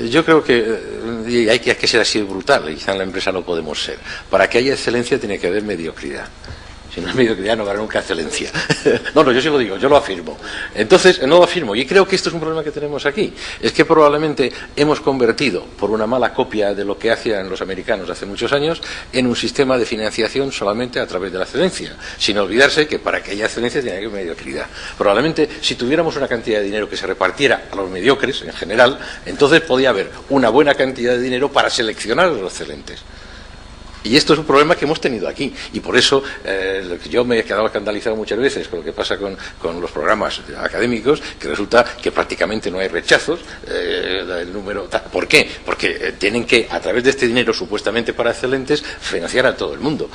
Yo creo que hay que ser así brutal, y quizá en la empresa no podemos ser. Para que haya excelencia tiene que haber mediocridad. Si no hay mediocridad no habrá nunca excelencia. No, yo sí lo digo, yo lo afirmo. Entonces, no lo afirmo, y creo que esto es un problema que tenemos aquí. Es que probablemente hemos convertido, por una mala copia de lo que hacían los americanos hace muchos años, en un sistema de financiación solamente a través de la excelencia, sin olvidarse que para que haya excelencia tiene que haber mediocridad. Probablemente, si tuviéramos una cantidad de dinero que se repartiera a los mediocres, en general, entonces podía haber una buena cantidad de dinero para seleccionar a los excelentes. Y esto es un problema que hemos tenido aquí, y por eso yo me he quedado escandalizado muchas veces con lo que pasa con los programas académicos, que resulta que prácticamente no hay rechazos, el número tal. ¿Por qué? Porque tienen que, a través de este dinero supuestamente para excelentes, financiar a todo el mundo.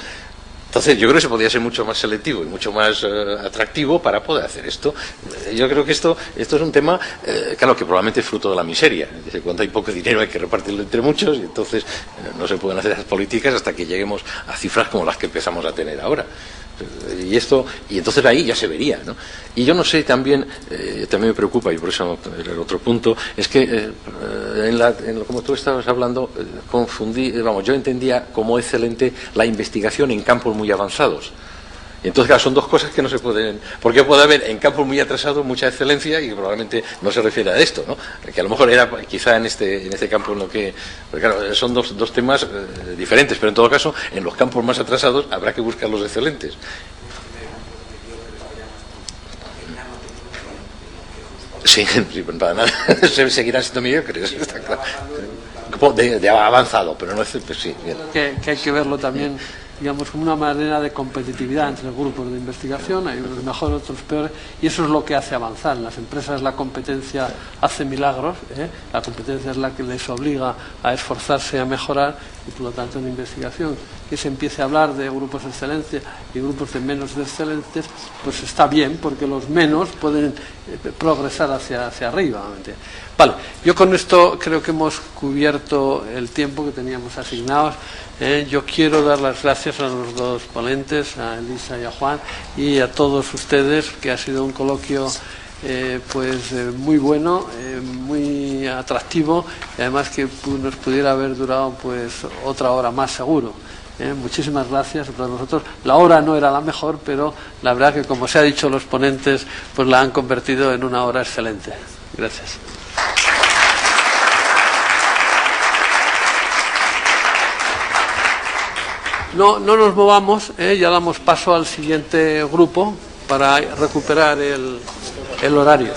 Entonces, yo creo que se podría ser mucho más selectivo y mucho más atractivo para poder hacer esto. Yo creo que esto es un tema, claro, que probablemente es fruto de la miseria. Es decir, cuando hay poco dinero hay que repartirlo entre muchos, y entonces no se pueden hacer esas políticas hasta que lleguemos a cifras como las que empezamos a tener ahora. Y entonces ahí ya se vería, ¿no? Y yo no sé, también me preocupa, y por eso el otro punto es que como tú estabas hablando, yo entendía como excelente la investigación en campos muy avanzados. Y entonces, claro, son dos cosas que no se pueden, porque puede haber en campos muy atrasados mucha excelencia, y probablemente no se refiere a esto, ¿no? Que a lo mejor era quizá en este campo en lo que, porque claro, son dos temas diferentes, pero en todo caso, en los campos más atrasados habrá que buscar los excelentes. Sí, para nada. Seguirán siendo mediocres, está claro. De avanzado, pero no es, pues sí. Que hay que verlo también, digamos, como una manera de competitividad entre grupos de investigación. Hay unos mejores, otros peores, y eso es lo que hace avanzar. En las empresas la competencia hace milagros, la competencia es la que les obliga a esforzarse, a mejorar, y por lo tanto en investigación que se empiece a hablar de grupos de excelencia y grupos de menos de excelentes, pues está bien, porque los menos pueden progresar hacia arriba. Vale, yo con esto creo que hemos cubierto el tiempo que teníamos asignados. Yo quiero dar las gracias a los dos ponentes, a Elisa y a Juan, y a todos ustedes, que ha sido un coloquio muy bueno, muy atractivo, y además que nos pudiera haber durado pues otra hora más seguro. Muchísimas gracias para nosotros. La hora no era la mejor, pero la verdad que, como se ha dicho, los ponentes pues la han convertido en una hora excelente. Gracias. No nos movamos, ya damos paso al siguiente grupo para recuperar el horario.